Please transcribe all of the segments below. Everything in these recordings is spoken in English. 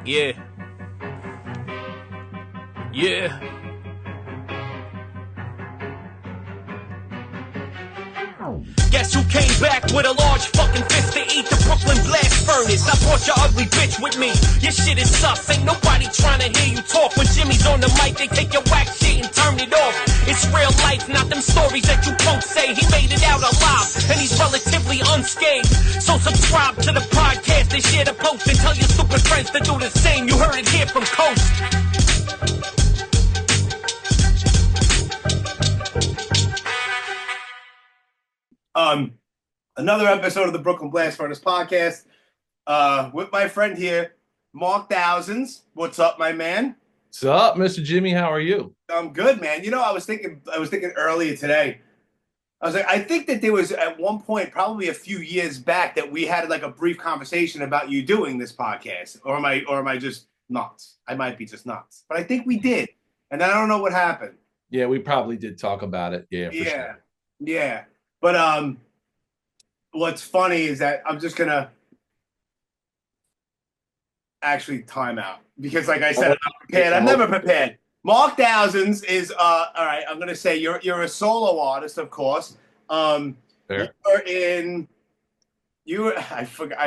Yeah. Yeah. Guess who came back with a large fucking fist to eat the Brooklyn blast furnace? I brought your ugly bitch with me. Your shit is sus. Ain't nobody trying to hear you talk. When Jimmy's on the mic, they take your whack shit and turn it off. It's real life, not them stories that you punks say. He made it out alive, and he's relatively unscathed. So subscribe to the podcast and share the post and tell your stupid friends to do the same. You heard it here from Coast. Another episode of the Brooklyn Blast Furnace podcast with my friend here, Marc Thousands. What's up, my man? What's up, Mr. Jimmy? How are you? I'm good, man. You know, I was thinking earlier today. I was like, I think that there was at one point, probably a few years back, that we had like a brief conversation about you doing this podcast. Or am I just nuts? I might be just nuts, but I think we did, and I don't know what happened. Yeah, we probably did talk about it. Yeah, for sure. Yeah. But what's funny is that I'm just gonna actually time out because, like I said, I'm not prepared. I'm never prepared. Marc Thousands is all right. I'm gonna say you're a solo artist, of course. I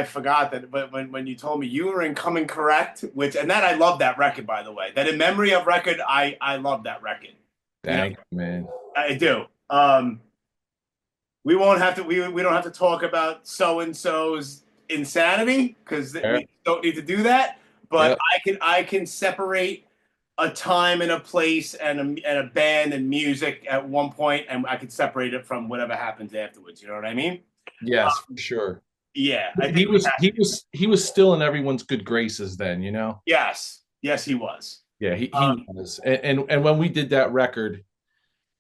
forgot that, but when you told me you were in Comin Correct, and I love that record, by the way. That In Memory of record, I love that record. Thank you, man. I do. We won't have to. We don't have to talk about so and so's insanity because we don't need to do that. But I can separate a time and a place and a band and music at one point, and I can separate it from whatever happens afterwards. You know what I mean? Yes, for sure. Yeah, he was still in everyone's good graces then. You know? Yes, he was. Yeah, he was. And when we did that record,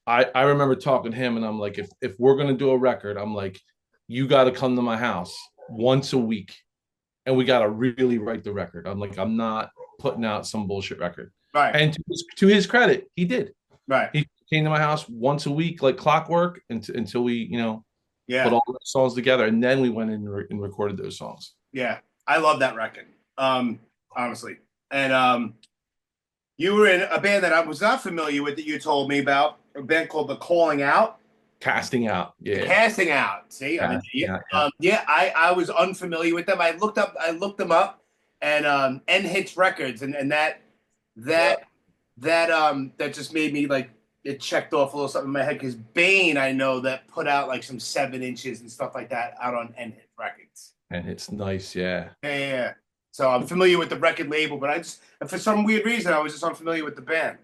I remember talking to him, and I'm like, if we're gonna do a record, I'm like, you got to come to my house once a week, and we got to really write the record. I'm like, I'm not putting out some bullshit record. Right. And to his credit, he did. Right. He came to my house once a week, like clockwork, until we, put all the songs together, and then we went in and recorded those songs. Yeah, I love that record, honestly. And you were in a band that I was not familiar with that you told me about. A band called The Calling Out. Casting Out, yeah. Casting Out. See, I was unfamiliar with them. I looked them up, and N Hits Records, and that just made me like it checked off a little something in my head because Bane, I know that put out like some 7 inches and stuff like that out on N Hits Records. And it's nice, yeah. Yeah. So I'm familiar with the record label, but for some weird reason, I was just unfamiliar with the band.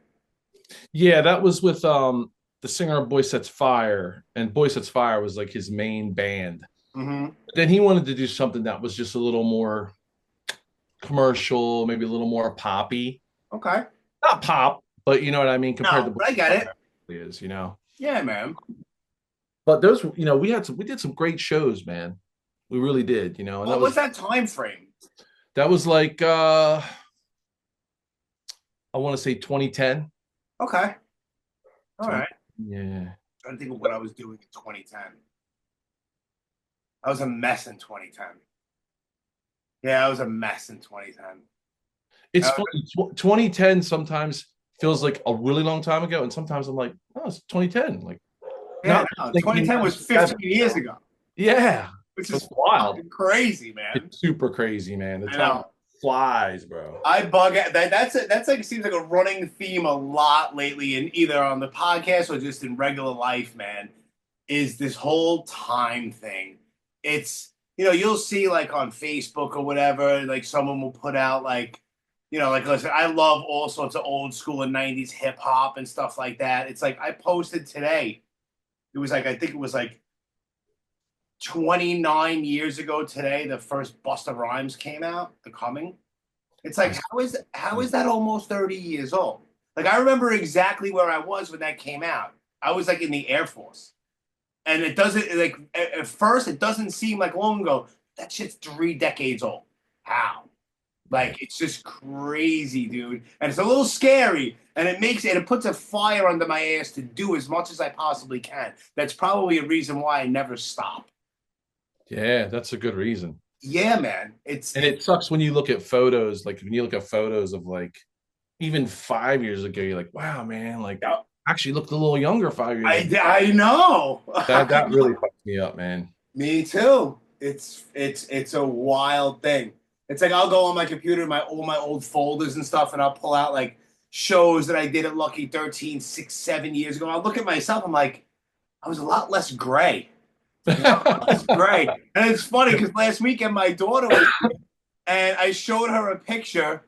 Yeah, that was with the singer of Boy Sets Fire, and Boy Sets Fire was like his main band. Mm-hmm. Then he wanted to do something that was just a little more commercial, maybe a little more poppy. Okay. Not pop, but you know what I mean. But I get it. Is Yeah, man. But those, we did some great shows, man. We really did, And what was that time frame? That was like I want to say 2010. Okay. All right. Yeah. I'm trying to think of what I was doing in 2010. I was a mess in 2010. Yeah, I was a mess in 2010. It's funny. 2010 sometimes feels like a really long time ago, and sometimes I'm like, oh, it's 2010. Like, yeah, 2010 was 15 years ago. Yeah. Which is wild. Crazy, man. It's super crazy, man. The time flies, bro. I bug out. That's like it seems like a running theme a lot lately, in either on the podcast or just in regular life, man. Is this whole time thing? It's you'll see like on Facebook or whatever, like someone will put out like, like listen, I love all sorts of old school and 90s hip hop and stuff like that. It's like I posted today. It was like I think it was like 29 years ago today, the first Busta Rhymes came out, The Coming. It's like, how is that almost 30 years old? Like, I remember exactly where I was when that came out. I was like in the Air Force. And it doesn't, like, at first, it doesn't seem like long ago. That shit's 3 decades old. How? Like, it's just crazy, dude. And it's a little scary. And it puts a fire under my ass to do as much as I possibly can. That's probably a reason why I never stop. Yeah, that's a good reason. Yeah, man. And it sucks when you look at photos, like when you look at photos of like even 5 years ago, you're like, wow, man, like actually looked a little younger 5 years ago. I know. That really fucks me up, man. Me too. It's a wild thing. It's like I'll go on my computer, all my old folders and stuff, and I'll pull out like shows that I did at Lucky 13, 6, 7 years ago. I'll look at myself, I'm like, I was a lot less gray. Less gray. And it's funny because last weekend my daughter was and I showed her a picture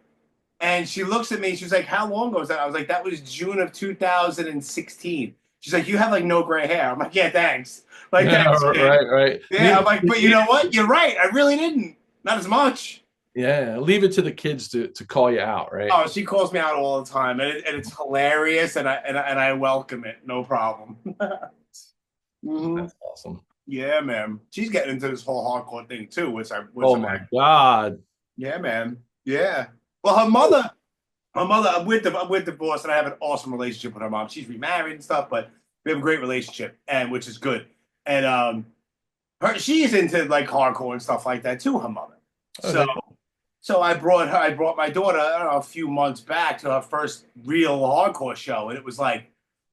and she looks at me, she's like, how long ago was that? I was like, that was June of 2016. She's like, you have like no gray hair. I'm like, yeah, thanks. Like, thanks, kid. Right. Yeah, I'm like, but you know what? You're right. I really didn't. Not as much. Yeah, leave it to the kids to call you out, right? Oh, she calls me out all the time, and it's hilarious, and I welcome it, no problem. That's awesome. Yeah, man. She's getting into this whole hardcore thing too, my God. Yeah, man. Yeah. Well, her mother. We're divorced, and I have an awesome relationship with her mom. She's remarried and stuff, but we have a great relationship, and which is good. And she's into like hardcore and stuff like that too. Her mother. Okay. So I brought my daughter, I don't know, a few months back to her first real hardcore show, and it was like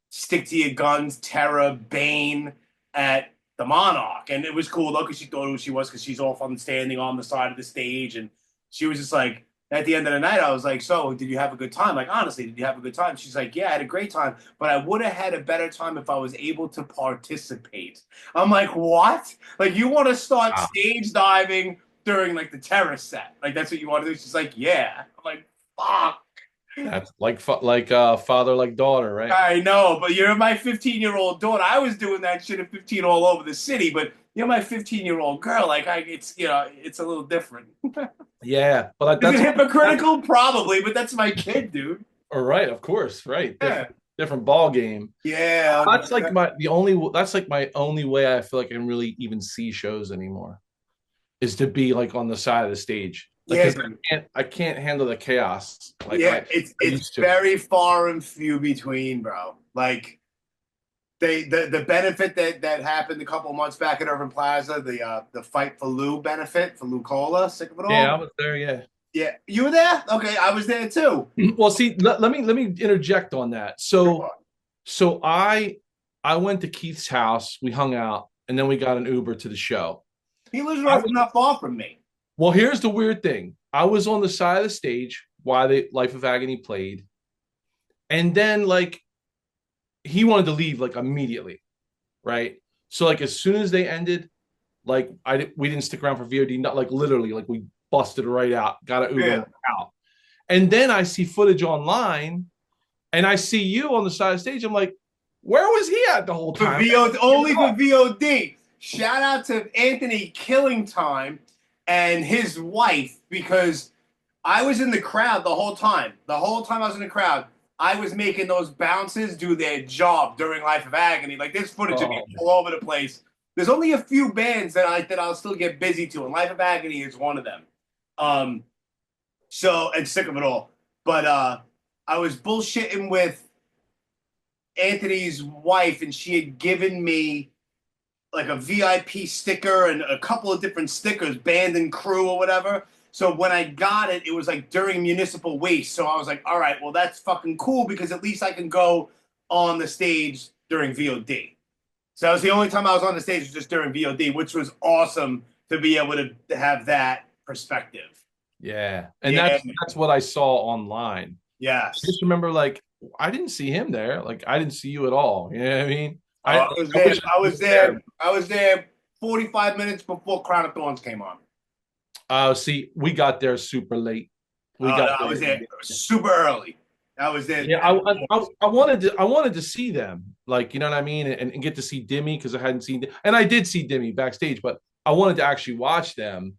Stick to Your Guns, Terror, Bane at the Monarch, and it was cool though because she thought who she was because she's all fun standing on the side of the stage, and she was just like. At the end of the night, I was like, so, did you have a good time? Like, honestly, did you have a good time? She's like, yeah, I had a great time, but I would have had a better time if I was able to participate. I'm like, what? Like, you want to start stage diving during, like, the terror set? Like, that's what you want to do? She's like, yeah. I'm like, fuck. That's like father like daughter, right? I know, but you're my 15-year-old daughter. I was doing that shit at 15 all over the city, but you're my 15-year-old girl. Like, it's a little different. Yeah, but that's hypocritical, probably, but that's my kid, dude. All right, of course, right? Yeah. Different ball game. Yeah, that's like my only way I feel like I can really even see shows anymore, is to be like on the side of the stage. Like, I can't handle the chaos. Like, it's very far and few between, bro. Like. The benefit that happened a couple of months back at Urban Plaza, the Fight for Lou benefit for Lou Cola, sick of it all. Yeah, I was there. Yeah, you were there. Okay, I was there too. Well, see, let me interject on that. So I went to Keith's house. We hung out, and then we got an Uber to the show. He lives not far from me. Well, here's the weird thing. I was on the side of the stage while the Life of Agony played, and then like. He wanted to leave like immediately, right? So like as soon as they ended, like we didn't stick around for VOD, not like literally, like we busted right out, got an Uber out. And then I see footage online, and I see you on the side of the stage. I'm like, where was he at the whole time? Only for VOD. Shout out to Anthony Killing Time and his wife, because I was in the crowd the whole time. The whole time I was in the crowd. I was making those bouncers do their job during Life of Agony. Like, there's footage of me all over the place. There's only a few bands that I'll still get busy to, and Life of Agony is one of them. And sick of it all. But I was bullshitting with Anthony's wife, and she had given me like a VIP sticker and a couple of different stickers, band and crew or whatever. So when I got it, it was like during Municipal Waste. So I was like, all right, well, that's fucking cool because at least I can go on the stage during VOD. So that was the only time I was on the stage was just during VOD, which was awesome to be able to have that perspective. Yeah. And that's what I saw online. Yes. I just remember, like, I didn't see him there. Like, I didn't see you at all. You know what I mean? I was there 45 minutes before Crown of Thorns came on. See, we got there super late. I was there super early. I was there. Yeah, I wanted to see them, like, you know what I mean, and get to see Dimmy because I hadn't seen, and I did see Dimmy backstage, but I wanted to actually watch them.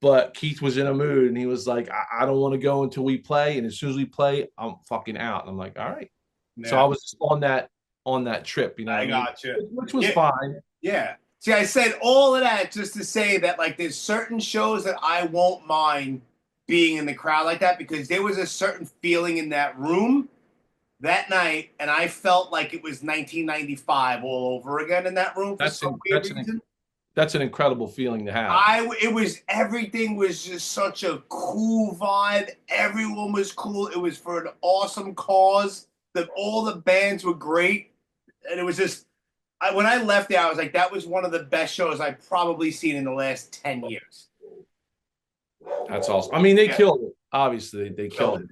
But Keith was in a mood, and he was like, I don't want to go until we play, and as soon as we play, I'm fucking out. And I'm like, all right. Yeah. So I was just on that trip, you know. I got you, which was fine. Yeah. See, I said all of that just to say that, like, there's certain shows that I won't mind being in the crowd like that because there was a certain feeling in that room that night, and I felt like it was 1995 all over again in that room for some weird reason. that's an incredible feeling to have. Everything was just such a cool vibe. Everyone was cool. It was for an awesome cause. All the bands were great, and it was just. When I left there, I was like, that was one of the best shows I've probably seen in the last 10 years. That's awesome. I mean, they killed it. Obviously, they killed it.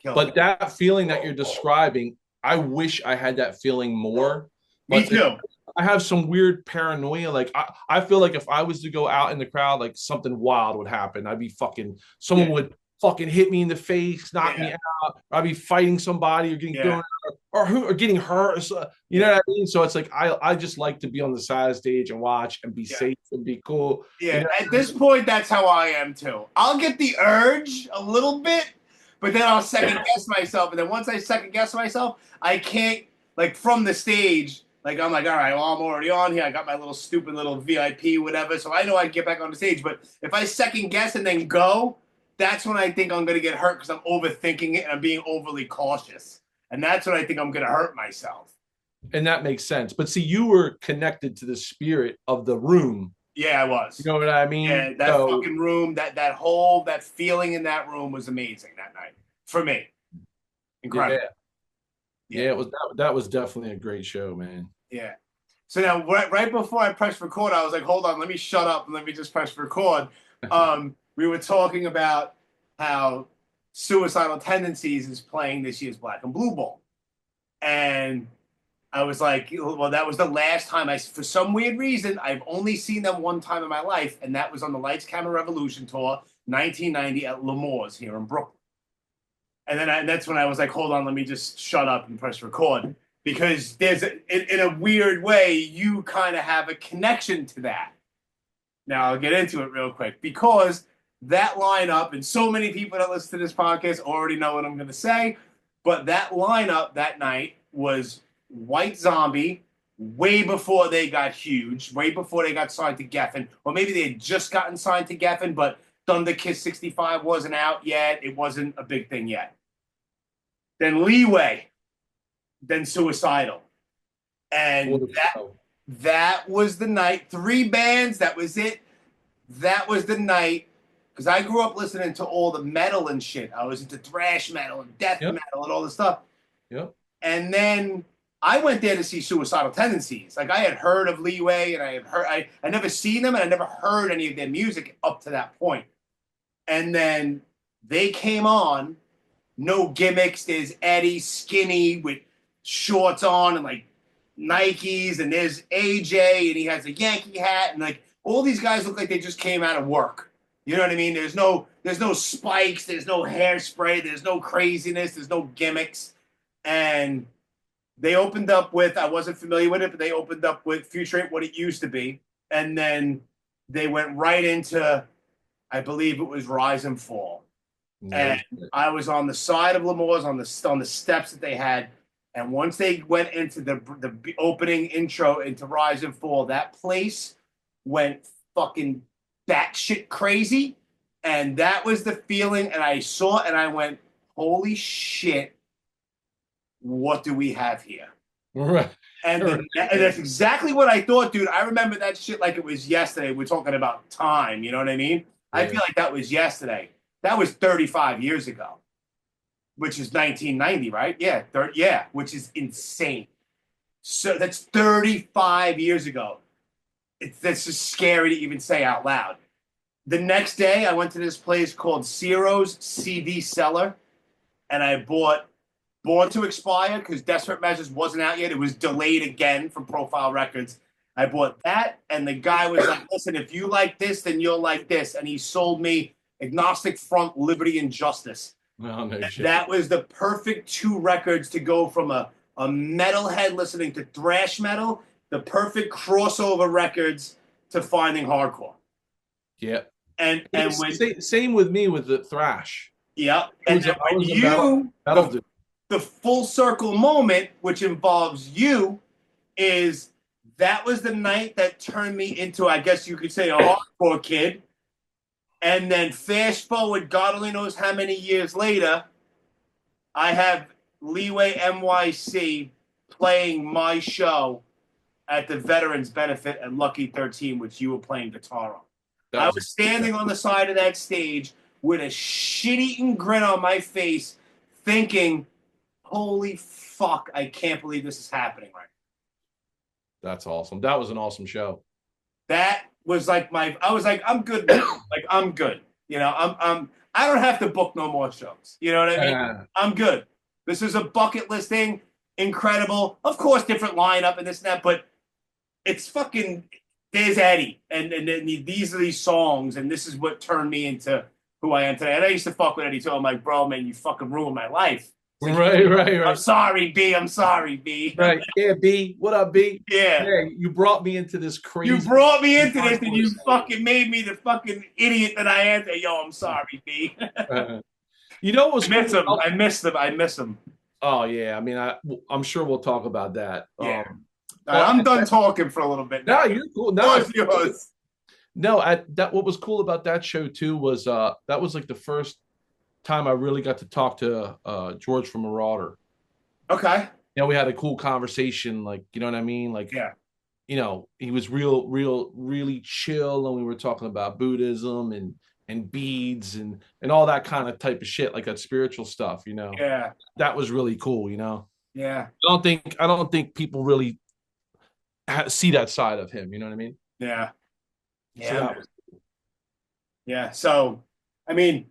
But that feeling that you're describing, I wish I had that feeling more. Me too. I have some weird paranoia. Like I feel like if I was to go out in the crowd, like something wild would happen. Someone would fucking hit me in the face, knock me out. Or I'd be fighting somebody or getting thrown out or getting hurt. You know what I mean? So it's like I just like to be on the side of the stage and watch and be safe and be cool. Yeah, you know? at this point, that's how I am too. I'll get the urge a little bit, but then I'll second guess myself. And then once I second guess myself, I can't, like, from the stage, like, I'm like, all right, well, I'm already on here. I got my little stupid little VIP, whatever. So I know I can get back on the stage. But if I second guess and then go, that's when I think I'm going to get hurt because I'm overthinking it and I'm being overly cautious. And that's when I think I'm going to hurt myself. And that makes sense. But see, you were connected to the spirit of the room. Yeah, I was. You know what I mean? Yeah, that fucking room, that feeling in that room was amazing that night for me. Incredible. Yeah, it was that was definitely a great show, man. Yeah. So now, right before I pressed record, I was like, hold on, let me shut up and let me just press record. We were talking about how Suicidal Tendencies is playing this year's Black and Blue Ball. And I was like, well, that was the last time for some weird reason, I've only seen them one time in my life, and that was on the Lights Camera Revolution tour, 1990 at L'Amour's here in Brooklyn. And then that's when I was like, hold on, let me just shut up and press record. Because in a weird way, you kind of have a connection to that. Now, I'll get into it real quick. Because that lineup, and so many people that listen to this podcast already know what I'm going to say, but that lineup that night was White Zombie, way before they got huge, way before they got signed to Geffen, or maybe they had just gotten signed to Geffen, but Thunder Kiss 65 wasn't out yet. It wasn't a big thing yet. Then Leeway, then Suicidal. And that was the night. 3 bands, that was it. That was the night. Because I grew up listening to all the metal and shit. I was into thrash metal and death metal and all this stuff. Yep. And then I went there to see Suicidal Tendencies. Like, I had heard of Leeway, and I never seen them, and I never heard any of their music up to that point. And then they came on, no gimmicks. There's Eddie, skinny, with shorts on and, like, Nikes. And there's AJ, and he has a Yankee hat. And, like, all these guys look like they just came out of work. You know what I mean? There's no spikes. There's no hairspray. There's no craziness. There's no gimmicks. And they opened up with, I wasn't familiar with it, but they opened up with Future Ain't What It Used to Be. And then they went right into, I believe it was Rise and Fall. And I was on the side of L'Amour's on the steps that they had. And once they went into the opening intro into Rise and Fall, that place went fucking batshit crazy. And that was the feeling. And I saw it and I went, holy shit, what do we have here? Right. And that's exactly what I thought, dude. I remember that shit like it was yesterday. We're talking about time, you know what I mean? Yeah. I feel like that was yesterday. That was 35 years ago, which is 1990, right? Yeah, which is insane. So that's 35 years ago. That's just scary to even say out loud. The next day, I went to this place called Ciro's CD Cellar, and I bought Born to Expire because Desperate Measures wasn't out yet. It was delayed again from Profile Records. I bought that, and the guy was like, listen, if you like this, then you'll like this. And he sold me Agnostic Front, Liberty, and Justice. Oh, no shit. That was the perfect 2 records to go from a metalhead listening to thrash metal, the perfect crossover records to finding hardcore. Yeah. And same with me with the thrash. Yeah. And then the full circle moment, which involves you, is that was the night that turned me into, I guess you could say, a hardcore kid. And then fast forward, God only knows how many years later, I have Leeway NYC playing my show at the Veterans Benefit at Lucky 13, which you were playing guitar on. I was standing on the side of that stage with a shit-eating grin on my face, thinking, holy fuck, I can't believe this is happening right now. That's awesome. That was an awesome show. That was like I was like, I'm good now. Like, I'm good. You know, I don't have to book no more shows. You know what I mean? I'm good. This is a bucket list thing. Incredible. Of course, different lineup and this and that, but it's fucking, there's Eddie. And these are these songs, and this is what turned me into who I am today. And I used to fuck with Eddie too. I'm like, bro, man, you fucking ruined my life. Like, right. I'm sorry, B. I'm sorry, B. Right. Yeah, B. What up, B? Yeah. You brought me into this crazy. You brought me into this, and you fucking made me the fucking idiot that I am. Yo, I'm sorry, B. You know what's cool? I miss him. Oh yeah. I mean, I'm sure we'll talk about that. Yeah. I'm done talking for a little bit now. No, you're cool. No, it's yours. No, what was cool about that show too was that was like the first time I really got to talk to George from Marauder. Okay. You know, we had a cool conversation, like, you know what I mean? Like, yeah. You know, he was really chill, and we were talking about Buddhism and beads and all that kind of type of shit, like that spiritual stuff, you know. Yeah. That was really cool, you know. Yeah. I don't think people really see that side of him, you know what I mean? Yeah. Yeah. So, I mean,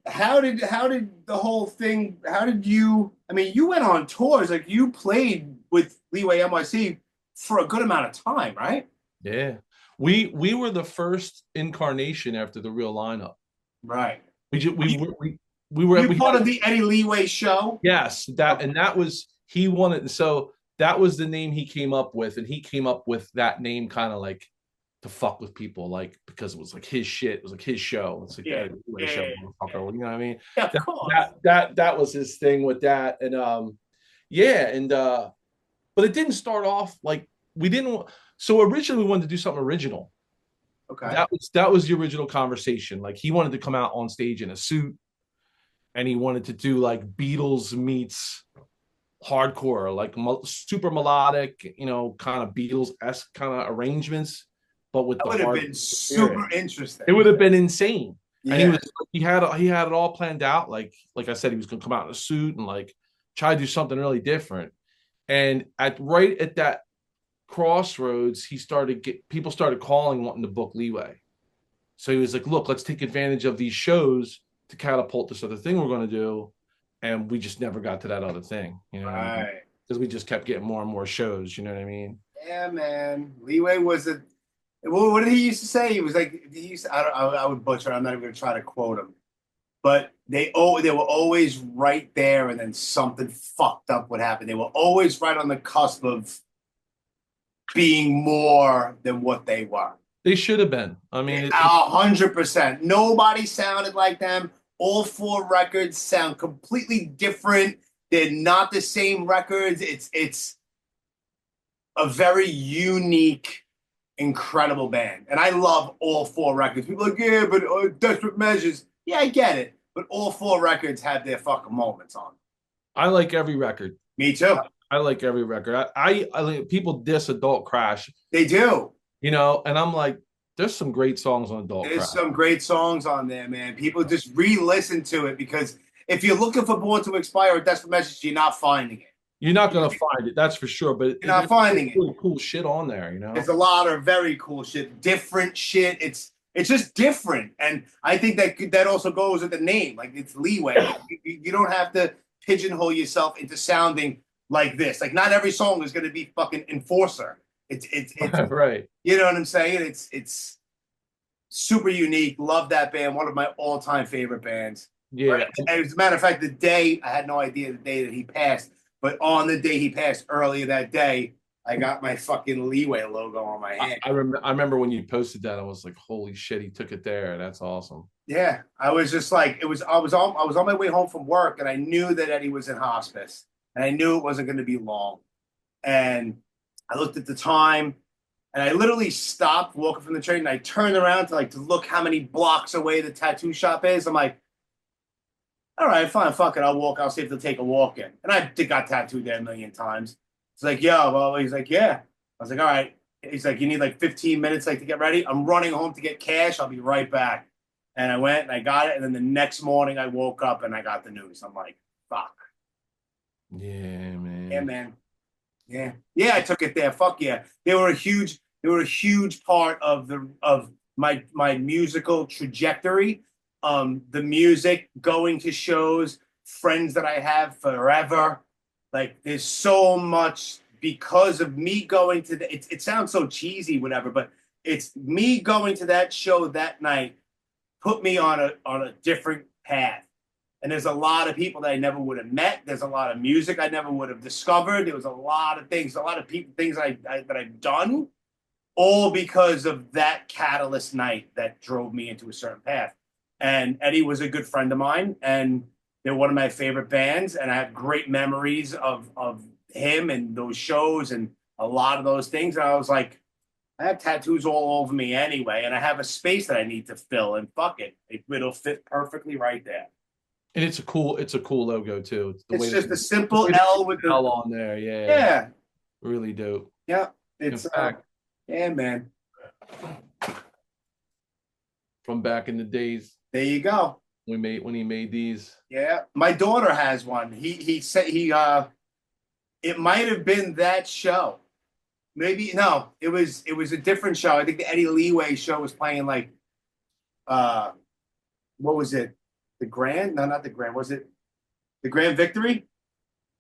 how did the whole thing? How did you? I mean, you went on tours, like you played with Leeway NYC for a good amount of time, right? Yeah, we were the first incarnation after the real lineup. Right. We were part of the Eddie Leeway Show. Yes, that was he wanted. So that was the name he came up with, and he came up with that name kind of like to fuck with people, like, because it was like his shit. It was like his show. It's like show, you know what I mean? Yeah, of course. That was his thing with that, and but it didn't start off like we didn't. So originally we wanted to do something original. Okay. That was the original conversation. Like he wanted to come out on stage in a suit, and he wanted to do like Beatles meets hardcore, like super melodic, you know, kind of Beatles-esque kind of arrangements. But with that would have been super interesting. It would have been insane. Yeah. And he had it all planned out. Like I said, he was going to come out in a suit and like try to do something really different. And right at that crossroads, people started calling, wanting to book Leeway. So he was like, "Look, let's take advantage of these shows to catapult this other thing we're going to do." And we just never got to that other thing, you know, right? Because we just kept getting more and more shows. You know what I mean? Yeah, man. Leeway was what did he used to say? He was like, I would butcher. I'm not even going to try to quote him, but they were always right there, and then something fucked up would happen. They were always right on the cusp of being more than what they were. They should have been. I mean, 100%. Nobody sounded like them. All 4 records sound completely different. They're not the same records. It's a very unique, incredible band, and I love all 4 records. People are like, yeah, but Desperate Measures. Yeah, I get it, but all 4 records have their fucking moments on. I like every record. Me too. I like every record. I like people diss Adult Crash. They do, you know, and I'm like, there's some great songs on Adult Crash. There's some great songs on there, man. People just re-listen to it, because if you're looking for Born to Expire or Desperate Measures, you're not finding it. You're not going to find it, that's for sure. But you're not finding it. Really cool shit on there, you know. There's a lot of very cool shit, different shit. It's just different, and I think that also goes with the name. Like, it's Leeway. You don't have to pigeonhole yourself into sounding like this. Like, not every song is going to be fucking Enforcer. It's right. You know what I'm saying? It's super unique. Love that band. One of my all-time favorite bands. Yeah. Right? As a matter of fact, I had no idea the day that he passed. But on the day he passed, earlier that day, I got my fucking Leeway logo on my hand. I remember when you posted that, I was like, "Holy shit, he took it there! That's awesome." Yeah, I was just like, I was on my way home from work, and I knew that Eddie was in hospice, and I knew it wasn't going to be long. And I looked at the time, and I literally stopped walking from the train, and I turned around to look how many blocks away the tattoo shop is. I'm like, all right, fine, fuck it. I'll see if they'll take a walk in. And I got tattooed there a million times. It's like, yo, well, he's like, yeah. I was like, all right. He's like, you need like 15 minutes like to get ready. I'm running home to get cash. I'll be right back. And I went and I got it. And then the next morning I woke up and I got the news. I'm like, fuck. Yeah, man. Yeah, man. Yeah. Yeah, I took it there. Fuck yeah. They were a huge part of my musical trajectory. The music, going to shows, friends that I have forever. Like there's so much because of me going to it sounds so cheesy, whatever, but it's me going to that show that night put me on a different path. And there's a lot of people that I never would have met. There's a lot of music I never would have discovered. There was a lot of things, that I've done, all because of that catalyst night that drove me into a certain path. And Eddie was a good friend of mine, and they're one of my favorite bands. And I have great memories of him and those shows and a lot of those things. And I was like, I have tattoos all over me anyway, and I have a space that I need to fill, and fuck it. It'll fit perfectly right there. And it's a cool logo too. It's just a simple L with the L on there. Yeah. Yeah. Really dope. Yeah. It's yeah, man. From back in the days. There you go. When he made these. Yeah. My daughter has one. He said it might have been that show. Maybe no, it was a different show. I think the Eddie Leeway Show was playing like what was it? The Grand? No, not the Grand. Was it the Grand Victory?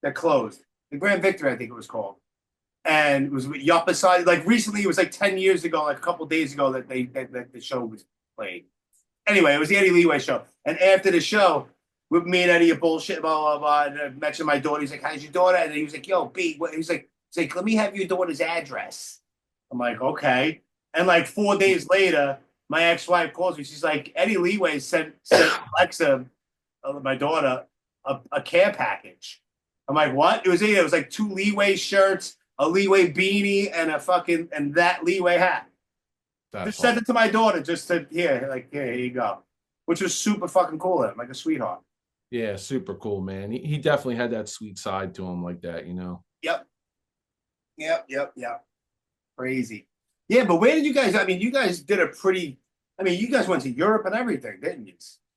That closed. The Grand Victory, I think it was called. And it was with Yuppa Side. Like recently, it was like 10 years ago, like a couple days ago that the show was played. Anyway, it was the Eddie Leeway Show. And after the show, with me and Eddie, a bullshit, blah, blah, blah. And I mentioned my daughter. He's like, how's your daughter? And he was like, yo, B, what? He's like, let me have your daughter's address. I'm like, okay. And like 4 days later, my ex-wife calls me. She's like, Eddie Leeway sent Alexa, my daughter, a care package. I'm like, what? It was like 2 Leeway shirts, a Leeway beanie, and that Leeway hat. Just sent it to my daughter here you go. Which was super fucking cool. Like a sweetheart. Yeah, super cool, man. He definitely had that sweet side to him like that, you know? Yep. Crazy. Yeah, but where did you guys, you guys did you guys went to Europe and everything, didn't you?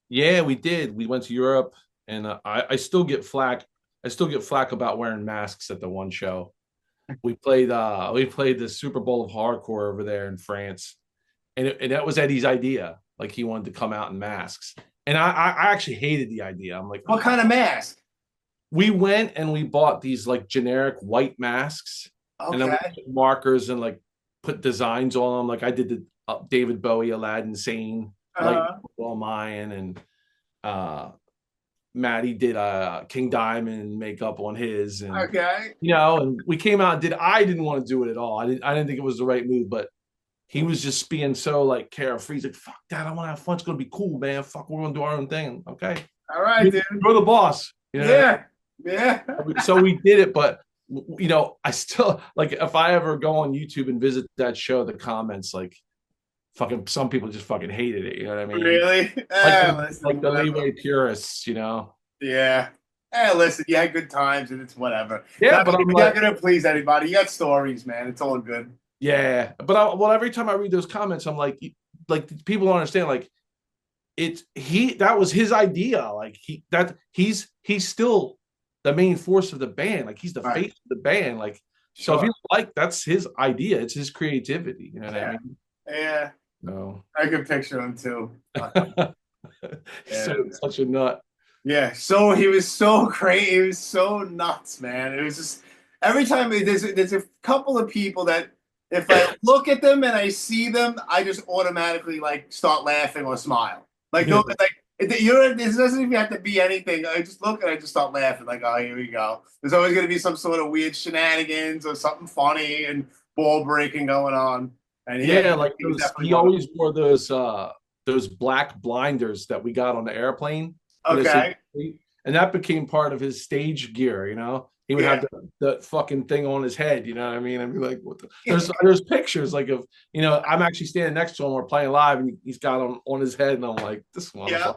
Yeah, we did. We went to Europe, and I still get flack. I still get flack about wearing masks at the one show. We played the Super Bowl of Hardcore over there in France, and that was Eddie's idea. Like he wanted to come out in masks, and I actually hated the idea. I'm like, what kind of mask? We went and we bought these like generic white masks, and then we put markers and like put designs on them. Like I did the David Bowie, Aladdin Sane, like Mayan, and Maddie did King Diamond makeup on his, and and we came out and did. I didn't want to do it at all. I didn't think it was the right move, but he was just being so like carefree. He's like, "Fuck that! I want to have fun. It's gonna be cool, man. Fuck, we're gonna do our own thing." Okay, all right, dude. You're the boss. You know? Yeah. So we did it, but I still like if I ever go on YouTube and visit that show, the comments like. Fucking some people just fucking hated it, you know what I mean? Really? Like the Leeway purists, you know? Yeah. Hey, listen, you had good times and it's whatever. Yeah, but I'm not gonna please anybody. You got stories, man. It's all good. Yeah, but every time I read those comments, I'm like people don't understand. Like that was his idea. Like he's still the main force of the band. Like he's the face of the band. Like so, if you like, that's his idea. It's his creativity. You know what I mean? Yeah. No, I can picture him too. Such a nut. Yeah, so he was so crazy. He was so nuts, man. It was just every time there's a couple of people that if I look at them and I see them, I just automatically like start laughing or smile. Like no, this doesn't even have to be anything. I just look and I just start laughing. Like, oh, here we go. There's always going to be some sort of weird shenanigans or something funny and ball breaking going on. And he always wore those black blinders that we got on the airplane. Okay. And that became part of his stage gear, you know? He would have the fucking thing on his head, you know what I mean? I'd be like, what the there's pictures like of, I'm actually standing next to him, we're playing live, and he's got on his head, and I'm like, this one. Yeah,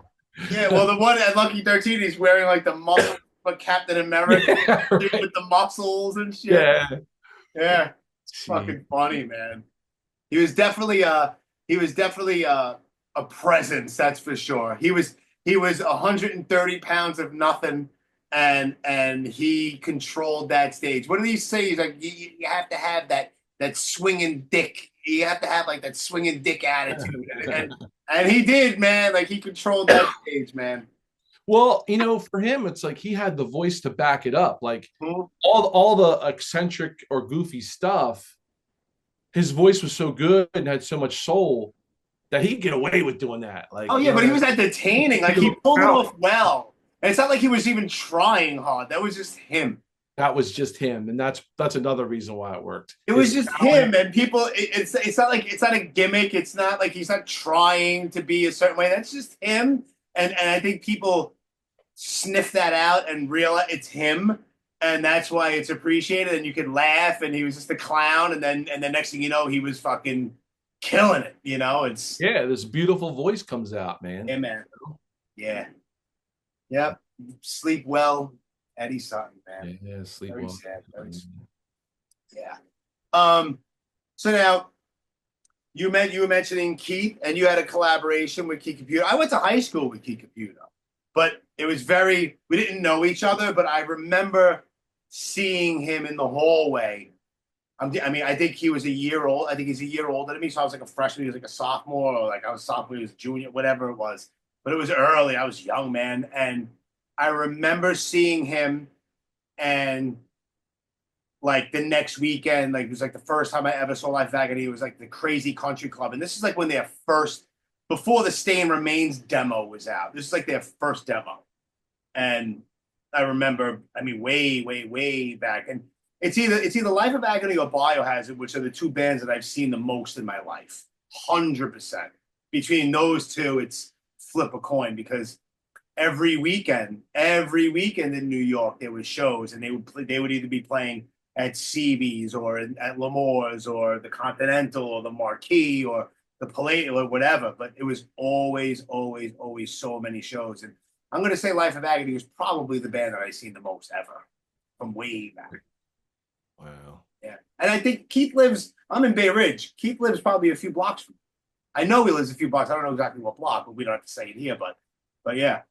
well, the one at Lucky 13, he's wearing like the muscle, but Captain America with the muscles and shit. Yeah. Yeah. Fucking funny, man. He was definitely a presence, that's for sure. He was 130 pounds of nothing, and he controlled that stage. What did he say? He's like, you have to have that swinging dick. You have to have like that swinging dick attitude, and he did, man. Like he controlled that stage, man. Well, for him, it's like he had the voice to back it up. Like Mhm. all the eccentric or goofy stuff, his voice was so good and had so much soul that he could get away with doing that. Like, Oh yeah, but he was entertaining. Like he pulled it off well. And it's not like he was even trying hard. That was just him. That was just him, and that's another reason why it worked. It was just him, and people. It's not like it's not a gimmick. It's not like he's not trying to be a certain way. That's just him, and I think people sniff that out and realize it's him, and that's why it's appreciated. And you can laugh, and he was just a clown, and then next thing you know, he was fucking killing it. It's this beautiful voice comes out, man. yeah, man. Yeah, yep. Sleep well, Eddie Sutton, man. Yeah, sleep Very well. sad. Very sad. Yeah. So now you were mentioning Keith, and you had a collaboration with Keith Caputo. I went to high school with Keith Caputo, but it was we didn't know each other, but I remember seeing him in the hallway. I think he was a year old. I think he's a year older than me. So I was like a freshman. He was like a sophomore, or like I was a sophomore, he was a junior, whatever it was. But it was early. I was young, man. And I remember seeing him, and like the next weekend, like it was like the first time I ever saw Life of Agony. It was like the Crazy Country Club. And this is like when their first, before the Stay Remains demo was out. This is like their first demo. And I remember, way, way, way back. And it's either Life of Agony or Biohazard, which are the two bands that I've seen the most in my life. 100%. Between those two, it's flip a coin, because every weekend in New York there was shows, and they would either be playing at CB's or at L'Amour's or the Continental or the Marquee or the Palladium or whatever. But it was always, always, always so many shows. And I'm going to say Life of Agony was probably the band that I've seen the most ever, from way back. Wow. Yeah. And I think I'm in Bay Ridge. Keith lives probably a few blocks from me. I know he lives a few blocks. I don't know exactly what block, but we don't have to say it here. But yeah.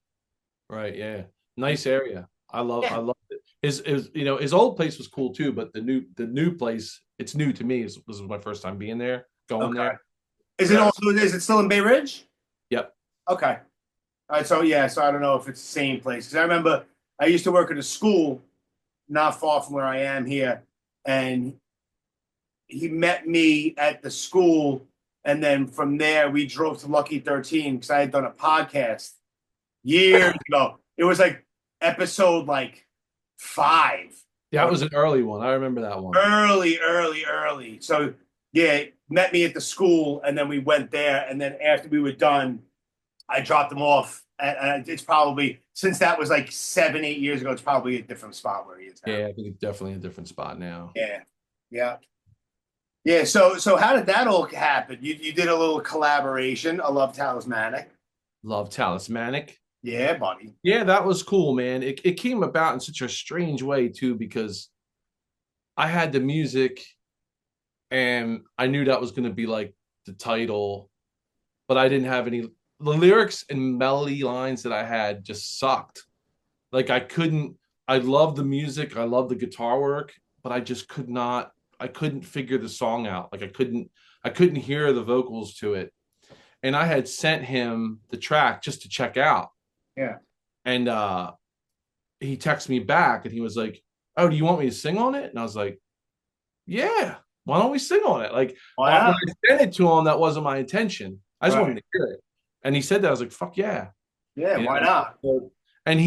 Right. Yeah. Nice area. I love it. His old place was cool too, but the new place, it's new to me. This was my first time being there, going there. Is it still in Bay Ridge? Yep. Okay. All right. So I don't know if it's the same place, because I remember I used to work at a school not far from where I am here, and he met me at the school, and then from there we drove to Lucky 13, because I had done a podcast years ago. It was like episode 5. That was an early one. I remember that one. Early. So yeah, met me at the school, and then we went there, and then after we were done, I dropped him off. It's probably, since that was 7-8 years ago, it's probably a different spot where he is now. Yeah, I think it's definitely a different spot now. Yeah. So how did that all happen? You did a little collaboration, a Love Talismanic. Love Talismanic. Yeah, buddy. Yeah, that was cool, man. It came about in such a strange way too, because I had the music, and I knew that was going to be like the title, but I didn't have any. The lyrics and melody lines that I had just sucked. Like I loved the music, I loved the guitar work, but I just I couldn't figure the song out. Like I couldn't hear the vocals to it. And I had sent him the track just to check out. Yeah. And he texted me back, and he was like, "Oh, do you want me to sing on it?" And I was like, "Yeah, why don't we sing on it?" Like, when I sent it to him, that wasn't my intention. I just wanted to hear it. And he said that. I was like, "Fuck yeah." Yeah, why not? And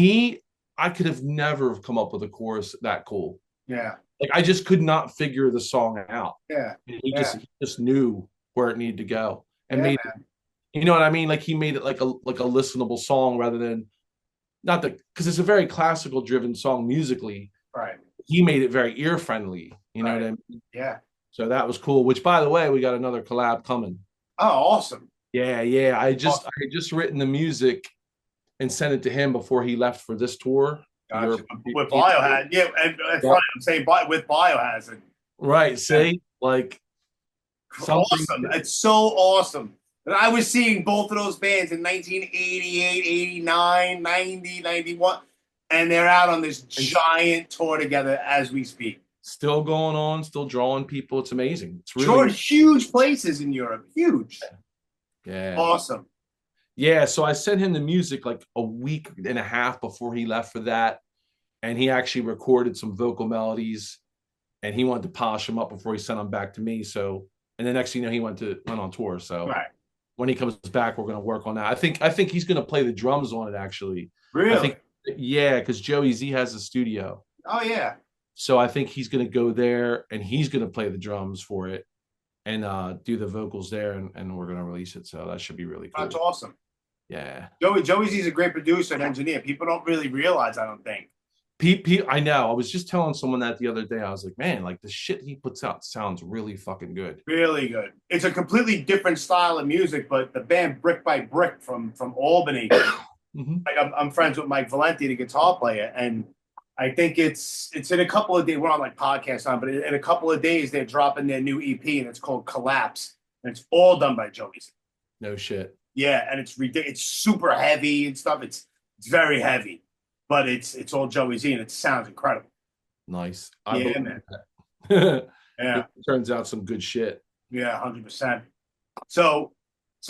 I could have never come up with a chorus that cool. Yeah. Like I just could not figure the song out. Yeah. He just knew where it needed to go and made it. You know what I mean? Like he made it like a listenable song, rather than because it's a very classical driven song musically. Right. He made it very ear friendly. You know what I mean? Yeah. So that was cool. Which, by the way, we got another collab coming. Oh, awesome. Yeah. I had just written the music and sent it to him before he left for this tour. Gotcha. With Biohazard. Yeah, and I'm saying with Biohazard. Right. See? Like something. Awesome. It's so awesome. And I was seeing both of those bands in 1988, 89, 90, 91, and they're out on this giant tour together as we speak. Still going on, still drawing people. It's amazing. It's really Toured huge places in Europe. Huge. yeah. Awesome. Yeah, so I sent him the music like a week and a half before he left for that. And he actually recorded some vocal melodies and he wanted to polish them up before he sent them back to me. So, and the next thing you know, he went on tour. So right. When he comes back, we're going to work on that. I think he's going to play the drums on it, actually. Really? Yeah, because Joey Z has a studio. Oh, yeah. So I think he's going to go there and he's going to play the drums for it and do the vocals there, and we're going to release it. So that should be really cool. That's awesome. Yeah. Joey Z's a great producer and engineer. People don't really realize, I don't think. I know. I was just telling someone that the other day. I was like, man, like the shit he puts out sounds really fucking good. Really good. It's a completely different style of music, but the band Brick by Brick from Albany, like I'm friends with Mike Valenti, the guitar player, and I think it's in a couple of days. We're on like podcast time, but in a couple of days they're dropping their new EP, and it's called Collapse, and it's all done by Joey Z. No shit. Yeah, and it's ridiculous. It's super heavy and stuff. It's very heavy, but it's all Joey Z, and it sounds incredible. Nice. Yeah, man. Yeah, it turns out some good shit. Yeah, 100%. So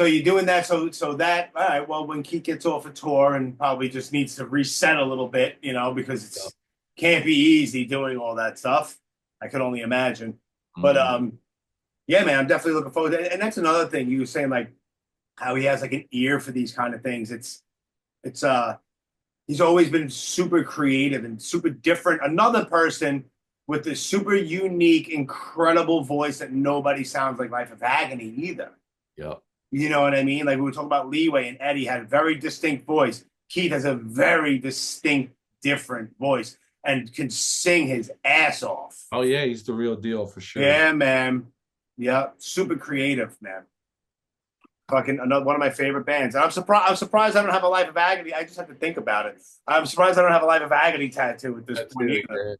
you're doing that. So that all right. Well, when Keith gets off a tour and probably just needs to reset a little bit, because it's can't be easy doing all that stuff. I could only imagine. But yeah, man, I'm definitely looking forward to it. And that's another thing you were saying, like how he has like an ear for these kind of things. It's he's always been super creative and super different. Another person with this super unique, incredible voice that nobody sounds like Life of Agony either. Yeah. You know what I mean? Like we were talking about Leeway and Eddie had a very distinct voice. Keith has a very distinct, different voice and can sing his ass off. Oh yeah, he's the real deal for sure. Yeah, man. Yeah, super creative, man. Fucking one of my favorite bands. And I'm surprised I don't have a Life of Agony. I just have to think about it. I'm surprised I don't have a Life of Agony tattoo at this point either.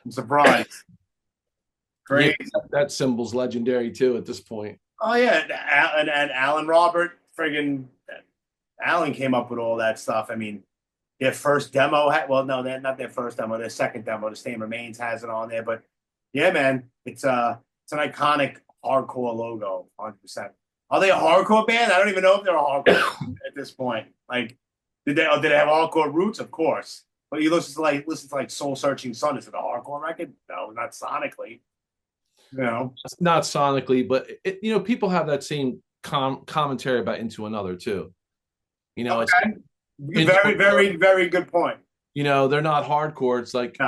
I'm surprised. Crazy. Yeah, that symbol's legendary too at this point. Oh yeah, and Alan Robert, friggin' Alan came up with all that stuff. I mean, their first demo not their first demo, their second demo, The Stain Remains has it on there. But yeah, man, it's an iconic hardcore logo, 100%. Are they a hardcore band? I don't even know if they're a hardcore at this point. Like, did they have hardcore roots? Of course. But you listen to like Soul Searching Sun. Is it a hardcore record? No, not sonically. It's not sonically, but people have that same commentary about Into Another too. Okay. It's very, very, very good point. They're not hardcore. It's like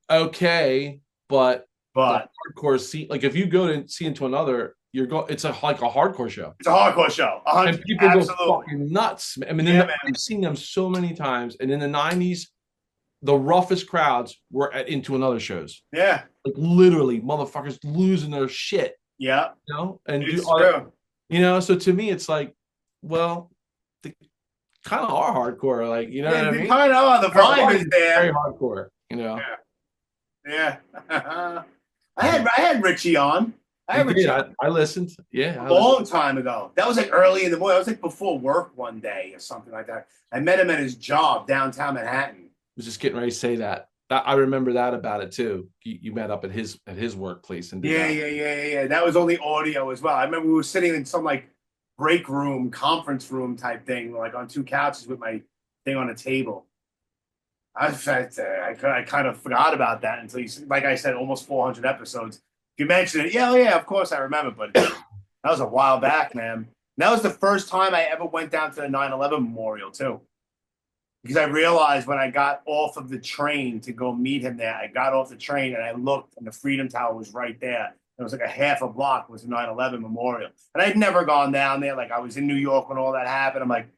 okay, but hardcore scene. Like if you go to see Into Another, it's like a hardcore show. It's a hardcore show. And people go fucking nuts. I mean, I've seen them so many times. And in the 90s, the roughest crowds were at Into Another shows. Yeah. Like literally motherfuckers losing their shit. Yeah. And it's true. So to me, it's like, well, they kind of are hardcore. Like, what I mean? Kind of are. The vibe is there. Very hardcore, Yeah. I had Richie on. I listened. Yeah. A long time ago. That was like early in the morning. That was like before work one day or something like that. I met him at his job downtown Manhattan. I was just getting ready to say that. I remember that about it too. You met up at his workplace and yeah. That was only audio as well. I remember we were sitting in some like break room, conference room type thing, like on two couches with my thing on a table. I kind of forgot about that until like I said, almost 400 episodes. You mentioned it. Yeah, of course I remember, but that was a while back, man. And that was the first time I ever went down to the 9/11 memorial too. Because I realized when I got off of the train to go meet him there, I got off the train and I looked and the Freedom Tower was right there. It was like a half a block was the 9/11 memorial. And I'd never gone down there. Like I was in New York when all that happened. I'm like,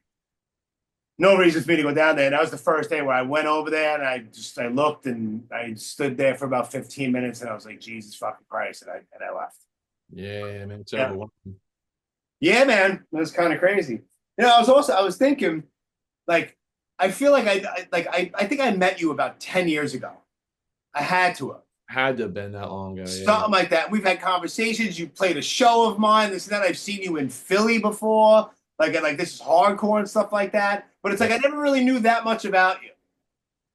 no reason for me to go down there. And that was the first day where I went over there and I looked and I stood there for about 15 minutes and I was like, Jesus fucking Christ. And I left. Yeah, man. It's overwhelming. Yeah, man. It was kind of crazy. I was thinking, like, I feel like I think I met you about 10 years ago. I had to have. Had to have been that long ago. Yeah. Something like that. We've had conversations. You played a show of mine. This and that. I've seen you in Philly before. Like this is hardcore and stuff like that. But it's like I never really knew that much about you.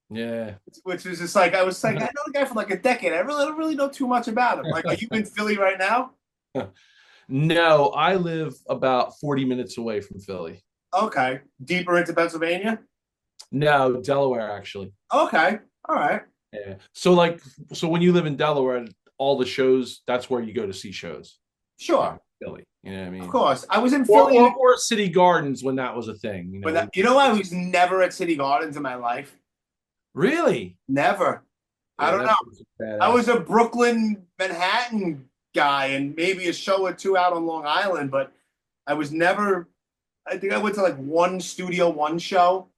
Yeah. Which was just like I was like I know the guy for like a decade. I don't really know too much about him. Like, are you in Philly right now? No, I live about 40 minutes away from Philly. Okay, deeper into Pennsylvania. No, Delaware actually. Okay, all right. Yeah. So when you live in Delaware, all the shows, that's where you go to see shows. Sure. Philly. You know what I mean? Of course. I was in Philly. Or City Gardens when that was a thing. You know, I was never at City Gardens in my life. Really? Never. Yeah, I don't know. I was a Brooklyn, Manhattan guy and maybe a show or two out on Long Island, but I was never, I think I went to like one Studio One show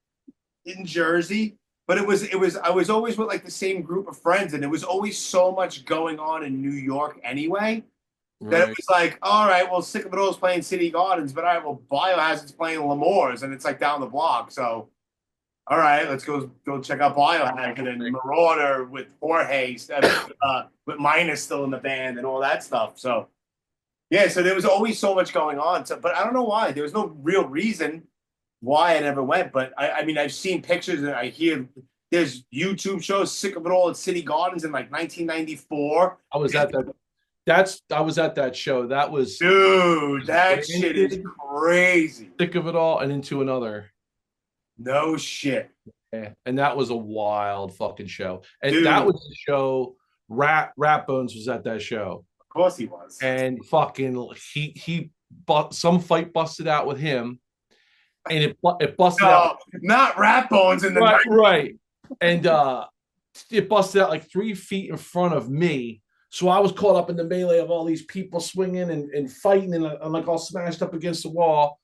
in Jersey, but I was always with like the same group of friends and there was always so much going on in New York anyway. That it was like, all right, well, Sick of It All is playing City Gardens, but all right, well, Biohazard's playing L'Amour's, and it's like down the block. So, all right, let's go check out Biohazard and Marauder with Jorge, with Minus still in the band and all that stuff. So, yeah, so there was always so much going on. So, but I don't know why. There was no real reason why I never went. But I mean, I've seen pictures and I hear there's YouTube shows, Sick of It All at City Gardens in like 1994. I was at that show. That was, dude, that shit is crazy. Sick of It All and Into Another. No shit. Yeah. And that was a wild fucking show. And dude, that was the show. Rat Bones was at that show. Of course he was. And fucking he some fight busted out with him. And it busted out. Not Rat Bones in the right, right. And it busted out like 3 feet in front of me. So I was caught up in the melee of all these people swinging and fighting, and I'm like all smashed up against the wall.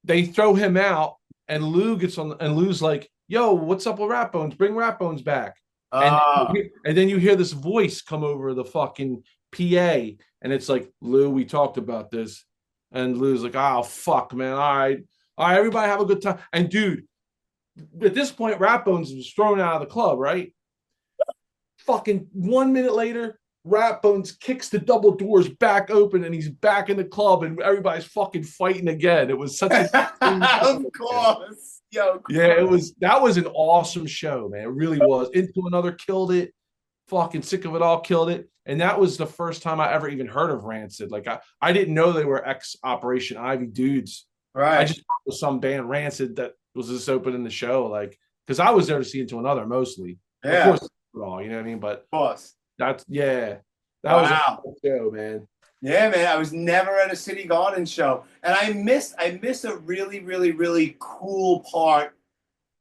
They throw him out, and Lou gets on, and Lou's like, "Yo, what's up with Rat Bones? Bring Rat Bones back." And then you hear this voice come over the fucking PA, and it's like, "Lou, we talked about this," and Lou's like, "Oh fuck, man, all right, everybody have a good time." And dude, at this point, Rat Bones was thrown out of the club, right? Fucking 1 minute later, Rat Bones kicks the double doors back open and he's back in the club and everybody's fucking fighting again. It was such a of course. Yo, yeah, that was an awesome show, man. It really was. Into Another killed it. Fucking Sick of It All killed it. And that was the first time I ever even heard of Rancid. Like I didn't know they were ex-Operation Ivy dudes. Right. I just thought it was some band Rancid that was just opening the show, like, because I was there to see Into Another mostly. Yeah. Of course, all, you know what I mean? But of course. That was a cool show, man. Yeah, man. I was never at a City Garden show. And I miss a really, really, really cool part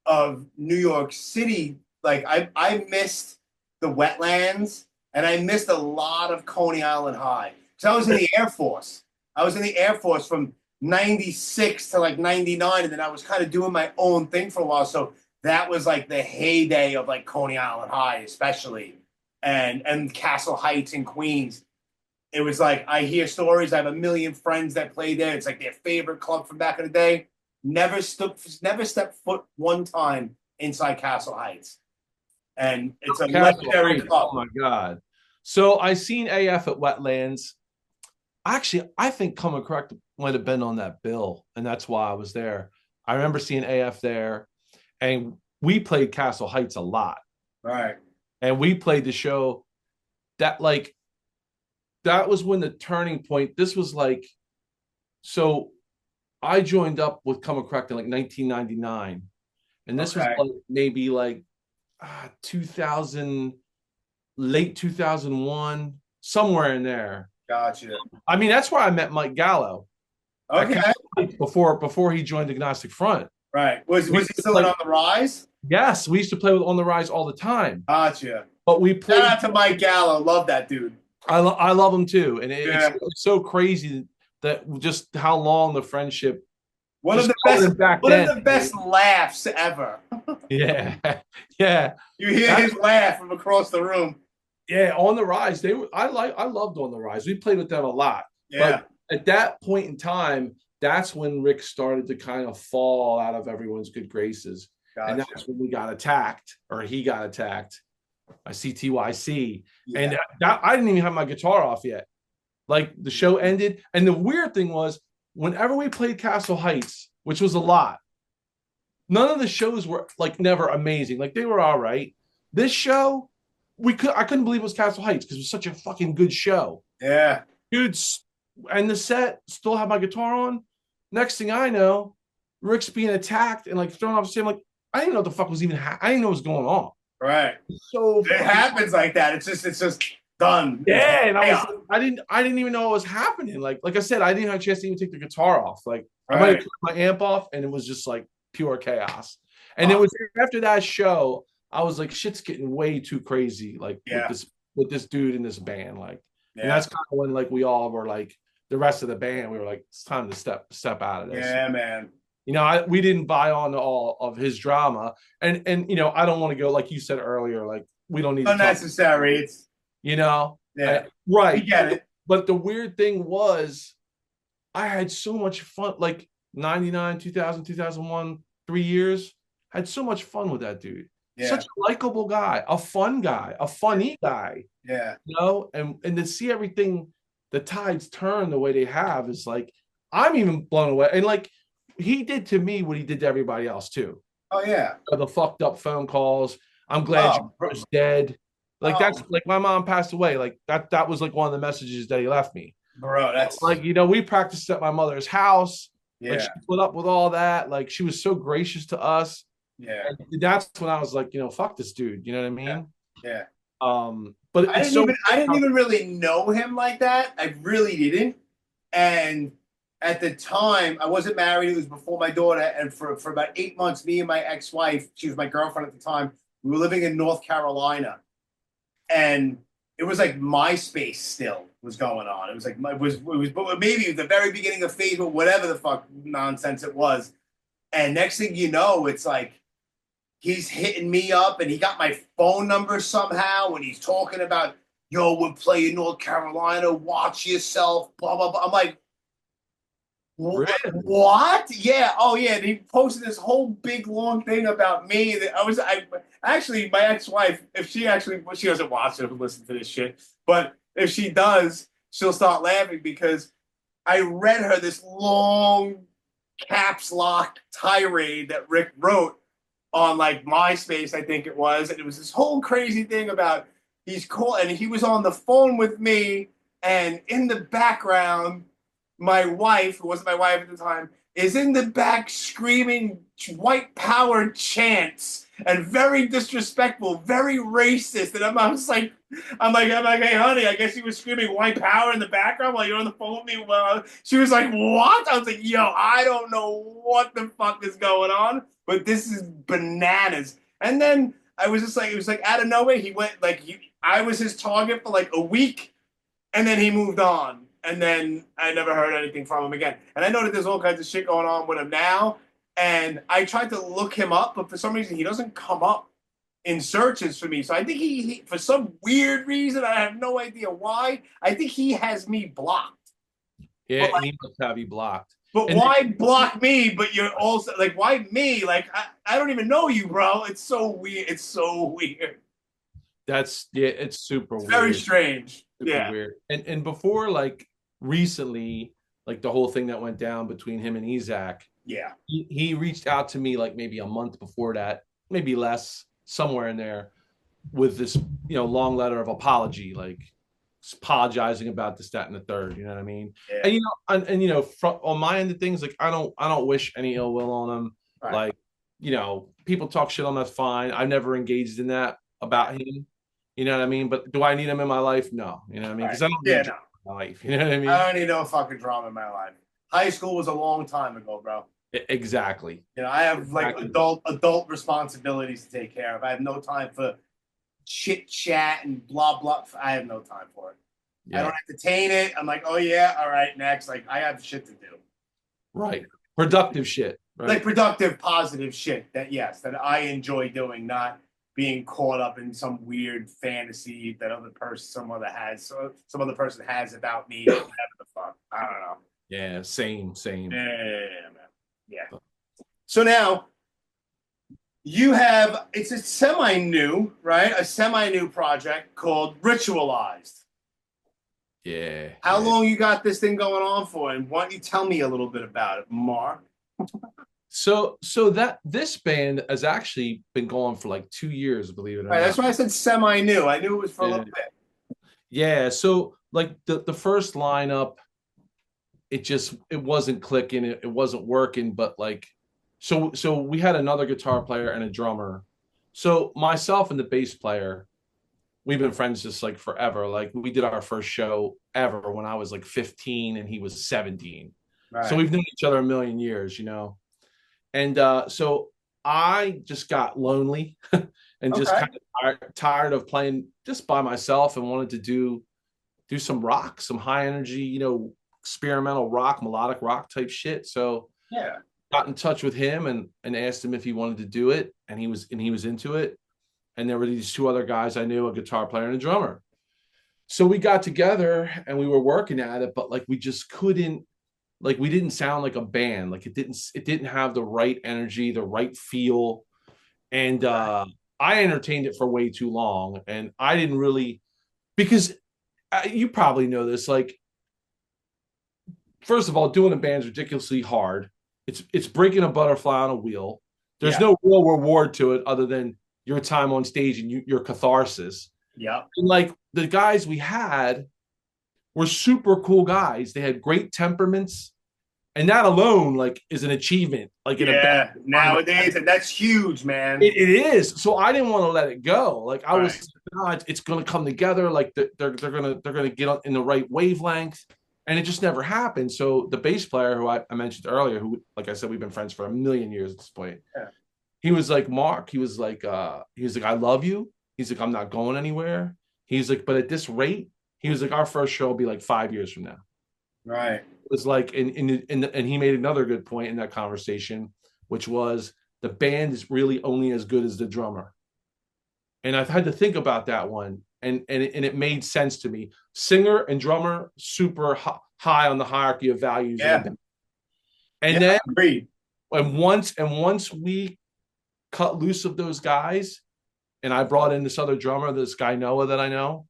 of New York City. Like I missed the wetlands and I missed a lot of Coney Island High. Because I was in the Air Force. I was in the Air Force from 96 to like 99, and then I was kind of doing my own thing for a while. So that was like the heyday of like Coney Island High, especially, and Castle Heights in Queens. It was like I hear stories. I have a million friends that play there. It's like their favorite club from back in the day. Never stepped foot one time inside Castle Heights, and it's a legendary club. Oh my god! So I seen AF at Wetlands. Actually, I think Comin Correct might have been on that bill, and that's why I was there. I remember seeing AF there, and we played Castle Heights a lot. Right. And we played the show that was when the turning point. This was like, so I joined up with Comin Correct in like 1999, and this was like maybe like 2000, late 2001, somewhere in there. Gotcha. I mean, that's where I met Mike Gallo. Okay. Before he joined Agnostic Front. Right. Was he still on the Rise? Yes, we used to play with On the Rise all the time. Gotcha. But we played. Shout out to Mike Gallo. Love that dude. I love him too, and it's so crazy that just how long the friendship. One of the best laughs ever. Yeah, yeah. You hear his laugh from across the room. Yeah, On the Rise. I loved On the Rise. We played with them a lot. Yeah. But at that point in time, that's when Rick started to kind of fall out of everyone's good graces. Gotcha. And that's when we got attacked, or he got attacked. I see TYC, Yeah. and that I didn't even have my guitar off yet. Like the show ended, and the weird thing was, whenever we played Castle Heights, which was a lot, none of the shows were like never amazing. Like they were all right. This show, I couldn't believe it was Castle Heights because it was such a fucking good show. Yeah. Dude, and the set still had my guitar on. Next thing I know, Rick's being attacked and like thrown off the stage. I'm like, I didn't know what the fuck was even I didn't know what was going on. Right. So it happens like that. It's just done. Yeah, and I didn't even know what was happening. Like I said, I didn't have a chance to even take the guitar off. Like I might have took my amp off, and it was just like pure chaos. And it was after that show, I was like, shit's getting way too crazy. Like with this dude in this band. Like, and that's kind of when like we all were like the rest of the band. We were like, it's time to step out of this. Yeah, man. You know, we didn't buy on to all of his drama, and you know, I don't want to go like you said earlier. Like we don't need unnecessary. It's you know, right. We get it. But the weird thing was, I had so much fun. Like 99, 2000, 2001, 3 years. I had so much fun with that dude. Yeah. Such a likable guy, a fun guy, a funny guy. Yeah. You know, and to see everything, the tides turn the way they have is like, I'm even blown away. And like, he did to me what he did to everybody else too. Oh yeah. The fucked up phone calls. I'm glad you was dead. Like that's like my mom passed away. Like that was like one of the messages that he left me. Bro, that's like, you know, we practiced at my mother's house. Yeah. Like she put up with all that. Like she was so gracious to us. Yeah. And that's when I was like, you know, fuck this dude. You know what I mean? Yeah. But I didn't even really know him like that. I really didn't. And at the time, I wasn't married. It was before my daughter. And for about 8 months, me and my ex-wife, she was my girlfriend at the time, we were living in North Carolina. And it was like MySpace still was going on. It was like, it was maybe the very beginning of Facebook, whatever the fuck nonsense it was. And next thing you know, it's like, he's hitting me up and he got my phone number somehow. And he's talking about, yo, we're playing North Carolina, watch yourself, blah, blah, blah. I'm like, what? Yeah. Oh, yeah. And he posted this whole big long thing about me. I actually, my ex-wife, if she doesn't watch it or listen to this shit, but if she does, she'll start laughing because I read her this long caps lock tirade that Rick wrote on like MySpace, I think it was. And it was this whole crazy thing about he's calling and he was on the phone with me. And in the background, my wife, who wasn't my wife at the time, is in the back screaming white power chants and very disrespectful, very racist. And I'm like, hey, honey, I guess you were screaming white power in the background while you're on the phone with me. Well, she was like, what? I was like, yo, I don't know what the fuck is going on, but this is bananas. And then I was just like, it was like out of nowhere. He went like, I was his target for like a week, and then he moved on. And then I never heard anything from him again. And I know that there's all kinds of shit going on with him now. And I tried to look him up, but for some reason he doesn't come up in searches for me. So I think he for some weird reason, I have no idea why, I think he has me blocked. Yeah, like, he must have you blocked. But why block me? But you're also like, why me? Like I don't even know you, bro. It's so weird. It's so weird. It's super weird. Very strange. Super weird. And before like recently, like the whole thing that went down between him and Isaac. Yeah. He reached out to me like maybe a month before that, maybe less, somewhere in there, with this, you know, long letter of apology, like apologizing about this, that, and the third. You know what I mean? Yeah. And you know, and you know, on my end of things, like I don't wish any ill will on him. Right. Like, you know, people talk shit on, that's fine. I've never engaged in that about him. You know what I mean? But do I need him in my life? No. You know what I mean? Because I don't need him in my life. You know what I mean? I don't need no fucking drama in my life. High school was a long time ago, bro. Exactly. You know, I have like adult responsibilities to take care of. I have no time for chit chat and blah blah. I have no time for it. Yeah. I don't entertain it. I'm like, oh yeah, all right, next. Like I have shit to do. Right. Productive shit. Right? Like productive, positive shit that I enjoy doing, not being caught up in some weird fantasy that some other person has about me. Whatever the fuck. I don't know. Yeah, same. Yeah, man. Yeah. So now, You have, it's a semi-new, right? A semi-new project called Ritualized. Yeah. How yeah. long you got this thing going on for? And why don't you tell me a little bit about it, Marc? So that this band has actually been going for like 2 years, believe it or Right, not. that's why I said semi-new. I knew it was for a Yeah. little bit. Yeah. So like the first lineup, it wasn't clicking, it wasn't working, but like so we had another guitar player and a drummer. So myself and the bass player, we've been friends just like forever. Like we did our first show ever when I was like 15 and he was 17. So Right. we've known each other a million years, you know. And so I just got lonely and just Okay. kind of tired of playing just by myself and wanted to do some rock, some high energy, you know, experimental rock, melodic rock type shit. So Yeah. got in touch with him and asked him if he wanted to do it, and he was into it. And there were these two other guys I knew, a guitar player and a drummer. So we got together and we were working at it, but like we just couldn't, like we didn't sound like a band. Like it didn't have the right energy, the right feel. And I entertained it for way too long. And I didn't really, because you probably know this, like first of all, doing a band is ridiculously hard. It's breaking a butterfly on a wheel. There's Yeah. no real reward to it other than your time on stage and your catharsis. Yeah. And like the guys we had were super cool guys. They had great temperaments, and that alone like is an achievement. Like in a Yeah. band, Nowadays, that's huge, man. it is. So I didn't want to let it go. Like I Right. was, no, it's going to come together. Like they're gonna get in the right wavelength, and it just never happened. So the bass player who I mentioned earlier, who like I said we've been friends for a million years at this point, Yeah. he was like Marc. He was like I love you. He's like I'm not going anywhere. He's like but at this rate, he was like our first show will be like 5 years from now. Right. It was like and he made another good point in that conversation, which was the band is really only as good as the drummer. And I've had to think about that one, and it made sense to me. Singer and drummer super high on the hierarchy of values in a Yeah. band. And Yeah. then Agreed. once we cut loose of those guys, and I brought in this other drummer, this guy Noah that I know,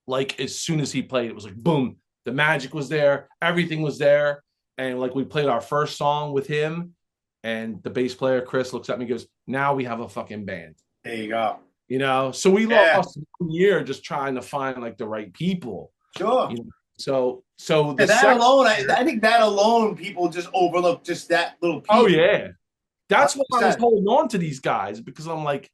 like as soon as he played, it was like boom, the magic was there, everything was there, and like we played our first song with him, and the bass player Chris looks at me and goes, "Now we have a fucking band." There you go. You know, so we Yeah. lost 1 year just trying to find like the right people. Sure. You know? So Yeah, the that second alone, year, I think that alone, people just overlook just that little piece. oh yeah, that's why I was 100%. holding on to these guys, because I'm like,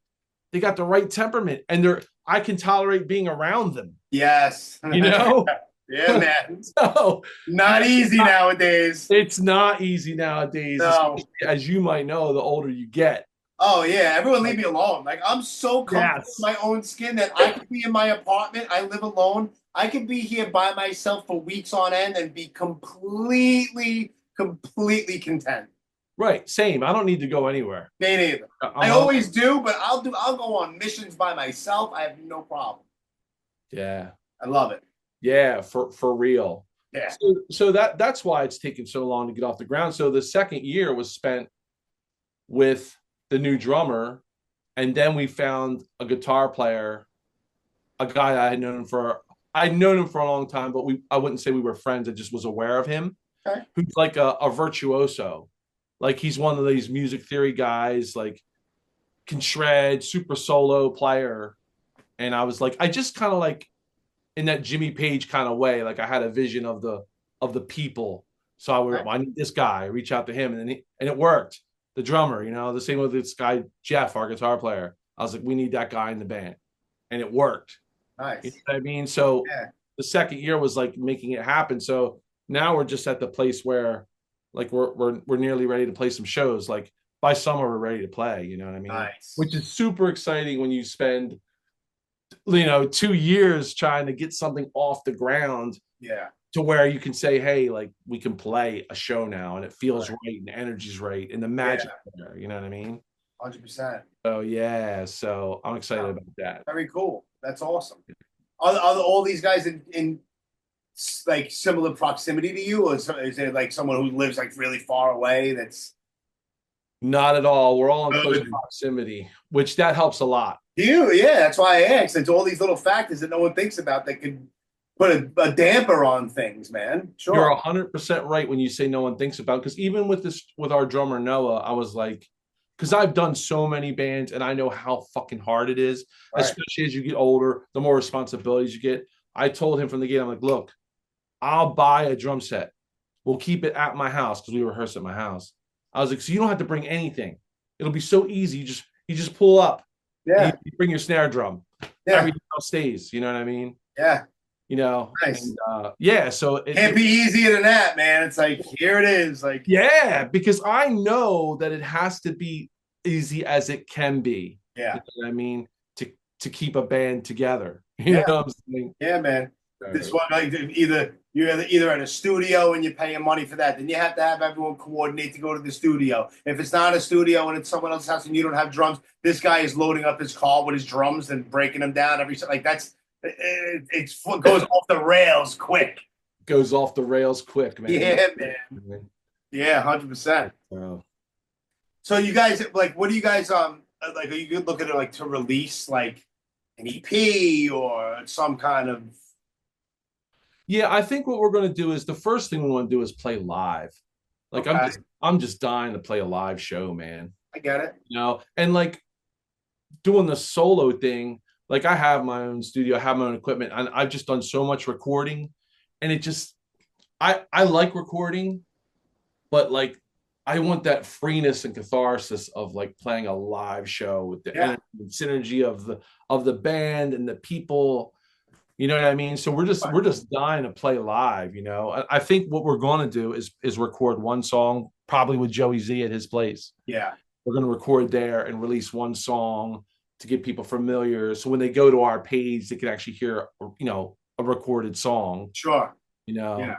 they got the right temperament, and I can tolerate being around them. Yes. You know, Yeah, man. so Not easy nowadays. it's not easy nowadays, No. as you might know, the older you get. Oh yeah, everyone leave me alone. Like I'm so comfortable Yes. in my own skin that I could be in my apartment. I live alone. I could be here by myself for weeks on end and be completely content. Right, same. I don't need to go anywhere. Me neither. I always do, but I'll go on missions by myself. I have no problem. Yeah. I love it. Yeah, for real. Yeah. So that's why it's taken so long to get off the ground. So the second year was spent with the new drummer, and then we found a guitar player, a guy I'd known him for a long time, but I wouldn't say we were friends. I just was aware of him. Okay. Who's like a virtuoso. Like he's one of these music theory guys, like can shred, super solo player. And I was like, I just kind of like in that Jimmy Page kind of way, like I had a vision of the people. So I need this guy, reach out to him, and it worked. The drummer, you know, the same with this guy Jeff, our guitar player. I was like, we need that guy in the band, and it worked. Nice. You know what I mean? So Yeah. the second year was like making it happen. So now we're just at the place where like we're nearly ready to play some shows. Like by summer we're ready to play, you know what I mean? Nice. Which is super exciting when you spend 2 years trying to get something off the ground. Yeah. To where you can say, hey, like we can play a show now and it feels right and the energy's right and the magic there, you know what I mean? 100%. Oh yeah, so I'm excited about that. Very cool. That's awesome. Are all these guys in like similar proximity to you, or is it like someone who lives like really far away? That's Not at all. We're all in close Good. proximity, which that helps a lot. Yeah, that's why I asked. It's all these little factors that no one thinks about that could put a damper on things, man. You're Sure. 100% right when you say no one thinks about, because even with this, with our drummer Noah, I was like, because I've done so many bands and I know how fucking hard it is, Right. especially as you get older, the more responsibilities you get. I told him from the gate, I'm like, look, I'll buy a drum set. We'll keep it at my house because we rehearse at my house. I was like, so you don't have to bring anything. It'll be so easy. You just pull up. Yeah. You bring your snare drum. Yeah. Everything else stays. You know what I mean? Yeah. Nice. And, yeah. So can't be easier than that, man. It's like, here it is. Like, yeah, because I know that it has to be easy as it can be. Yeah. You know what I mean? To keep a band together. You know what I'm saying? Yeah, man. This one, like, you're either at a studio and you're paying money for that, then you have to have everyone coordinate to go to the studio. If it's not a studio and it's someone else's house and you don't have drums, this guy is loading up his car with his drums and breaking them down like that's it goes off the rails quick. Goes off the rails quick, man. Yeah, man. Yeah, 100%. Wow. So you guys, like, what do you guys like? Are you looking at like to release like an EP or some kind of? Yeah, I think what we're going to do is the first thing we want to do is play live. Like Okay. I'm just dying to play a live show, man. I get it. And like doing the solo thing, like I have my own studio, I have my own equipment, and I've just done so much recording, and it just I like recording, but like I want that freeness and catharsis of like playing a live show with the energy and synergy of the band and the people. You know what I mean? So we're just dying to play live. I think what we're going to do is record one song, probably with Joey Z at his place. Yeah. We're going to record there and release one song to get people familiar. So when they go to our page, they can actually hear, a recorded song. Sure. Yeah.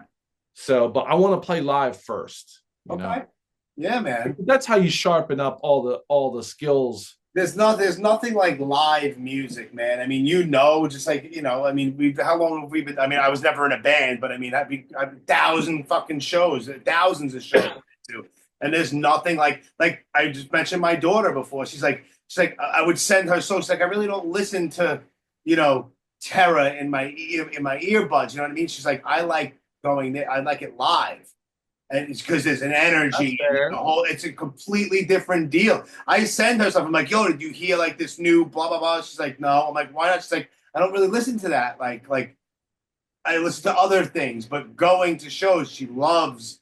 So, but I want to play live first. Okay. Yeah, man. That's how you sharpen up all the skills. There's nothing like live music, man. I mean, just like, I mean, how long have we been? I mean, I was never in a band, but I mean, I've 1,000 fucking shows, thousands of shows to, and there's nothing like I just mentioned my daughter before. She's like, I would send her songs. Like, I really don't listen to, Terra in my earbuds. You know what I mean? She's like, I like going there. I like it live. And it's because there's an energy. It's a completely different deal. I send her stuff. I'm like, yo, did you hear like this new blah, blah, blah? She's like, no. I'm like, why not? She's like, I don't really listen to that. Like I listen to other things, but going to shows, she loves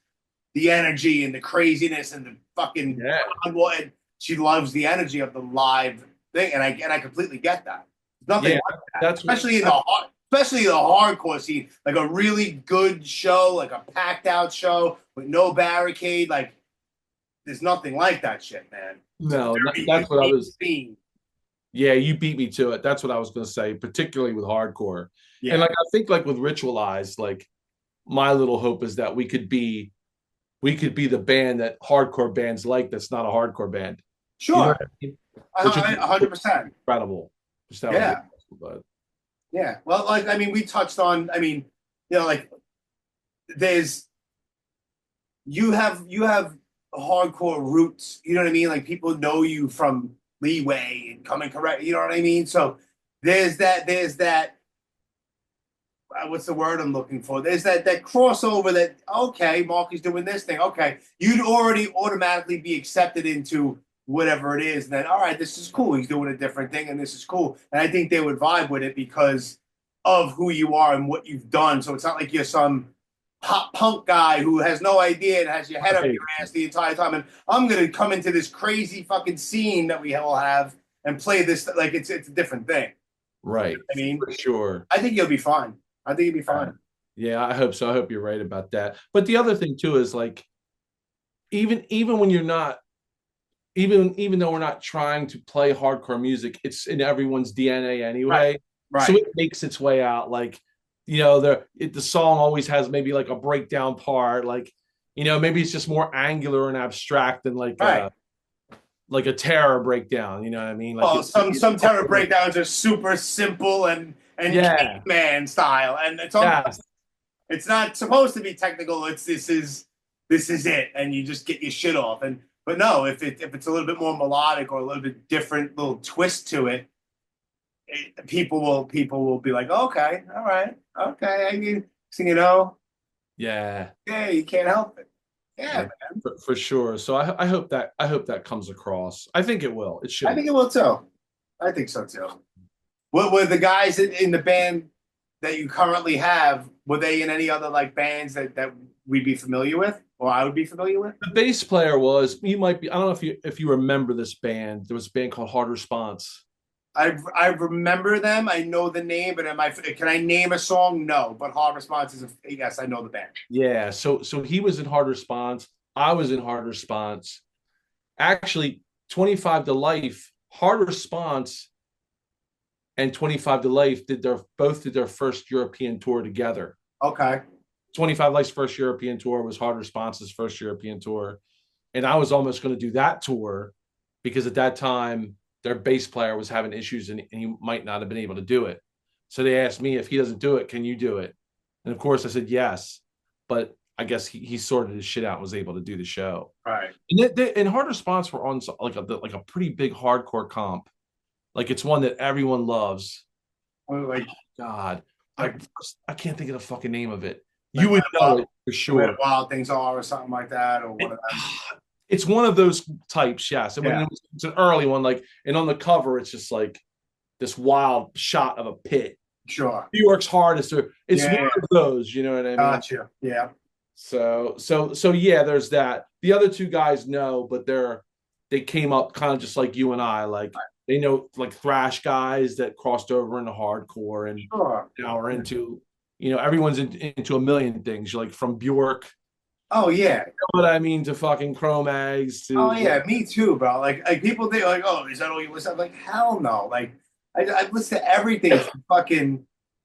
the energy and the craziness and the fucking, and she loves the energy of the live thing. And I completely get that. Nothing like that. Especially the hardcore scene, like a really good show, like a packed out show with no barricade. Like, there's nothing like that shit, man. No, that's what I was. Yeah, you beat me to it. That's what I was going to say, particularly with hardcore. Yeah. And like I think, like with Ritualized, like my little hope is that we could be the band that hardcore bands like. That's not a hardcore band. Sure, 100%. Incredible. Yeah. But yeah, well, like, I mean, we touched on, I mean, like you have hardcore roots, you know what I mean? Like, people know you from Leeway and Comin Correct, you know what I mean? So there's that what's the word I'm looking for? There's that crossover that, okay, Marc is doing this thing. Okay, you'd already automatically be accepted into whatever it is. And then, all right, this is cool. He's doing a different thing, and this is cool. And I think they would vibe with it because of who you are and what you've done. So it's not like you're some pop punk guy who has no idea and has your head up your ass the entire time. And I'm going to come into this crazy fucking scene that we all have and play this like it's a different thing. Right. I mean, for sure. I think you'll be fine. I think you'll be fine. Yeah, I hope so. I hope you're right about that. But the other thing too is like, even when you're not, even though we're not trying to play hardcore music, it's in everyone's DNA anyway. Right. So it makes its way out. Like, the song always has maybe like a breakdown part. Like, maybe it's just more angular and abstract than like a Terror breakdown. You know what I mean? Like, some Terror breakdowns are super simple and caveman style, and it's not supposed to be technical. This is it, and you just get your shit off. But no, if it's a little bit more melodic or a little bit different, little twist to it, people will be like, okay, all right, okay. I mean, so, Yeah, yeah, you can't help it. Yeah, yeah, man. for sure. So I hope that comes across. I think it will. It I should. think it will too. I think so too. What were the guys in the band that you currently have? Were they in any other like bands that we'd be familiar with, or I would be familiar with? The bass player was, you might be, I don't know if you remember this band. There was a band called Hard Response. I remember them. I know the name, but can I name a song? No, but Hard Response is yes. I know the band. Yeah, so he was in Hard Response. I was in Hard Response. Actually, 25 to Life, Hard Response and 25 to Life did their first European tour together. Okay. 25 Life's first European tour was Hard Response's first European tour. And I was almost going to do that tour because at that time their bass player was having issues and he might not have been able to do it. So they asked me, if he doesn't do it, can you do it? And of course I said yes. But I guess he sorted his shit out and was able to do the show. Right. And Hard Response were on like a pretty big hardcore comp. Like it's one that everyone loves. Like God, like, I can't think of the fucking name of it. Like You would know it for sure. Wild Things Are or something like that, or one of them. It's one of those types, yes. Yeah. It's an early one, like, and on the cover, it's just like this wild shot of a pit. Sure. New York's hardest. It's one of those, you know what I mean? Gotcha. Yeah. So yeah, there's that. The other two guys know, but they came up kind of just like you and I, like they know like thrash guys that crossed over into hardcore and now are into, everyone's into a million things. You're like from Bjork. Oh yeah. You know what I mean, to fucking Cro-Mags to Oh yeah, me too, bro. Like people think like, oh, is that all you listen? I'm like, hell no. Like I listen to everything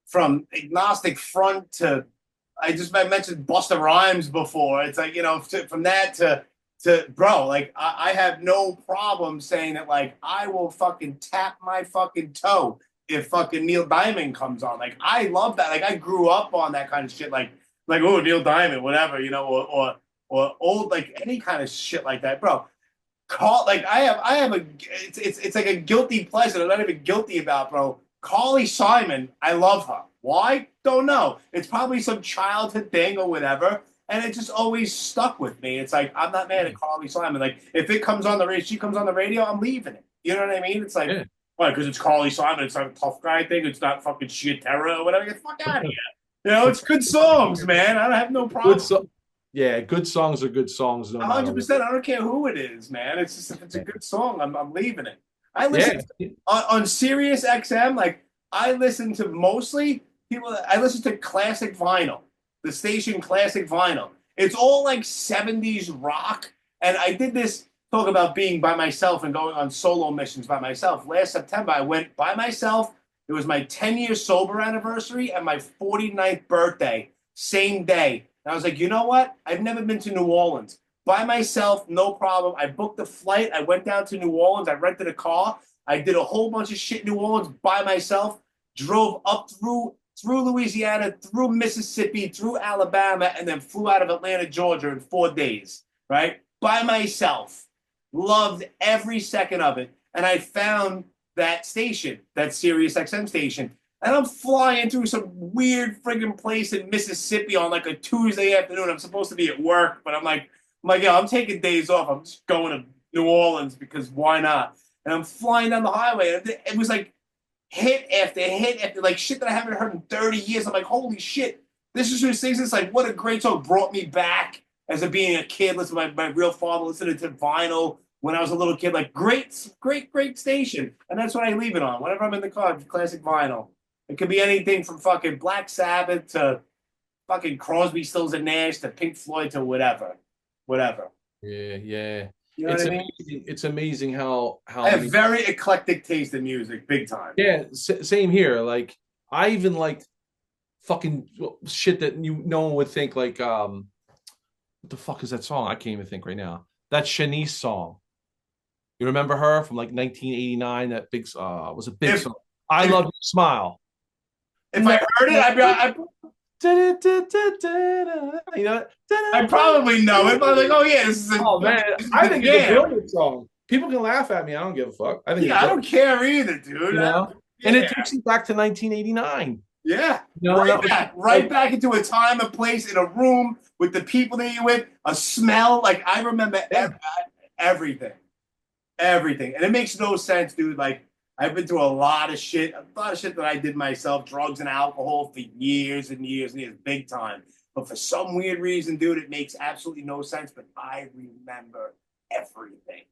from Agnostic Front to I mentioned Busta Rhymes before. It's like, from that to bro, like I have no problem saying that, like, I will fucking tap my fucking toe if fucking Neil Diamond comes on. Like, I love that. Like, I grew up on that kind of shit. Like oh, Neil Diamond, whatever, or old, like any kind of shit like that, bro. I have it's like a guilty pleasure that I'm not even guilty about, bro. Carly Simon, I love her. Why? Don't know. It's probably some childhood thing or whatever, and it just always stuck with me. It's like, I'm not mad at Carly Simon. Like, if it comes on the radio, she comes on the radio, I'm leaving it. You know what I mean? It's like, why? Because it's Carly Simon. It's not a tough guy thing. It's not fucking shit terror or whatever. Get the fuck out of here. It's good songs, man. I don't have no problem. Good songs are good songs. 100%. I don't care who it is, man. It's just, if it's a good song, I'm leaving it. I listen on Sirius XM. Like, I listen to mostly people. I listen to classic vinyl, the station classic vinyl. It's all like 70s rock. And I did this talk about being by myself and going on solo missions by myself. Last September, I went by myself. It was my 10-year sober anniversary and my 49th birthday, same day. And I was like, you know what? I've never been to New Orleans. By myself, no problem. I booked a flight. I went down to New Orleans. I rented a car. I did a whole bunch of shit in New Orleans by myself. Drove up through Louisiana, through Mississippi, through Alabama, and then flew out of Atlanta, Georgia in 4 days, right? By myself. Loved every second of it. And I found that station, that Sirius XM station. And I'm flying through some weird friggin' place in Mississippi on like a Tuesday afternoon. I'm supposed to be at work, but I'm like, yo, I'm taking days off. I'm just going to New Orleans because why not? And I'm flying down the highway. And it was like hit after like shit that I haven't heard in 30 years. I'm like, holy shit. This is just things. It's like, what a great song. Brought me back as being a kid. Listening to my real father, listening to vinyl when I was a little kid. Like, great station. And that's what I leave it on. Whenever I'm in the car, classic vinyl. It could be anything from fucking Black Sabbath to fucking Crosby, Stills and Nash to Pink Floyd to whatever. Yeah. You know what I mean? It's amazing how I have very eclectic taste in music, big time. Yeah, same here. Like, I even like fucking shit that no one would think. Like, what the fuck is that song? I can't even think right now. That Shanice song. You remember her from like 1989? That big was a big song. I Love Your Smile. If I heard it, You know, I probably know it, but I'm like, oh yeah, this is a, oh man, this is I the think it's a jam. brilliant song. People can laugh at me. I don't give a fuck. I think Yeah, it's I brilliant, don't care either, dude. you know. And it Yeah, takes you back to 1989. yeah, You know, that was right like, back into a time and place in a room with the people that you're with, a smell. Like I remember yeah. everything, everything, and it makes no sense, dude. Like I've been through a lot of shit that I did myself, drugs and alcohol for years and years and years, big time. But for some weird reason, dude, it makes absolutely no sense. But I remember everything.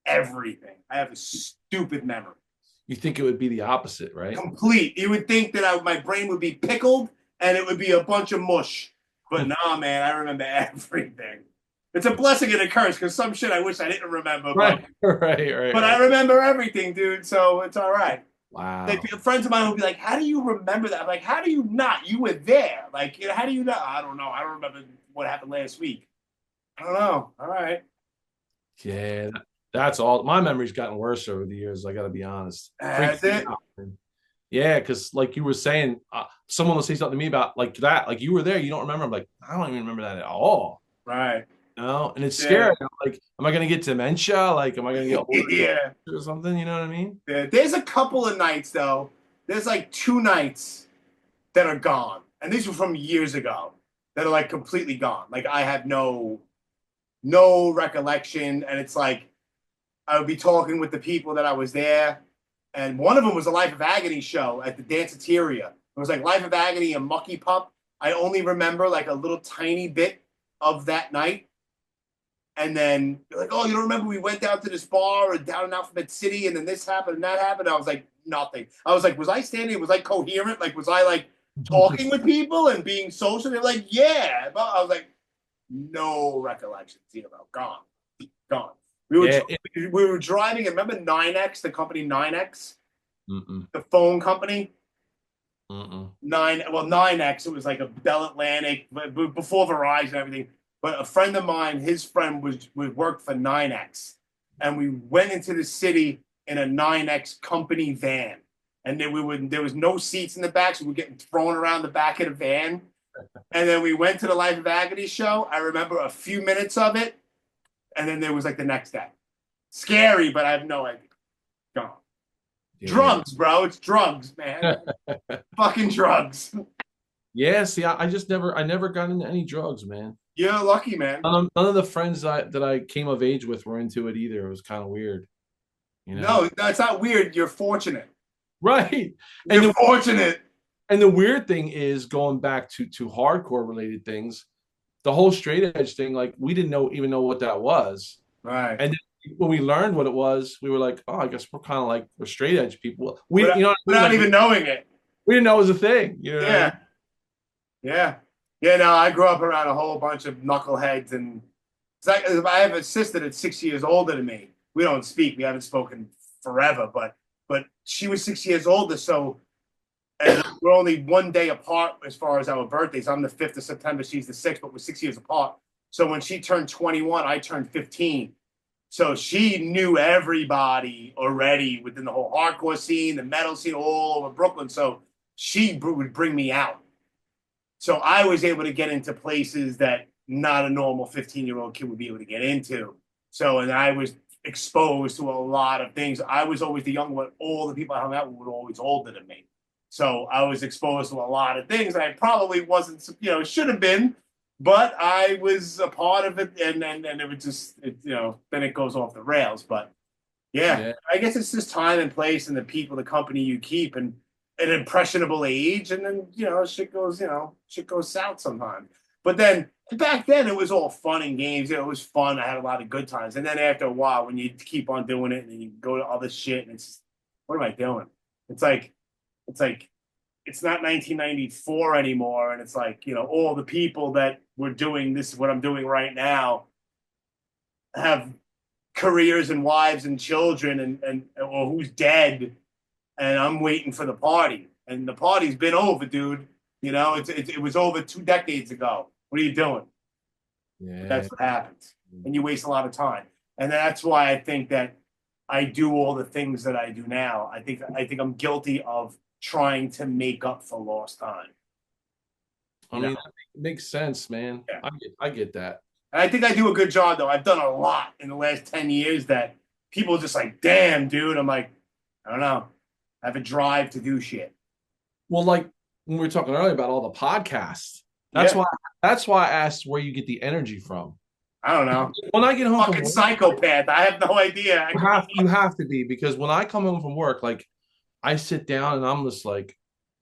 Everything. I have a stupid memory. You think it would be the opposite, right? Complete. You would think that my brain would be pickled and it would be a bunch of mush. But nah, man, I remember everything. It's a blessing and a curse because some shit I wish I didn't remember. Right, right. But I remember everything, dude. So it's all right. Wow. Like friends of mine would be like, "How do you remember that?" I'm like, "How do you not? You were there. Like, how do you not?" I don't know. I don't remember what happened last week. I don't know. All right. Yeah, that's all. My memory's gotten worse over the years. I got to be honest. That's it. Yeah, because like you were saying, someone will say something to me about like that. Like you were there, you don't remember. I'm like, I don't even remember that at all. Right. You know, and it's scary. I'm like, am I going to get dementia? Like, am I going to get yeah or something? You know what I mean? Yeah. There's a couple of nights though. There's like 2 nights that are gone, and these were from years ago that are like completely gone. Like I have no recollection, and it's like I would be talking with the people that I was there, and one of them was a Life of Agony show at the Danceteria. It was like Life of Agony and Mucky Pup. I only remember like a little tiny bit of that night. And then you're like, oh, you don't remember we went down to this bar or down in Alphabet City and then this happened and that happened? I was like, nothing. I was like, was I standing? Was I coherent? Like, was I like talking with people and being social? They're like, yeah. But I was like, no recollection. Zero. Gone. We were driving, and remember 9X, the company 9X? The phone company? 9X, it was like a Bell Atlantic, before Verizon and everything. But a friend of mine, his friend worked for 9X. And we went into the city in a 9X company van. And then there was no seats in the back, so we were getting thrown around the back of the van. And then we went to the Life of Agony show. I remember a few minutes of it. And then there was like the next day. Scary, but I have no idea. Gone. Yeah. Drugs, bro. It's drugs, man. Fucking drugs. Yeah, see, I never got into any drugs, man. You're lucky, man. None of the friends that I came of age with were into it either. It was kind of weird. You know? No, it's not weird. You're fortunate. Right. You're fortunate. And the weird thing is, going back to hardcore related things, the whole straight edge thing, like we didn't even know what that was. Right. And then when we learned what it was, we were like, oh, I guess we're kind of like we're straight edge people. Without even knowing it. We didn't know it was a thing. You know what I mean? Yeah. Yeah, no, I grew up around a whole bunch of knuckleheads, and I have a sister that's 6 years older than me. We don't speak. We haven't spoken forever, but she was 6 years older, so and we're only 1 day apart as far as our birthdays. I'm the 5th of September. She's the 6th, but we're 6 years apart. So when she turned 21, I turned 15. So she knew everybody already within the whole hardcore scene, the metal scene, all over Brooklyn. So she would bring me out. So I was able to get into places that not a normal 15-year-old kid would be able to get into. So, and I was exposed to a lot of things. I was always the young one. All the people I hung out with were always older than me. So I was exposed to a lot of things. I probably wasn't, should have been, but I was a part of it. And it was just, then it goes off the rails. But yeah, I guess it's just time and place and the people, the company you keep, and an impressionable age, and then shit goes south sometimes. But then back then it was all fun and games. It was fun. I had a lot of good times. And then after a while, when you keep on doing it and then you go to other shit, and it's just, what am I doing? It's not 1994 anymore, and it's like all the people that were doing this, what I'm doing right now, have careers and wives and children, and or who's dead. And I'm waiting for the party. And the party's been over, dude. It was over 2 decades ago. What are you doing? Yeah. That's what happens. And you waste a lot of time. And that's why I think that I do all the things that I do now. I think I'm guilty of trying to make up for lost time. I mean, it makes sense, man. Yeah. I get that. And I think I do a good job, though. I've done a lot in the last 10 years that people are just like, damn, dude. I'm like, I don't know. I have a drive to do shit. Well, like when we were talking earlier about all the podcasts, Yeah. that's why I asked where you get the energy from. I don't know. When I get home Fucking from work, psychopath. I have no idea. you have to be, because when I come home from work, like I sit down and I'm just like,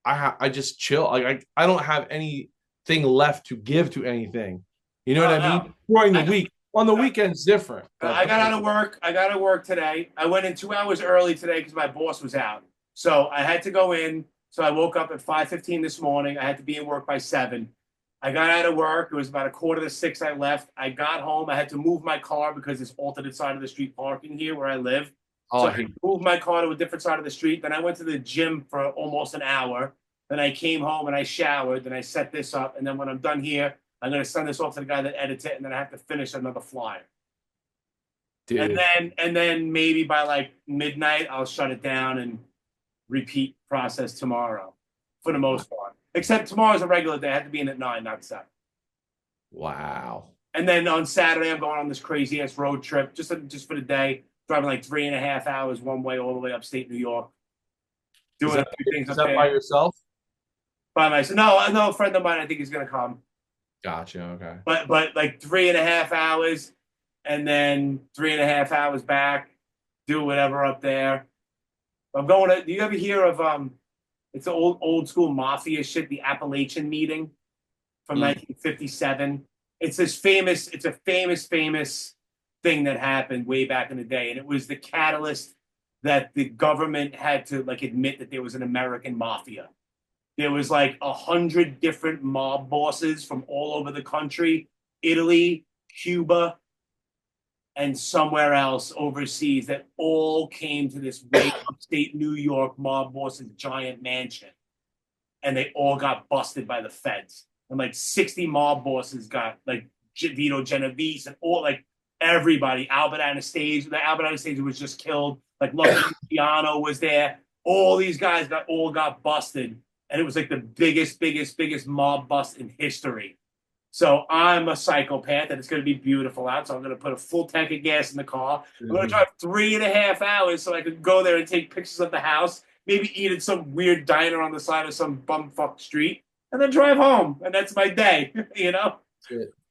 I just chill. Like I don't have anything left to give to anything. You know what I mean? During the week. On the weekends, different. I got out of work. I got to work today. I went in 2 hours early today because my boss was out. So I had to go in. So I woke up at 5:15 this morning. I had to be in work by 7. I got out of work. It was about 5:45 I left. I got home. I had to move my car because it's alternate side of the street parking here where I live. So I moved my car to a different side of the street. Then I went to the gym for almost an hour. Then I came home and I showered. Then I set this up. And then when I'm done here, I'm going to send this off to the guy that edits it. And then I have to finish another flyer. Dude. And then maybe by like midnight, I'll shut it down and repeat process tomorrow for the most part. Except tomorrow's a regular day. I have to be in at 9, not 7. Wow. And then on Saturday, I'm going on this crazy ass road trip just for the day, driving like 3.5 hours one way all the way upstate New York. Doing a few things up there. By yourself? By myself. No, a friend of mine I think is gonna come. Gotcha. Okay. But like 3.5 hours and then 3.5 hours back, do whatever up there. I'm going to. Do you ever hear of it's the old school mafia shit, the Appalachian meeting from 1957? It's a famous thing that happened way back in the day, and it was the catalyst that the government had to like admit that there was an American mafia. There was like 100 different mob bosses from all over the country, Italy, Cuba, and somewhere else overseas that all came to this way upstate New York mob boss's giant mansion. And they all got busted by the feds. And like 60 mob bosses got like Vito Genovese and all like everybody. Albert Anastasia. The Albert Anastasia was just killed. Like Luciano was there. All these guys got busted. And it was like the biggest mob bust in history. So I'm a psychopath, and it's going to be beautiful out. So I'm going to put a full tank of gas in the car. I'm going to drive 3.5 hours so I can go there and take pictures of the house, maybe eat at some weird diner on the side of some bumfuck street, and then drive home. And that's my day, you know?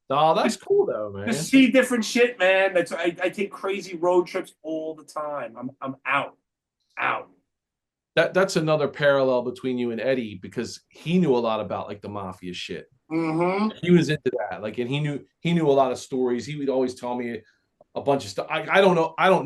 Oh, that's cool, though, man. To see different shit, man. I take crazy road trips all the time. I'm out. That's another parallel between you and Eddie, because he knew a lot about like the mafia shit. Mm-hmm. He was into that, like, and he knew a lot of stories. He would always tell me a bunch of stuff. I don't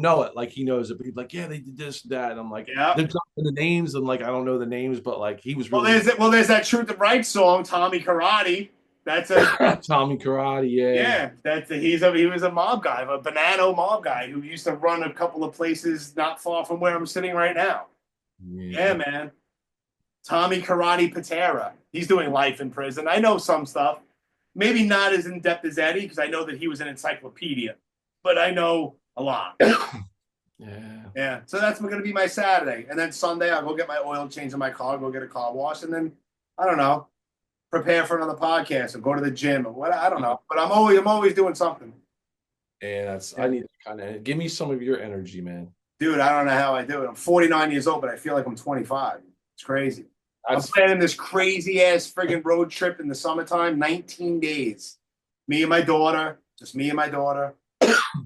know it like he knows it, but he'd be like, yeah, they did this, that. And I'm like, yeah, they're dropping the names, and like I don't know the names, but like he was really there's that Truth and Right song, Tommy Karate. That's a Tommy Karate, yeah. Yeah, he was a mob guy, a Bonanno mob guy who used to run a couple of places not far from where I'm sitting right now. Yeah, man. Tommy Karate Patera. He's doing life in prison. I know some stuff. Maybe not as in-depth as Eddie, because I know that he was an encyclopedia. But I know a lot. Yeah. So that's going to be my Saturday. And then Sunday, I'll go get my oil change in my car, go get a car wash, and then, I don't know, prepare for another podcast or go to the gym or what. I don't know. But I'm always doing something. Yeah, I need to kind of give me some of your energy, man. Dude, I don't know how I do it. I'm 49 years old, but I feel like I'm 25. It's crazy. I'm planning this crazy-ass friggin' road trip in the summertime, 19 days. Me and my daughter,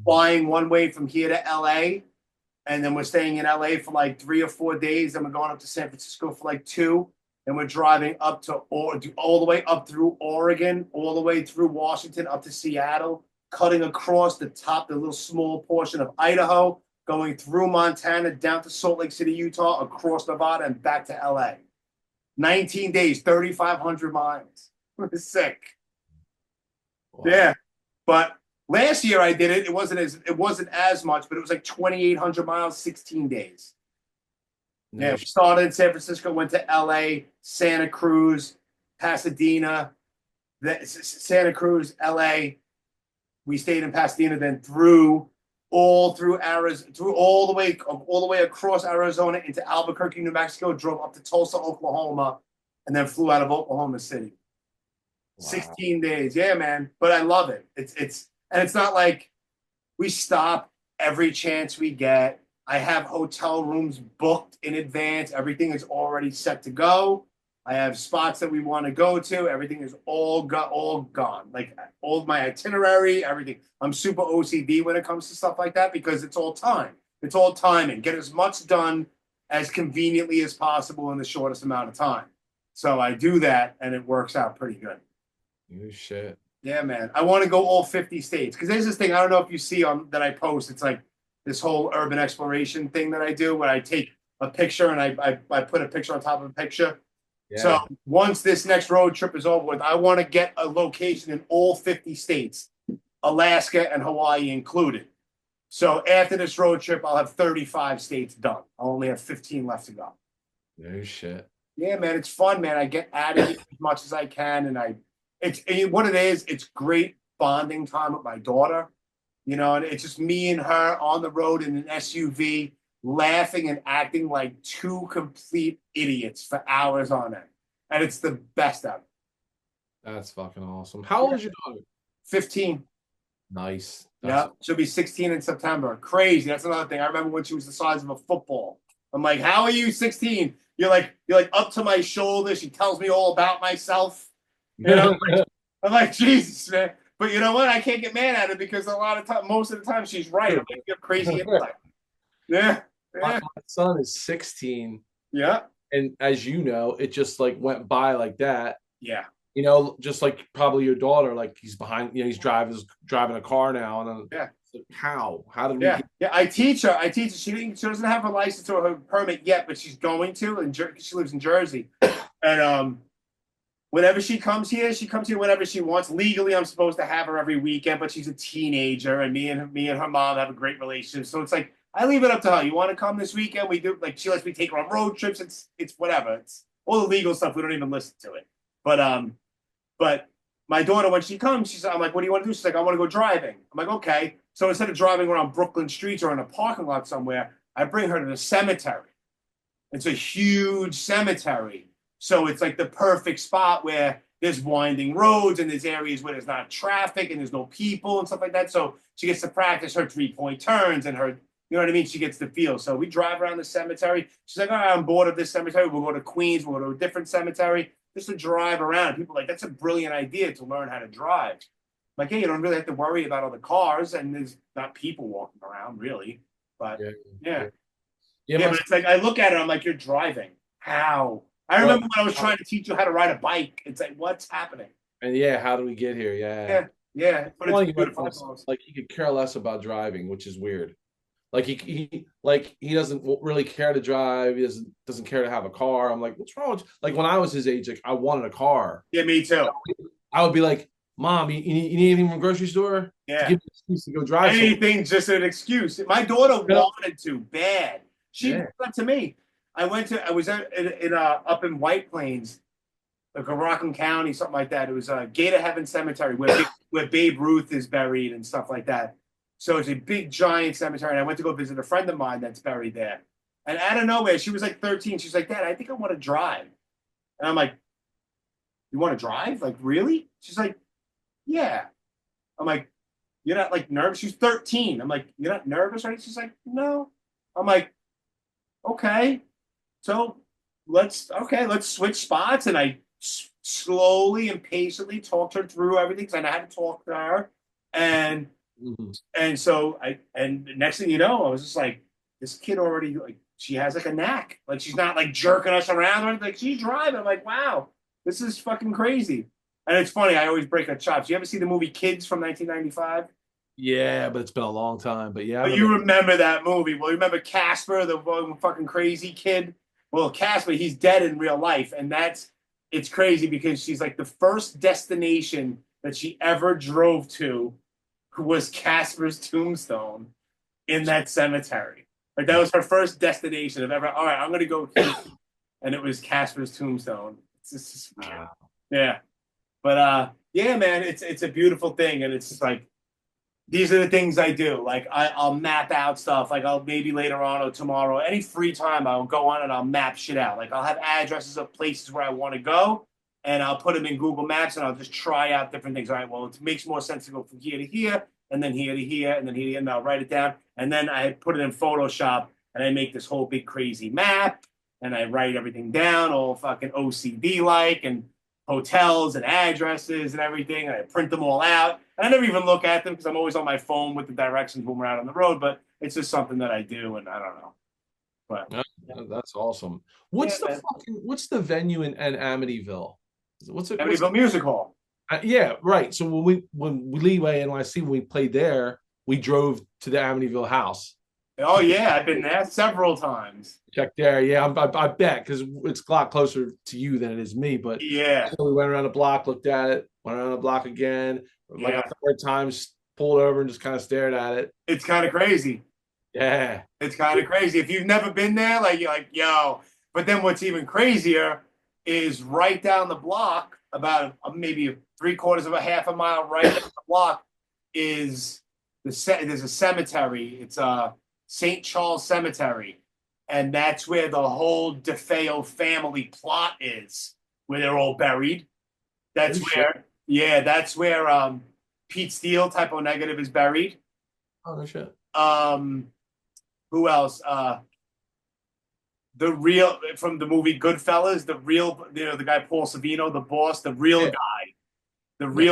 flying one way from here to L.A., and then we're staying in L.A. for like 3 or 4 days, then we're going up to San Francisco for like 2, and we're driving up to all the way up through Oregon, all the way through Washington, up to Seattle, cutting across the little small portion of Idaho, going through Montana, down to Salt Lake City, Utah, across Nevada, and back to L.A. 19 days, 3,500 miles. Sick. Wow. Yeah. But last year I did it. It wasn't as much, but it was like 2,800 miles, 16 days. Nice. Yeah. We started in San Francisco, went to L.A., Santa Cruz, Pasadena, Santa Cruz, L.A. We stayed in Pasadena, then all through Arizona, all the way across Arizona into Albuquerque, New Mexico, drove up to Tulsa, Oklahoma, and then flew out of Oklahoma City. Wow. 16 days. Yeah, man. But I love it. It's not like we stop every chance we get. I have hotel rooms booked in advance. Everything is already set to go. I have spots that we want to go to. Everything is all gone. Like all of my itinerary, everything. I'm super OCD when it comes to stuff like that because it's all time. It's all timing. Get as much done as conveniently as possible in the shortest amount of time. So I do that, and it works out pretty good. You shit. Yeah, man. I want to go all 50 states because there's this thing I don't know if you see on that I post. It's like this whole urban exploration thing that I do where I take a picture and I put a picture on top of a picture. Yeah. So once this next road trip is over with, I want to get a location in all 50 states, Alaska and Hawaii included. So after this road trip, I'll have 35 states done. I'll only have 15 left to go. No shit. Yeah, man, it's fun, man. I get out of it as much as I can, and what it is. It's great bonding time with my daughter, you know, and it's just me and her on the road in an SUV, laughing and acting like two complete idiots for hours on end, and it's the best ever. That's fucking awesome. How old is your daughter? 15. Nice. Yeah, she'll be 16 in September. Crazy. That's another thing. I remember when she was the size of a football. I'm like, how are you 16? You're like up to my shoulder. She tells me all about myself. You know, I'm like, Jesus, man. But you know what? I can't get mad at her because most of the time, she's right. I'm like, you have crazy insight. Yeah. My son is 16. Yeah. And as you know, it just like went by like that. Yeah. You know, just like probably your daughter, like he's behind, you know, he's driving a car now. And I'm yeah. Like, how did we? Yeah. I teach her. She doesn't have her license or her permit yet, but she's going to, and she lives in Jersey. And whenever she comes here whenever she wants. Legally, I'm supposed to have her every weekend, but she's a teenager, and me and her mom have a great relationship. So it's like I leave it up to her. You want to come this weekend? We do. Like she lets me take her on road trips. It's whatever. It's all the legal stuff. We don't even listen to it. But my daughter, when she comes, I'm like, what do you want to do? She's like, I want to go driving. I'm like, okay. So instead of driving around Brooklyn streets or in a parking lot somewhere, I bring her to the cemetery. It's a huge cemetery. So it's like the perfect spot where there's winding roads and there's areas where there's not traffic and there's no people and stuff like that. So she gets to practice her 3-point turns and her, you know what I mean? She gets the feel. So we drive around the cemetery. She's like, all right, I'm bored of this cemetery. We'll go to Queens. We'll go to a different cemetery just to drive around. People are like, that's a brilliant idea to learn how to drive. Like, hey, you don't really have to worry about all the cars and there's not people walking around really. But yeah. But it's like, I look at it, I'm like, you're driving. How? I remember when I was trying to teach you how to ride a bike. It's like, what's happening? And how do we get here? Yeah. But it's beautiful. Like he could care less about driving, which is weird. Like he doesn't really care to drive. He doesn't care to have a car. I'm like, what's wrong with you? Like when I was his age, like I wanted a car. Yeah, me too. I would be like, Mom, you need anything from the grocery store? Yeah. To give me an excuse to go drive. Anything, just an excuse. My daughter wanted to bad. She did that to me. I was up in White Plains, like Rockland County, something like that. It was Gate of Heaven Cemetery where Babe Ruth is buried and stuff like that. So it's a big, giant cemetery. And I went to go visit a friend of mine that's buried there. And out of nowhere, she was like 13. She's like, Dad, I think I want to drive. And I'm like, you want to drive? Like, really? She's like, yeah. I'm like, you're not like nervous? She's 13. I'm like, you're not nervous, right? She's like, no. I'm like, okay. So let's switch spots. And I slowly and patiently talked her through everything because I know how to talk to her. And so and next thing you know, I was just like, this kid already, like, she has like a knack. Like she's not like jerking us around or anything. Like she's driving. I'm like, wow, this is fucking crazy. And it's funny, I always break her chops. You ever see the movie Kids from 1995? Yeah, but it's been a long time. But yeah. But you remember that movie. Well, you remember Casper, the fucking crazy kid? Well, Casper, he's dead in real life. And it's crazy because she's like the first destination that she ever drove to was Casper's tombstone in that cemetery. Like that was her first destination of ever. All right, I'm going to go here. And it was Casper's tombstone. It's just wow. Yeah. But yeah, man, it's a beautiful thing. And it's just like, these are the things I do. Like I'll map out stuff. Like I'll maybe later on or tomorrow, any free time, I'll go on and I'll map shit out. Like I'll have addresses of places where I want to go. and I'll put them in Google Maps, and I'll just try out different things. All right, well, it makes more sense to go from here to here, and then here to here, and then here to here, and I'll write it down. And then I put it in Photoshop, and I make this whole big crazy map, and I write everything down, all fucking OCD-like, and hotels and addresses and everything, and I print them all out. And I never even look at them because I'm always on my phone with the directions when we're out on the road, but it's just something that I do, and I don't know. But that's awesome. What's the venue in Amityville? Amityville Music Hall. Yeah, right. So when we Leeway NYC, when we played there, we drove to the Amityville house. Oh yeah, I've been there several times. Check there, yeah. I bet because it's a lot closer to you than it is me. But yeah, so we went around the block, looked at it, went around the block again. Like a third time, pulled over and just kind of stared at it. It's kind of crazy. Yeah, it's kind of crazy. If you've never been there, like you're like, yo. But then what's even crazier is right down the block, about maybe 3/4 of a half a mile right down the block, is there's a cemetery. It's a St. Charles Cemetery, and that's where the whole DeFeo family plot is, where they're all buried. That's where Pete Steele, Typo Negative, is buried. Oh no shit. Who else? The real, from the movie Goodfellas, the real, the guy Paul Savino, the boss, the real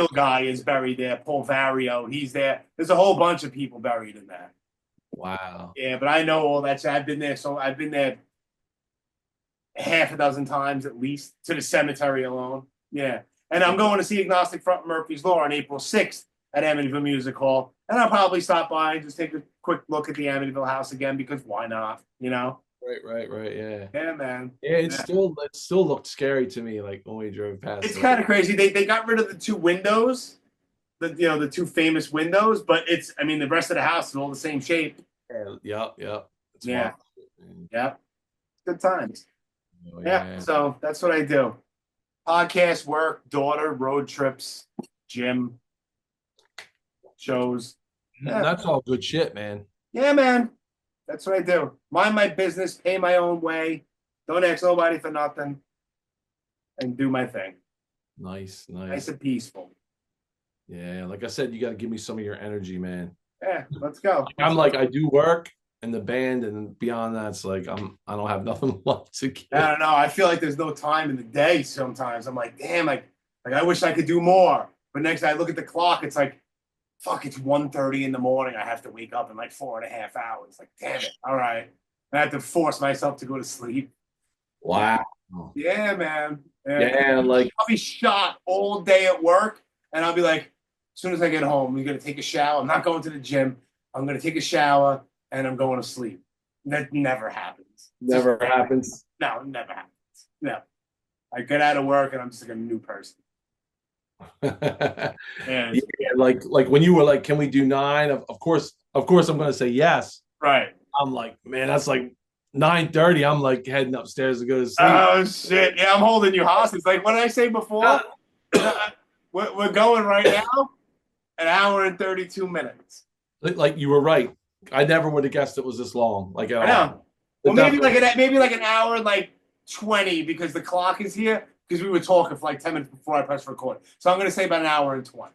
guy is buried there. Paul Vario, he's there. There's a whole bunch of people buried in there. Wow. Yeah, but I know all that shit. I've been there, so I've been there half a dozen times at least, to the cemetery alone. Yeah. And I'm going to see Agnostic Front Murphy's Law on April 6th at Amityville Music Hall. And I'll probably stop by and just take a quick look at the Amityville house again, because why not? Right, yeah. Yeah, man. Yeah, it still looked scary to me, like when we drove past. It's kind of crazy. They got rid of the two windows, the two famous windows, but the rest of the house is all the same shape. Yep. Yeah. Yep. Good times. Oh, yeah. So that's what I do. Podcast, work, daughter, road trips, gym, shows. Yeah. That's all good shit, man. Yeah, man. That's what I do. Mind my business, pay my own way, don't ask nobody for nothing, and do my thing. Nice. Nice and peaceful. Yeah, like I said, you got to give me some of your energy, man. Yeah, let's go. I do work in the band, and beyond that, it's like I don't have nothing left to give. I don't know. I feel like there's no time in the day sometimes. I'm like, damn, like I wish I could do more. But next I look at the clock, it's like, fuck, it's 1:30 in the morning. I have to wake up in like 4.5 hours. Like, damn it. All right. I have to force myself to go to sleep. Wow. Yeah, man. Yeah, like I'll be shot all day at work, and I'll be like, as soon as I get home, I'm going to take a shower. I'm not going to the gym. I'm going to take a shower, and I'm going to sleep. That never happens. Never happens? No, it never happens. No. I get out of work, and I'm just like a new person. Yeah, like when you were like, can we do 9? Of course I'm going to say yes. Right. I'm like, man, that's like 9:30. I'm like heading upstairs to go to sleep. Oh shit! Yeah, I'm holding you hostage. Like, what did I say before? We're going right now. 1 hour and 32 minutes. Like you were right. I never would have guessed it was this long. Like I know. Well, maybe like an hour and like 20, because the clock is here. Because we were talking for like 10 minutes before I pressed record. So I'm going to say about 1 hour and 20.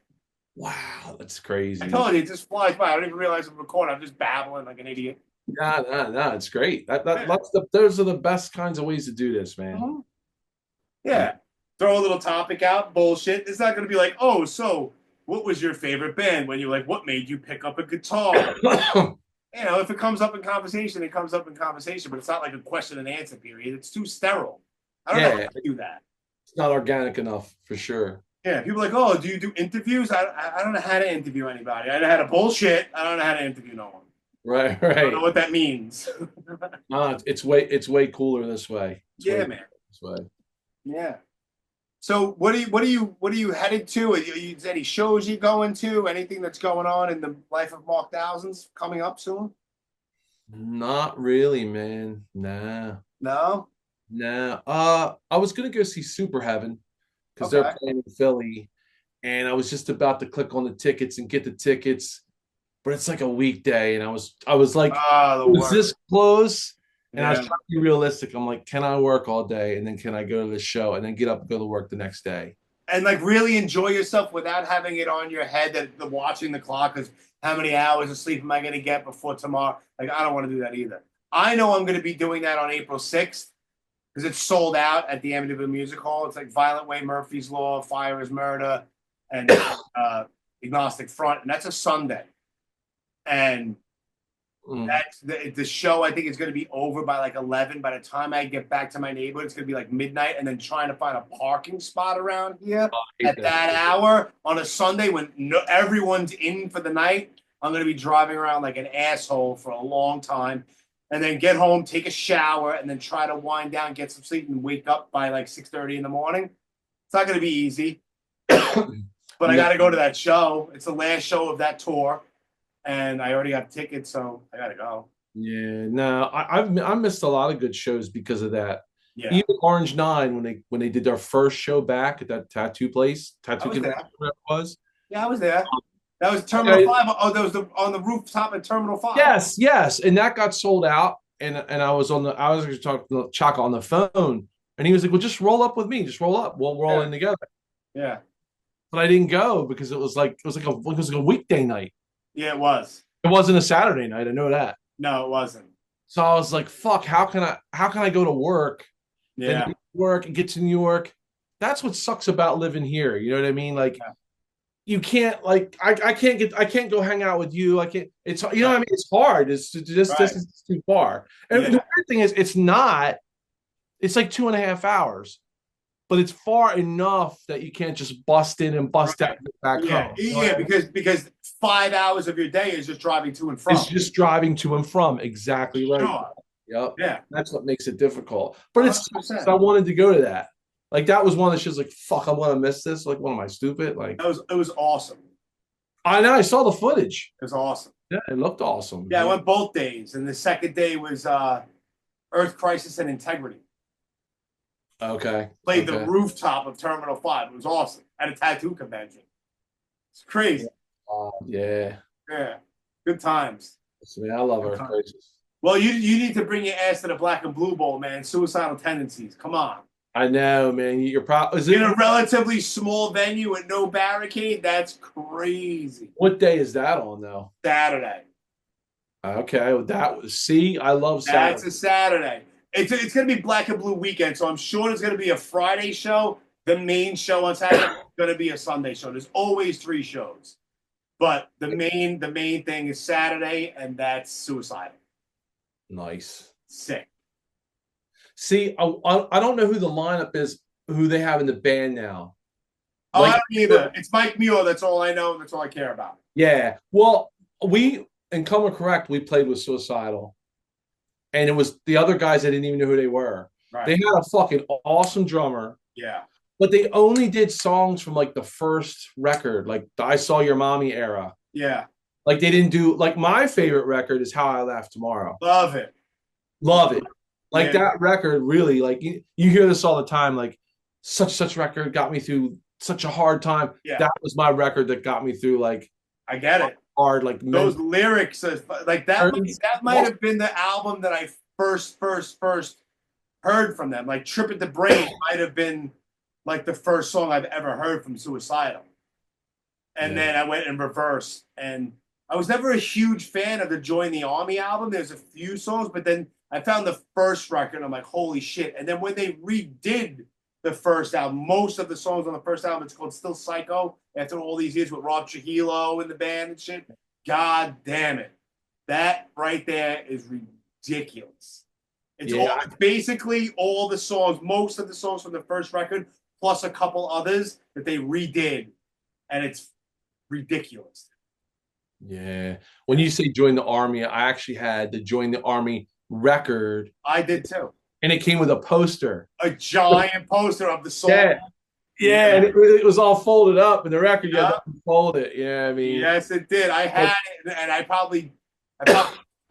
Wow, that's crazy. I told you, it just flies by. I don't even realize I'm recording. I'm just babbling like an idiot. No, it's great. Those are the best kinds of ways to do this, man. Mm-hmm. Yeah. Throw a little topic out, bullshit. It's not going to be like, oh, so what was your favorite band? When you're like, what made you pick up a guitar? If it comes up in conversation, it comes up in conversation. But it's not like a question and answer period. It's too sterile. I don't know how to do that. It's not organic enough, for sure. Yeah, people are like, oh, do you do interviews? I don't know how to interview anybody. I know how to bullshit. I don't know how to interview no one. Right. I don't know what that means. No, it's way cooler this way. Man. This way. Yeah. So what are you headed to? Is any shows you going to? Anything that's going on in the life of Marc Thousands coming up soon? Not really, man. Nah. No? Nah. I was gonna go see Super Heaven because they're playing in Philly, and I was just about to click on the tickets and get the tickets, but it's like a weekday, and I was like, was this close? And I was trying to be realistic. I'm like, can I work all day and then can I go to the show and then get up and go to work the next day? And like really enjoy yourself without having it on your head that the watching the clock is how many hours of sleep am I going to get before tomorrow? Like, I don't want to do that either. I know I'm going to be doing that on April 6th because it's sold out at the Amityville Music Hall. It's like Violent Way, Murphy's Law, Fire is Murder, and Agnostic Front. And that's a Sunday. And that's the show, I think, is going to be over by like 11. By the time I get back to my neighborhood, it's going to be like midnight. And then trying to find a parking spot around here at that hour on a Sunday when everyone's in for the night. I'm going to be driving around like an asshole for a long time. And then get home, take a shower, and then try to wind down, get some sleep, and wake up by like 6:30 in the morning. It's not going to be easy. But I got to go to that show. It's the last show of that tour. And I already got tickets, so I got to go. Yeah, no, I missed a lot of good shows because of that. Yeah. Even Orange 9, when they did their first show back at that tattoo place, tattoo convention, whatever it was. Yeah, I was there. That was Terminal 5. Oh, that was on the rooftop at Terminal 5. Yes. And that got sold out. And I was talking to Chaka on the phone. And he was like, well, just roll up with me. Just roll up. We're all in together. Yeah. But I didn't go because it was like a weekday night. Yeah, it was. It wasn't a Saturday night. I know that. No, it wasn't. So I was like, fuck, how can I go to work? Yeah. And work and get to New York? That's what sucks about living here. You know what I mean? Like you can't I can't go hang out with you. I can't. It's you know what I mean. It's hard. It's just this is too far. And the weird thing is, it's not. It's like 2.5 hours, but it's far enough that you can't just bust in and bust out back home. Yeah, because 5 hours of your day is just driving to and from. It's just driving to and from. Exactly right. Sure. Yep. Yeah. That's what makes it difficult. But 100%. I wanted to go to that. Like that was one of the shows. Like fuck, I'm gonna miss this. Like, what am I stupid? Like it was awesome. I know. I saw the footage. It was awesome. Yeah, it looked awesome. Yeah, I went both days, and the second day was Earth Crisis and Integrity. Okay. Played the rooftop of Terminal 5. It was awesome at a tattoo convention. It's crazy. Yeah. Yeah. Good times. I love Earth Crisis. Well, you need to bring your ass to the Black and Blue Bowl, man. Suicidal Tendencies. Come on. I know, man. You're probably in a relatively small venue with no barricade. That's crazy. What day is that on, though? Saturday. Okay, well, I love Saturday. That's a Saturday. It's going to be Black and Blue weekend, so I'm sure there's going to be a Friday show. The main show on Saturday is going to be a Sunday show. There's always 3 shows, but the main thing is Saturday, and that's Suicidal. Nice. Sick. See, I don't know who the lineup is, who they have in the band now. Oh, I don't either. It's Mike Muir. That's all I know. That's all I care about. Yeah. Well, we in Comin Correct, we played with Suicidal. And it was the other guys, I didn't even know who they were. Right. They had a fucking awesome drummer. Yeah. But they only did songs from like the first record, like the I Saw Your Mommy era. Yeah. Like they didn't do, like my favorite record is How I Laugh Tomorrow. Love it. Like that record really, like you hear this all the time, like such record got me through such a hard time. Yeah. That was my record that got me through like. I get it. Hard, like those lyrics, like that might have been the album that I first heard from them. Like Trip at the Brain might have been like the first song I've ever heard from Suicidal. And then I went in reverse. And I was never a huge fan of the Join the Army album. There's a few songs, but then I found the first record and I'm like, holy shit. And then when they redid the first album, most of the songs on the first album, it's called Still Psycho, after all these years with Rob Trujillo in the band and shit. God damn it. That right there is ridiculous. It's basically all the songs, most of the songs from the first record, plus a couple others that they redid. And it's ridiculous. Yeah. When you say Join the Army, I actually had the Join the Army record. I did too. And it came with a poster. A giant poster of the song. Yeah, and it was all folded up, and the record you had to fold it. Yeah, I mean, yes, it did. I had it, and I probably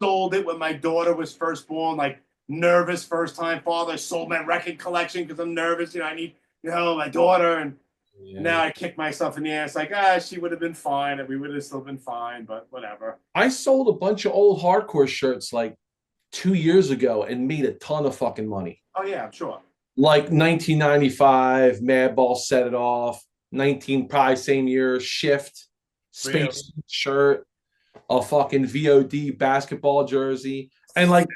sold it when my daughter was first born. Like nervous, first time father. I sold my record collection because I'm nervous. I need my daughter, and now I kick myself in the ass. Like she would have been fine, and we would have still been fine, but whatever. I sold a bunch of old hardcore shirts like 2 years ago and made a ton of fucking money. Oh yeah, I'm sure. Like 1995, Madball set it off. 19, probably same year, Shift, Really? Space shirt, a fucking VOD basketball jersey, and like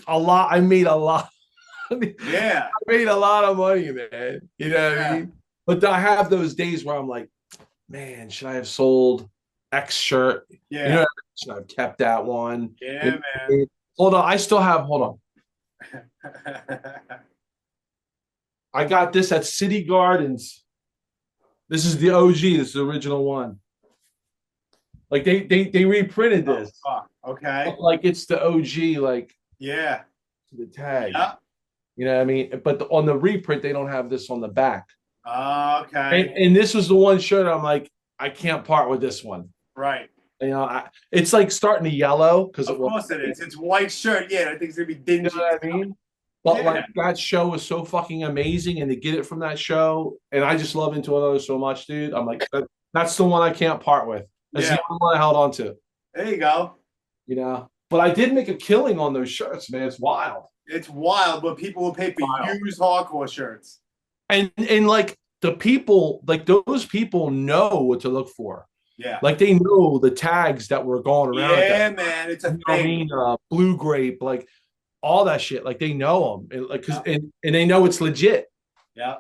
a lot. I made a lot. Yeah. I made a lot of money, man. You know what I mean? But I have those days where I'm like, man, should I have sold X shirt? Yeah. You know, should I have kept that one? Yeah, You know, man. hold on, I still have. Hold on, I got this at City Gardens. This is the OG. This is the original one. Like they reprinted this. Oh, fuck. Okay. Like it's the OG. Like Yeah. the tag. Yeah. You know what I mean? But on the reprint, they don't have this on the back. Okay. And this was the one shirt I'm like, I can't part with this one. Right. You know, it's like starting to yellow because Of course it is. It's white shirt. Yeah, I think it's gonna be dingy. You know what I mean? But Yeah. like that show was so fucking amazing, and to get it from that show, and I just love Into Another so much, dude. I'm like, that's the one I can't part with. That's the only one I held on to. There you go. You know, but I did make a killing on those shirts, man. It's wild. It's wild, but people will pay for used hardcore shirts. And like the people, like those people know what to look for. Yeah. Like they know the tags that were going around. Yeah, man. It's a thing. I mean, blue grape, like all that shit. Like they know them, and like and they know it's legit. Yeah.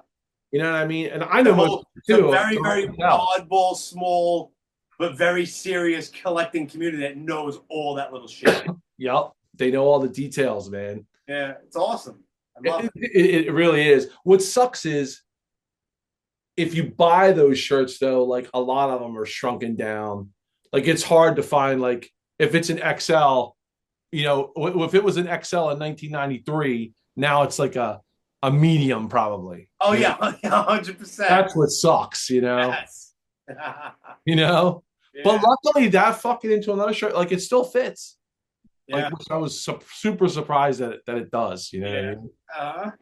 You know what I mean? And I know most too. Very, very oddball, small, but very serious collecting community that knows all that little shit. Yep. They know all the details, man. Yeah, it's awesome. I love it. It really is. What sucks is if you buy those shirts, though, like a lot of them are shrunken down. Like it's hard to find, like if it's an XL, you know, if it was an XL in 1993, now it's like a medium probably. Oh, yeah, 100%. That's what sucks, you know? Yes. You know? Yeah. But luckily that fucking Into Another shirt, like it still fits. Yeah. Like, I was super surprised that it does, you know what I mean?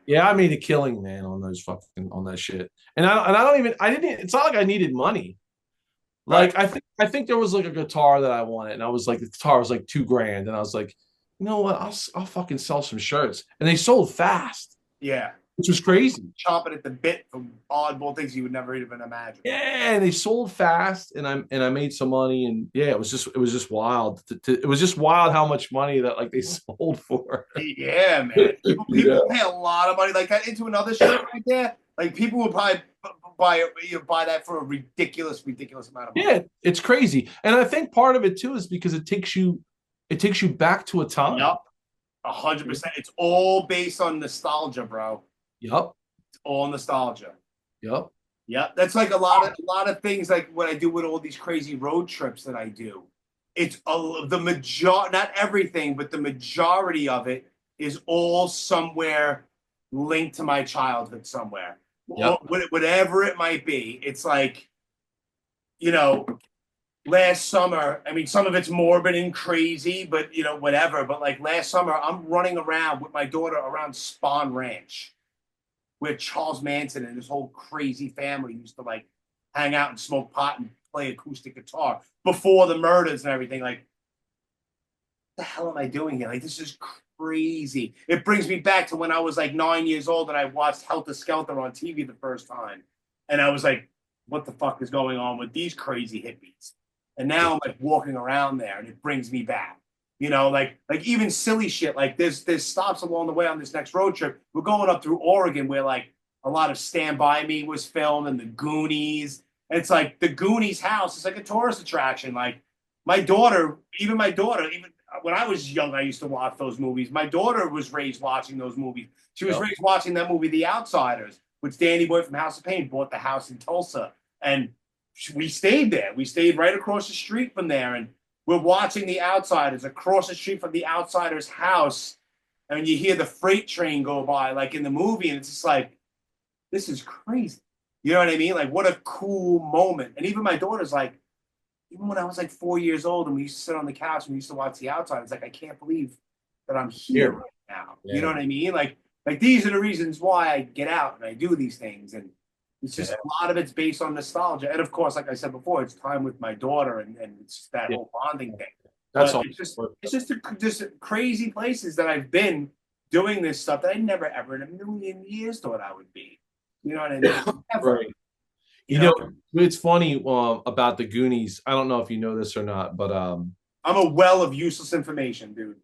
Yeah, I made a killing, man, on those fucking on that shit. And I didn't it's not like I needed money. Like right. I think there was like a guitar that I wanted, and I was like, the guitar was like $2,000, and I was like, you know what, I'll fucking sell some shirts. And they sold fast. Yeah. Which was crazy. Chopping at the bit for oddball things you would never even imagine. Yeah, and they sold fast, and I made some money, and yeah, it was just wild. It was just wild how much money that like they sold for. Yeah, man. People pay a lot of money like that Into Another shirt right there. Like people would probably buy that for a ridiculous amount of money. Yeah, it's crazy, and I think part of it too is because it takes you back to a time. Yep, 100%. It's all based on nostalgia, bro. Yep. It's all nostalgia. Yep. Yep. That's like a lot of things like what I do with all these crazy road trips that I do. It's not everything, but the majority of it is all somewhere linked to my childhood somewhere. Yep. Whatever it might be. It's like, you know, last summer, I mean, some of it's morbid and crazy, but, you know, whatever. But like last summer, I'm running around with my daughter around Spawn Ranch, where Charles Manson and his whole crazy family used to like hang out and smoke pot and play acoustic guitar before the murders and everything. Like, what the hell am I doing here? Like, this is crazy. It brings me back to when I was like 9 years old and I watched Helter Skelter on TV the first time. And I was like, what the fuck is going on with these crazy hippies? And now I'm like walking around there and it brings me back. You know, like even silly shit. Like there's stops along the way on this next road trip. We're going up through Oregon where like a lot of Stand By Me was filmed and the Goonies. And it's like the Goonies house is like a tourist attraction. Like my daughter, even when I was young, I used to watch those movies. My daughter was raised watching those movies. She was raised watching that movie, The Outsiders, which Danny Boy from House of Pain bought the house in Tulsa. And we stayed there. We stayed right across the street from there. And we're watching The Outsiders across the street from The Outsiders' house, and you hear the freight train go by, like in the movie, and it's just like, this is crazy. You know what I mean? Like, what a cool moment. And even my daughter's like, even when I was like 4 years old and we used to sit on the couch and we used to watch The Outsiders, like, I can't believe that I'm here right now. Yeah. You know what I mean? Like these are the reasons why I get out and I do these things. And it's just a lot of it's based on nostalgia. And of course, like I said before, it's time with my daughter and it's that whole bonding thing. That's But all. it's just crazy places that I've been doing this stuff that I never ever in a million years thought I would be. You know what I mean? Ever. Right. You know, it's funny about the Goonies. I don't know if you know this or not, but I'm a well of useless information, dude.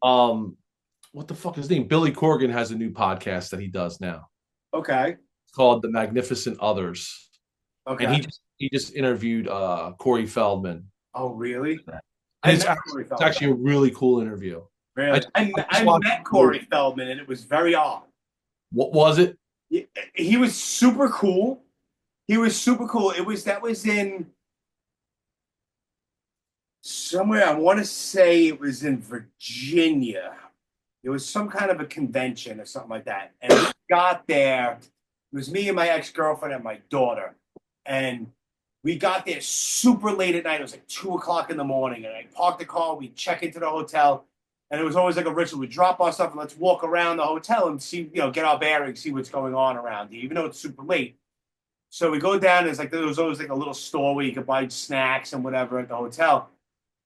what the fuck is his name? Billy Corgan has a new podcast that he does now. Okay. It's called The Magnificent Others. Okay. And he just interviewed Corey Feldman. Oh, really? And it's actually a really cool interview. Really? I met Corey Feldman, and it was very odd. What was it? He was super cool. That was in somewhere, I want to say it was in Virginia. It was some kind of a convention or something like that. And we got there. It was me and my ex-girlfriend and my daughter. And we got there super late at night. It was like 2 o'clock in the morning. And I parked the car. We check into the hotel. And it was always like a ritual. We drop our stuff and let's walk around the hotel and see, get our bearings, see what's going on around here, even though it's super late. So we go down. There was always like a little store where you could buy snacks and whatever at the hotel.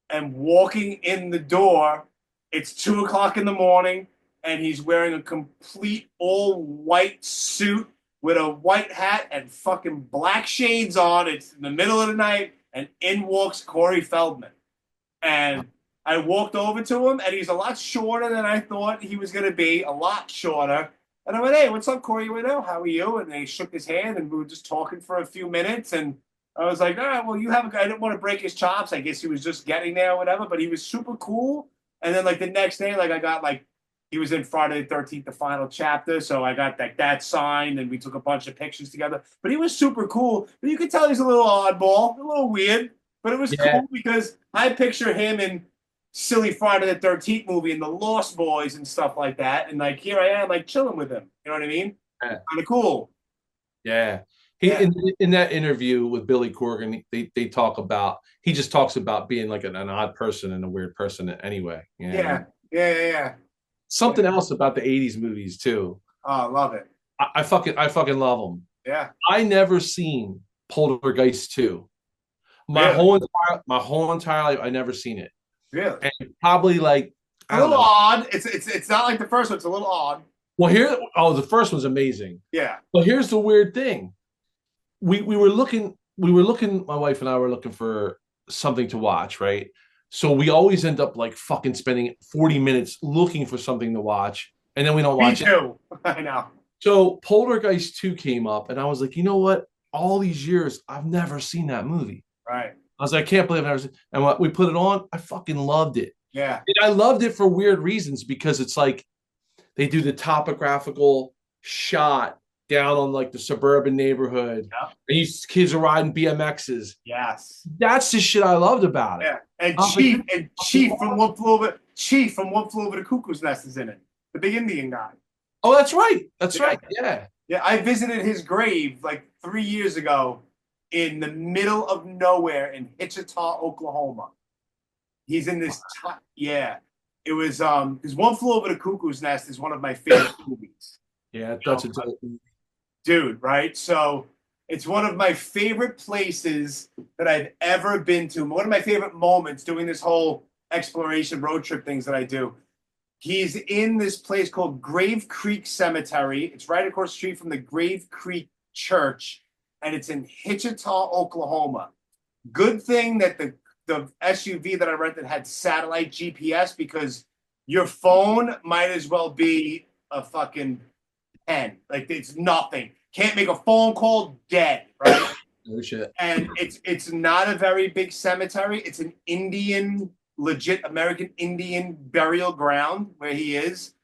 And walking in the door, it's 2 o'clock in the morning, and he's wearing a complete all white suit with a white hat and fucking black shades on. It's in the middle of the night, and in walks Corey Feldman. And I walked over to him, and he's a lot shorter than I thought he was going to be, a lot shorter. And I went, "Hey, what's up, Corey?" He went, "Oh, how are you?" And they shook his hand, and we were just talking for a few minutes. And I was like, "All right, well, you have a guy." I didn't want to break his chops. I guess he was just getting there or whatever, but he was super cool. And then, the next day, I got, he was in Friday the 13th, the final chapter. So I got, that signed, and we took a bunch of pictures together. But he was super cool. But you could tell he's a little oddball, a little weird. But it was cool because I picture him in silly Friday the 13th movie and the Lost Boys and stuff like that. And, here I am, chilling with him. You know what I mean? Yeah. Kind of cool. Yeah. In that interview with Billy Corgan, they talk about, he just talks about being like an odd person and a weird person anyway. Yeah. Something else about the 80s movies too. Oh, I love it. I fucking love them. Yeah. I never seen Poltergeist 2. My whole entire life, I never seen it. Really? And probably a little odd. It's not like the first one. It's a little odd. Well, the first one's amazing. Yeah. But here's the weird thing. We were looking, my wife and I were looking for something to watch, right? So we always end up fucking spending 40 minutes looking for something to watch, and then we don't watch it. Me too. I know. So Poltergeist 2 came up, and I was like, you know what? All these years, I've never seen that movie. Right. I was like, I can't believe I've never seen it. And when we put it on, I fucking loved it. Yeah. And I loved it for weird reasons because it's they do the topographical shot down on the suburban neighborhood. Yep. And these kids are riding BMXs. Yes. That's the shit I loved about it. Yeah. And Chief from One Flew Over the Cuckoo's Nest is in it. The big Indian guy. Oh, that's right. That's right. Yeah. Yeah. I visited his grave 3 years ago in the middle of nowhere in Wichita, Oklahoma. He's in this. Yeah. It was because One Flew Over the Cuckoo's Nest is one of my favorite movies. Yeah, that's a dude, right? So it's one of my favorite places that I've ever been to. One of my favorite moments doing this whole exploration road trip things that I do. He's in this place called Grave Creek Cemetery. It's right across the street from the Grave Creek Church, and it's in Wichita, Oklahoma. Good thing that the SUV that I rented had satellite GPS, because your phone might as well be a fucking pen. It's nothing. Can't make a phone call, dead, right? No shit. And it's not a very big cemetery. It's an Indian, legit American Indian burial ground where he is.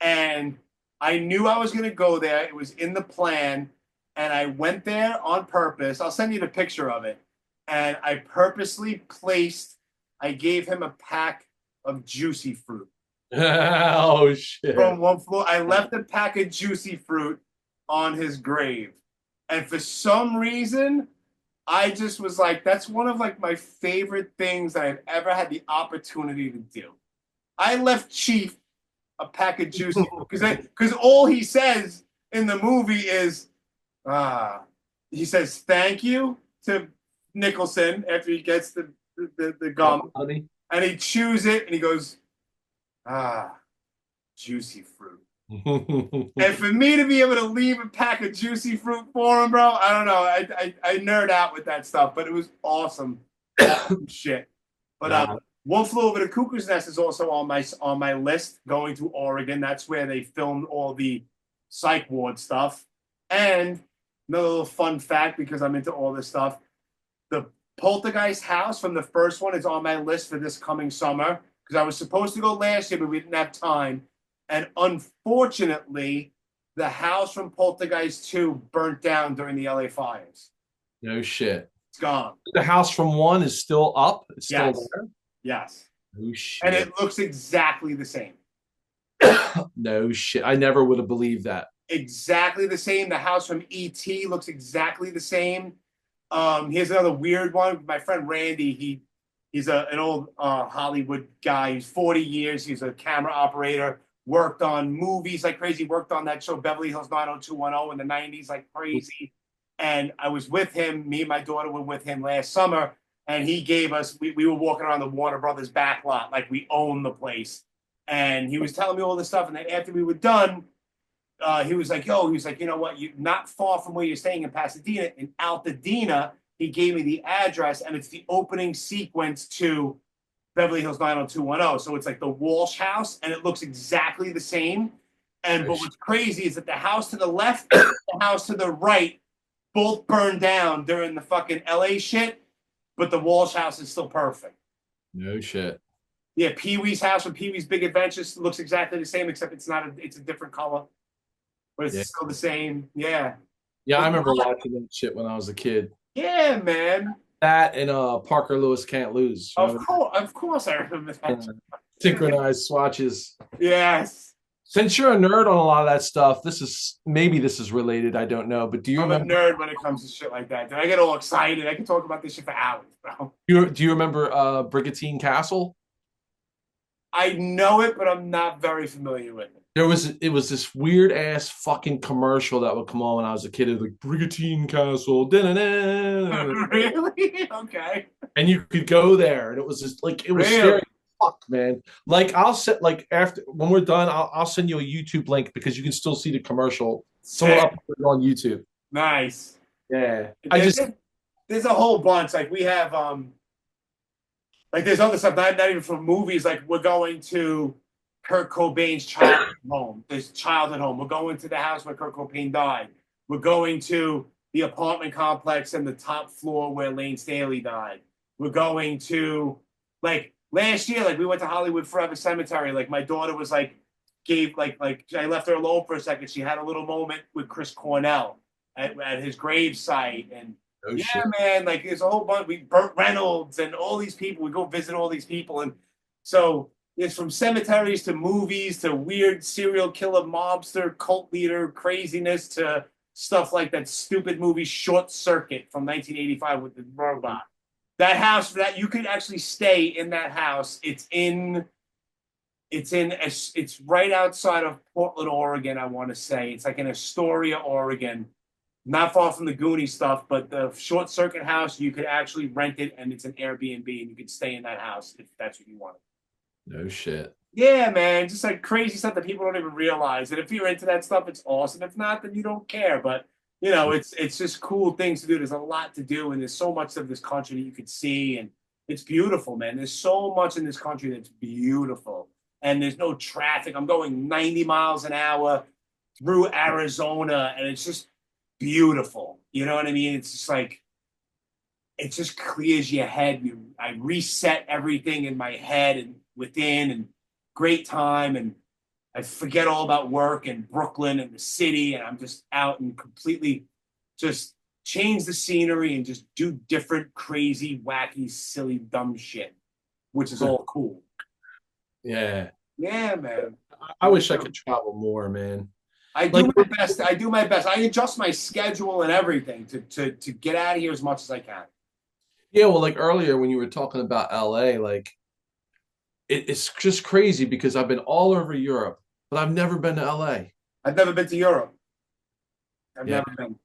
And I knew I was going to go there. It was in the plan. And I went there on purpose. I'll send you the picture of it. And I purposely I gave him a pack of juicy fruit. Oh, shit. From One Floor. I left a pack of juicy fruit on his grave. And for some reason, I just was that's one of my favorite things that I've ever had the opportunity to do. I left Chief a pack of juicy fruit because all he says in the movie is, he says thank you to Nicholson after he gets the gum. and he chews it, and he goes, ah, juicy fruit. And for me to be able to leave a pack of juicy fruit for him, bro, I don't know. I nerd out with that stuff, but it was awesome. Shit. But One Flew Over the Cuckoo's Nest is also on my list. Going to Oregon, that's where they filmed all the psych ward stuff. And another little fun fact, because I'm into all this stuff, the Poltergeist house from the first one is on my list for this coming summer, because I was supposed to go last year, but we didn't have time. And unfortunately, the house from Poltergeist 2 burnt down during the LA fires. No shit. It's gone. The house from 1 is still up? It's still there? Yes. No shit. And it looks exactly the same. No shit. I never would have believed that. Exactly the same. The house from E.T. looks exactly the same. Here's another weird one. My friend Randy, he's an old Hollywood guy. He's 40 years. He's a camera operator. Worked on movies like crazy. Worked on that show Beverly Hills 90210 in the 90s like crazy. And I was with him. Me and my daughter were with him last summer. And he gave us, we were walking around the Warner Brothers back lot like we own the place. And he was telling me all this stuff. And then after we were done, he was like, you know what? You're not far from where you're staying in Pasadena. In Altadena, he gave me the address. And it's the opening sequence to Beverly Hills 90210. So it's like the Walsh house, and it looks exactly the same. But what's crazy is that the house to the left and the house to the right both burned down during the fucking LA shit, but the Walsh house is still perfect. No shit. Yeah, Pee-wee's house from Pee-wee's Big Adventures looks exactly the same, except it's a different color. But it's still the same. Yeah. Yeah, I remember watching that shit when I was a kid. Yeah, man. That and Parker Lewis Can't Lose. Of course I remember that. Synchronized swatches. Yes. Since you're a nerd on a lot of that stuff, this is related. I don't know, but do you remember? I'm a nerd when it comes to shit like that. Dude, I get all excited. I can talk about this shit for hours, bro. Do you remember Brigantine Castle? I know it, but I'm not very familiar with it. It was this weird ass fucking commercial that would come on when I was a kid. It was like Brigantine Castle. Really? Okay. And you could go there, and it was just like it was scary. Fuck, man. Like I'll set after when we're done, I'll send you a YouTube link because you can still see the commercial. Someone uploaded it on YouTube. Nice. Yeah. There's a whole bunch. Like we have like there's other stuff, not even from movies. Like we're going to Kurt Cobain's childhood home. There's childhood home. We're going to the house where Kurt Cobain died. We're going to the apartment complex and the top floor where Lane Staley died. We're going to last year, we went to Hollywood Forever Cemetery. Like my daughter was I left her alone for a second. She had a little moment with Chris Cornell at his grave site. And shit. Man, there's a whole bunch. Burt Reynolds and all these people. We go visit all these people. And so it's from cemeteries to movies to weird serial killer, mobster, cult leader craziness to stuff like that stupid movie Short Circuit from 1985 with the robot. That house, that you could actually stay in that house. It's right outside of Portland, Oregon, I want to say. It's like in Astoria, Oregon. Not far from the Goonie stuff, but the Short Circuit house, you could actually rent it, and it's an Airbnb, and you could stay in that house if that's what you wanted. No shit. Yeah, man. Just crazy stuff that people don't even realize. And if you're into that stuff, it's awesome. If not, then you don't care. But it's just cool things to do. There's a lot to do, and there's so much of this country that you could see, and it's beautiful, man. There's so much in this country that's beautiful, and there's no traffic. I'm going 90 miles an hour through Arizona, and it's just beautiful. You know what I mean? It's just it just clears your head. I reset everything in my head and within, and great time, and I forget all about work and Brooklyn and the city, and I'm just out and completely just change the scenery and just do different, crazy, wacky, silly, dumb shit, which is all cool. Yeah. Yeah, man. I wish I could travel more, man. I do my best. I adjust my schedule and everything to get out of here as much as I can. Yeah, well, earlier when you were talking about LA, it's just crazy because I've been all over Europe, but I've never been to LA. I've never been to Europe. I've never been.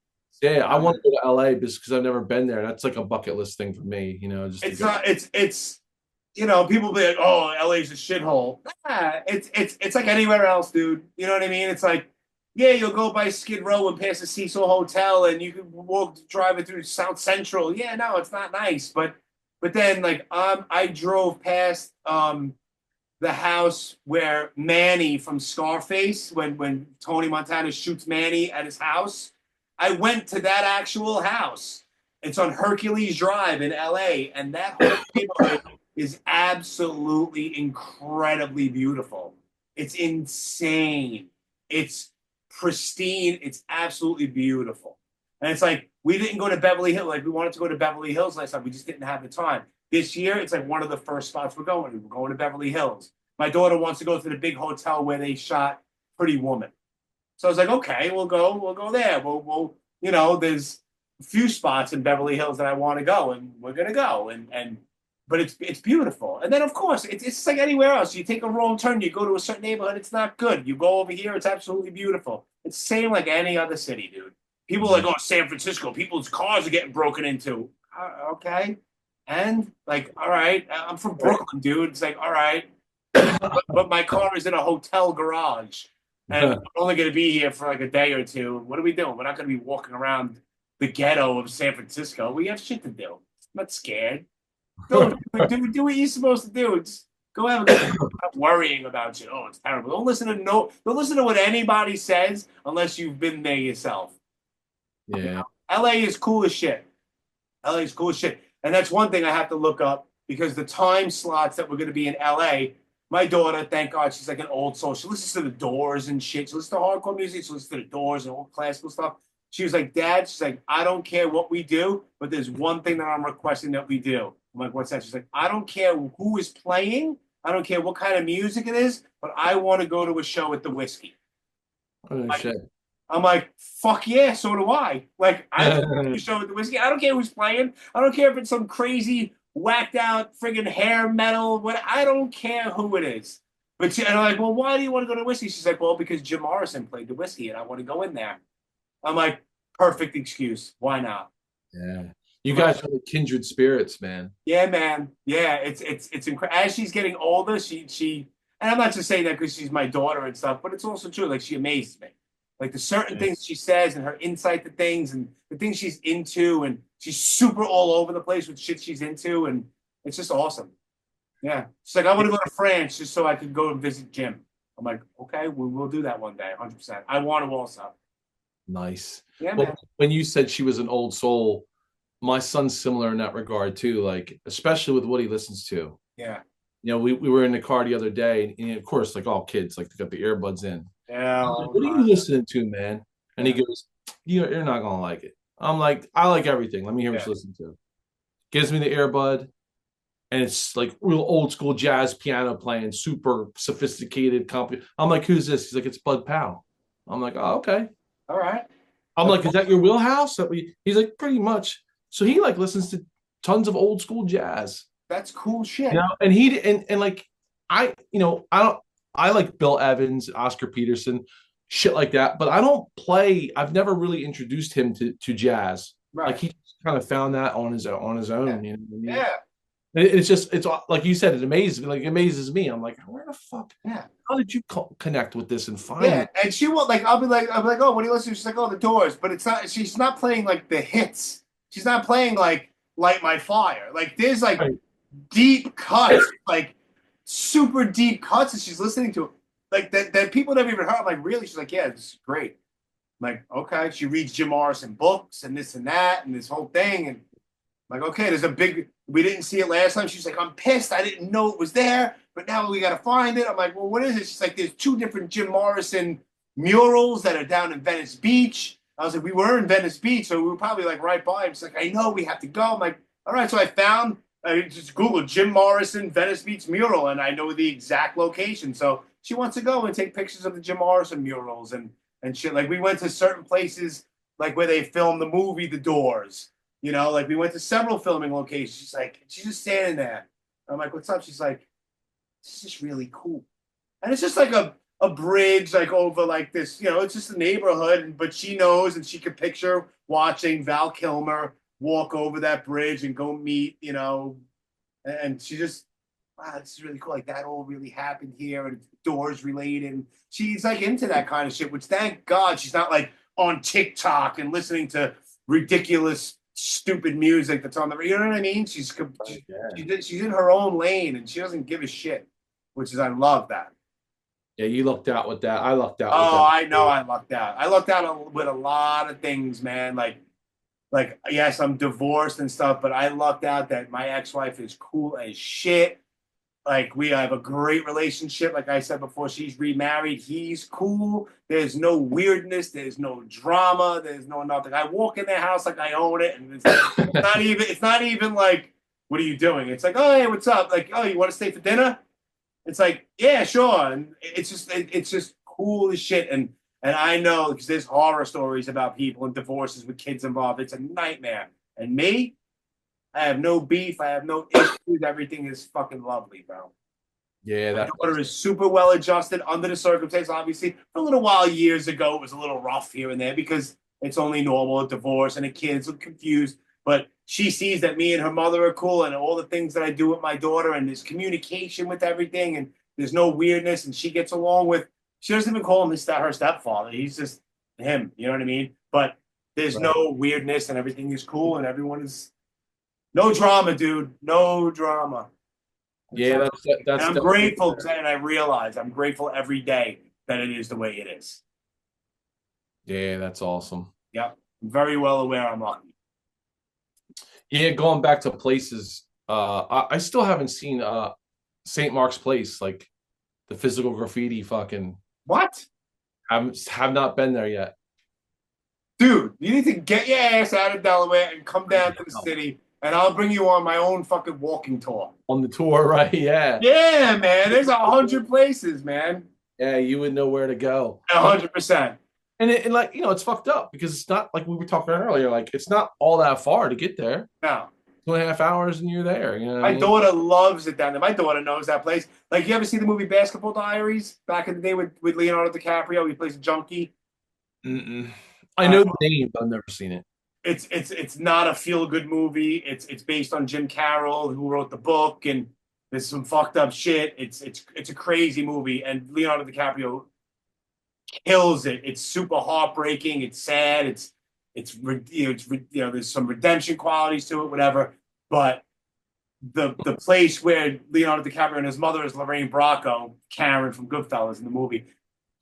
Yeah, I want to go to LA because I've never been there. That's like a bucket list thing for me, just you know, people be like, "Oh, LA's a shithole." Nah, it's like anywhere else, dude. You know what I mean? It's like, yeah, you'll go by Skid Row and past the Cecil Hotel, and you can walk driving through South Central. Yeah, no, it's not nice, but then like I drove past the house where Manny from Scarface, when Tony Montana shoots Manny at his house. I went to that actual house. It's on Hercules Drive in LA, and that whole neighborhood is absolutely incredibly beautiful. It's insane. It's pristine. It's absolutely beautiful. And it's like we didn't go to Beverly Hills. Like we wanted to go to Beverly Hills last time. We just didn't have the time. This year, it's like one of the first spots we're going. We're going to Beverly Hills. My daughter wants to go to the big hotel where they shot Pretty Woman. So I was like, okay, we'll go. We'll go there. We'll you know, there's a few spots in Beverly Hills that I want to go, and we're gonna go. But it's beautiful. And then of course it's like anywhere else. You take a wrong turn, you go to a certain neighborhood, it's not good. You go over here, it's absolutely beautiful. It's the same like any other city, dude. People are like, oh, San Francisco, people's cars are getting broken into. Okay. And like, all right, I'm from Brooklyn, dude. It's like, all right, but my car is in a hotel garage, and we're only going to be here for like a day or two. What are we doing? We're not going to be walking around the ghetto of San Francisco. We have shit to do. I'm not scared. Do what you're supposed to do. Just go have a good time. Not worrying about you. Oh, it's terrible. Don't listen to what anybody says unless you've been there yourself. Yeah. You know? LA is cool as shit. LA is cool as shit. And that's one thing I have to look up because the time slots that we're going to be in LA, my daughter, thank God, she's like an old soul. She listens to the Doors and shit. She listens to hardcore music. She listens to the Doors and all classical stuff. She was like, Dad, she's like, I don't care what we do, but there's one thing that I'm requesting that we do. I'm like, what's that? She's like, I don't care who is playing. I don't care what kind of music it is, but I want to go to a show at the Whiskey. Oh, shit. I'm like, fuck yeah, so do I. Like, I go to a show at the Whiskey. I don't care who's playing. I don't care if it's some crazy, whacked out friggin' hair metal. I don't care who it is. And I'm like, well, why do you want to go to Whiskey? She's like, well, because Jim Morrison played the Whiskey and I want to go in there. I'm like, perfect excuse. Why not? Yeah. You guys are like kindred spirits, man. Yeah, man. Yeah, it's incredible. As she's getting older, she and I'm not just saying that because she's my daughter and stuff, but it's also true. Like she amazes me. Like the certain things she says and her insight to things and the things she's into, and she's super all over the place with shit she's into, and it's just awesome. Yeah, she's like, I want to go to France just so I could go and visit Jim. I'm like, okay, we'll do that one day, 100%. I want to also. Nice. Yeah, well, man. When you said she was an old soul, my son's similar in that regard too. Like, especially with what he listens to. Yeah. You know, we were in the car the other day, and of course, like all kids, like they got the earbuds in. Yeah. Like, what are you listening to, man? And he goes, "You're not gonna like it." I'm like, "I like everything. Let me hear what you listen to." Gives me the earbud, and it's like real old school jazz piano playing, super sophisticated. I'm like, "Who's this?" He's like, "It's Bud Powell." I'm like, "Oh, okay." All right. I'm like, "Is that your wheelhouse?" He's like, "Pretty much." So he like listens to tons of old school jazz. That's cool shit. You know, and like I like Bill Evans, Oscar Peterson, shit like that, but I don't play. I've never really introduced him to jazz. Right. Like he just kind of found that on his own. Yeah. You know what I mean? Yeah. It's like you said, it amazes me. Like it amazes me. I'm like, where the fuck? Yeah. How did you connect with this and find Yeah, it? and she won't like. I'll be like, oh, what do you listen to? She's like, oh, the Doors, but it's not. She's not playing like the hits. She's not playing like Light My Fire. Like there's like deep cuts, like super deep cuts that she's listening to, like that people never even heard. I'm like, really? She's like, yeah, this is great. I'm like, okay. She reads Jim Morrison books and this and that and this whole thing, and I'm like, okay, there's a big. We didn't see it last time. She's like, I'm pissed. I didn't know it was there, but now we got to find it. I'm like, well, what is it? She's like, there's 2 different Jim Morrison murals that are down in Venice Beach. I was like, we were in Venice Beach, so we were probably like right by. She's like, I know, we have to go. I'm like, all right. So I just Googled Jim Morrison Venice Beach mural, and I know the exact location. So she wants to go and take pictures of the Jim Morrison murals and shit. Like we went to certain places, like where they filmed the movie The Doors. You know, like we went to several filming locations. She's just standing there. I'm like, what's up? She's like, this is just really cool. And it's just like a bridge, like over like this, you know, it's just a neighborhood, but she knows and she could picture watching Val Kilmer walk over that bridge and go meet, you know, and she just, wow, this is really cool. Like that all really happened here, and Doors related. And she's like into that kind of shit. Which thank God she's not like on TikTok and listening to ridiculous, stupid music that's on the. You know what I mean? She's in her own lane, and she doesn't give a shit. Which is I love that. Yeah, you lucked out with that. I lucked out. Oh, with that. I know I lucked out. I lucked out with a lot of things, man. Like yes, I'm divorced and stuff, but I lucked out that my ex-wife is cool as shit. Like we have a great relationship. Like I said before, she's remarried. He's cool. There's no weirdness. There's no drama. There's no nothing. I walk in their house like I own it, and it's not even like, what are you doing? It's like, oh hey, what's up? Like, oh, you want to stay for dinner? It's like, yeah, sure. And it's just cool as shit. And I know because there's horror stories about people and divorces with kids involved. It's a nightmare. And me, I have no beef. I have no issues. Everything is fucking lovely, bro. Yeah, my daughter is super well adjusted under the circumstances. Obviously, for a little while years ago, it was a little rough here and there because it's only normal, a divorce, and the kids are confused. But she sees that me and her mother are cool, and all the things that I do with my daughter, and there's communication with everything, and there's no weirdness, and she gets along with. She doesn't even call him her stepfather. He's just him. You know what I mean? But there's no weirdness, and everything is cool, and everyone is no drama, dude. No drama. Yeah, that's. And I'm grateful, and I realize I'm grateful every day that it is the way it is. Yeah, that's awesome. Yep, I'm very well aware I'm lucky. Yeah, going back to places, I still haven't seen St. Mark's Place, like the physical graffiti. Fucking what? Have not been there yet, dude. You need to get your ass out of Delaware and come down to the city, and I'll bring you on my own fucking walking tour. On the tour, right? Yeah. Yeah, man. There's 100 places, man. Yeah, you would know where to go. 100%. And like, you know, it's fucked up because it's not like we were talking earlier. Like, it's not all that far to get there. No. 2.5 hours and you're there. You know my daughter loves it down there. My daughter knows that place. Like, you ever see the movie Basketball Diaries back in the day with Leonardo DiCaprio? He plays a junkie. I know the name, but I've never seen it. It's not a feel-good movie. It's based on Jim Carroll, who wrote the book, and there's some fucked up shit. It's a crazy movie, and Leonardo DiCaprio kills it. It's super heartbreaking. It's sad. It's there's some redemption qualities to it, whatever. But the place where Leonardo DiCaprio and his mother is Lorraine Bracco, Karen from Goodfellas in the movie.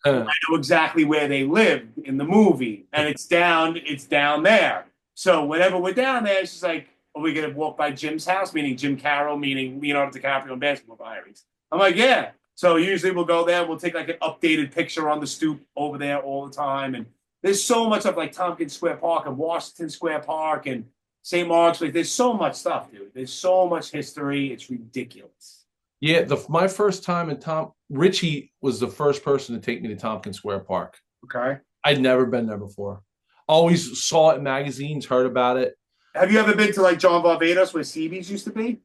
I know exactly where they lived in the movie, and it's down there. So whenever we're down there, she's like, "Are we gonna walk by Jim's house?" Meaning Jim Carroll, meaning Leonardo DiCaprio and Basketball Diaries. I'm like, "Yeah." So usually we'll go there. We'll take like an updated picture on the stoop over there all the time. And there's so much of like Tompkins Square Park and Washington Square Park and St. Mark's. Like, there's so much stuff, dude. There's so much history. It's ridiculous. Yeah, my first time in Richie was the first person to take me to Tompkins Square Park. Okay. I'd never been there before. Always saw it in magazines, heard about it. Have you ever been to like John Barbados where CB's used to be?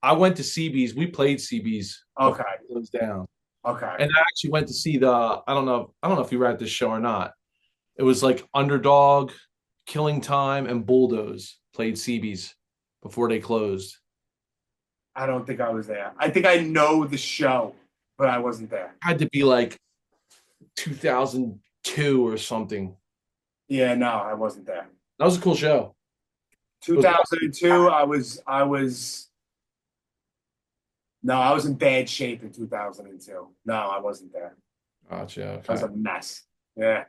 I went to CB's. We played CB's. Okay. It was down. Okay. And I actually went to see I don't know if you were at this show or not. It was like Underdog, Killing Time, and Bulldoze played CB's before they closed. I don't think I was there. I think I know the show, but I wasn't there. Had to be like 2002 or something. Yeah, no, I wasn't there. That was a cool show. 2002, I was No, I was in bad shape in 2002. No, I wasn't there. Gotcha. Okay. I was a mess. Yeah.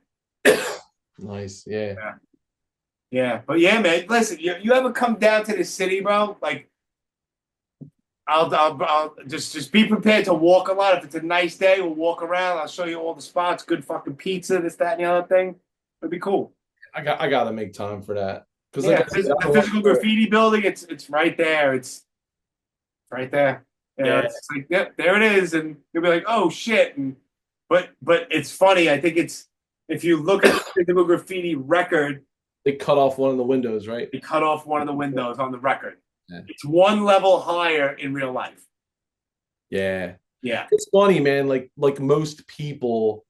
Nice. Yeah. Yeah. But yeah, man, listen, you ever come down to the city, bro? Like, I'll just be prepared to walk a lot. If it's a nice day, we'll walk around. I'll show you all the spots, good fucking pizza, this, that, and the other thing. It'd be cool. I got to make time for that. Because the physical graffiti building, it's right there. It's right there. Yeah, it's like, yep, there it is, and you'll be like, oh shit. But it's funny. I think if you look at the physical graffiti record, they cut off one of the windows, right? They cut off one of the windows on the record. Yeah. It's one level higher in real life. Yeah. Yeah. It's funny, man. Like most people,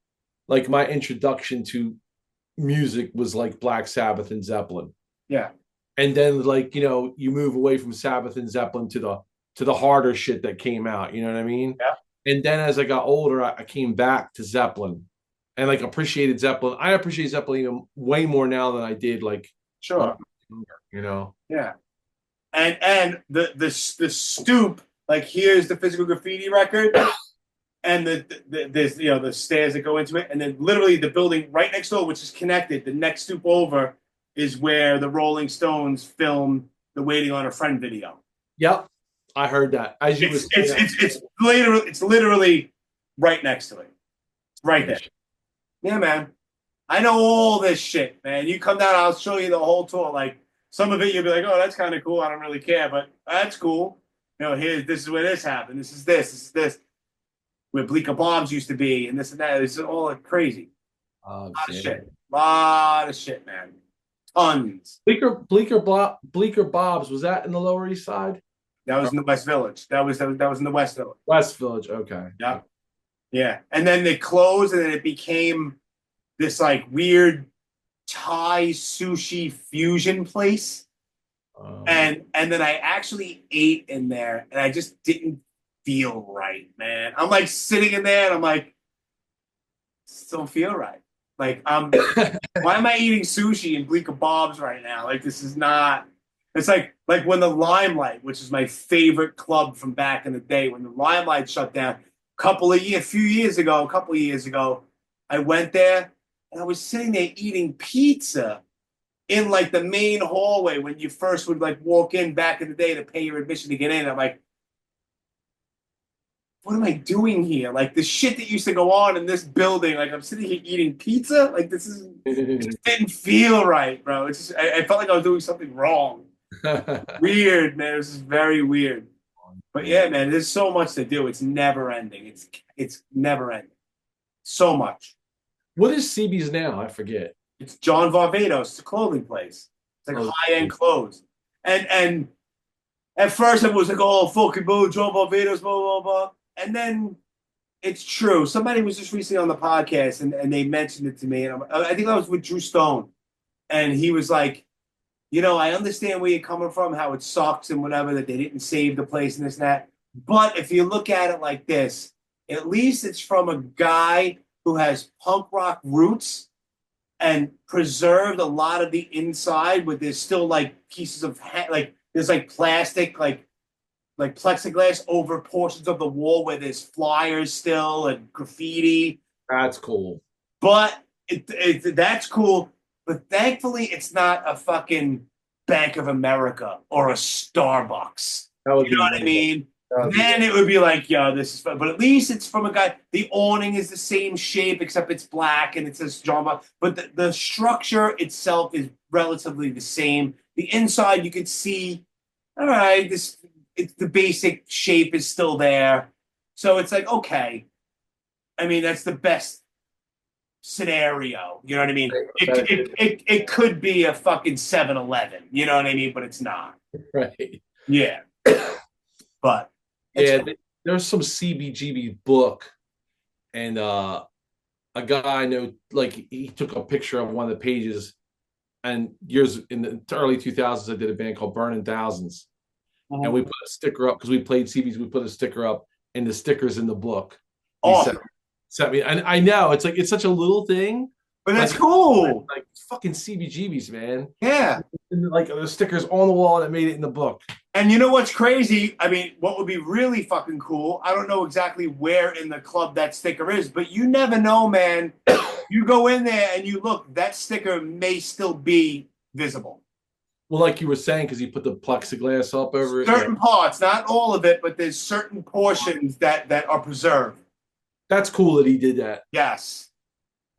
like my introduction to music was like Black Sabbath and Zeppelin. Yeah. And then like, you move away from Sabbath and Zeppelin to the to the harder shit that came out. You know what I mean? Yeah. And then as I got older, I came back to Zeppelin and like appreciated Zeppelin. I appreciate Zeppelin even way more now than I did like when I Sure. was younger, you know? Yeah. And the stoop, like here's the physical graffiti record, and there's the stairs that go into it, and then literally the building right next door, which is connected, the next stoop over is where the Rolling Stones filmed the "Waiting on a Friend" video. Yep, I heard that. As you It's literally right next to it, right there. Yeah, man. I know all this shit, man. You come down, I'll show you the whole tour. Like some of it, you'll be like, "Oh, that's kind of cool. I don't really care, but that's cool." This is where this happened. This is this. Where Bleecker Bob's used to be, and this and that. It's all like crazy. Oh, lot of shit, man. Tons. Bleecker Bob's, was that in the Lower East Side? That was in the West Village. That was in the West Village. West Village, okay. Yeah. Yeah. And then they closed, and then it became this like weird Thai sushi fusion place. And then I actually ate in there, and I just didn't feel right, man. I'm like sitting in there, and I'm like, don't feel right. Like, why am I eating sushi and Bleecker Bob's right now? Like, this is not. It's like when the Limelight, which is my favorite club from back in the day, when the Limelight shut down a few years ago, I went there and I was sitting there eating pizza in like the main hallway when you first would like walk in back in the day to pay your admission to get in. I'm like, what am I doing here? Like the shit that used to go on in this building, like I'm sitting here eating pizza. Like it didn't feel right, bro. It's just, I felt like I was doing something wrong. Weird, man. It was just very weird. But yeah, man, there's so much to do. It's never ending. It's never ending. So much. What is CB's now? I forget. It's John Varvatos. It's a clothing place. It's like high-end clothes. And at first it was like, oh, fucking boo, John Varvatos, blah, blah, blah. And then it's true. Somebody was just recently on the podcast and they mentioned it to me. And I think I was with Drew Stone. And he was like, I understand where you're coming from, how it sucks and whatever, that they didn't save the place and this and that. But if you look at it like this, at least it's from a guy who has punk rock roots and preserved a lot of the inside, where there's still like pieces of there's like plastic, like plexiglass over portions of the wall where there's flyers still and graffiti. That's cool. But that's cool. But thankfully, it's not a fucking Bank of America or a Starbucks. You know what I mean? Then it would be like, yeah, this is fun. But at least it's from a guy. The awning is the same shape, except it's black and it says John Bob. But the structure itself is relatively the same. The inside, you could see, all right, the basic shape is still there. So it's like, okay. I mean, that's the best scenario. You know what I mean? It could be a fucking 7-Eleven. You know what I mean? But it's not. Right. Yeah. But yeah, there's some CBGB book, and a guy I know, like he took a picture of one of the pages, and years in the early 2000s, I did a band called Burning Thousands, and we put a sticker up because we played CBs. We put a sticker up, and the sticker's in the book. Sent me, and I know it's like it's such a little thing, but that's cool. Like fucking CBGBs, man. Yeah, and like the stickers on the wall that made it in the book. And you know what's crazy? I mean, what would be really fucking cool? I don't know exactly where in the club that sticker is, but you never know, man. You go in there and you look, that sticker may still be visible. Well, like you were saying, because you put the plexiglass up over certain parts, not all of it, but there's certain portions that are preserved. That's cool that he did that. Yes.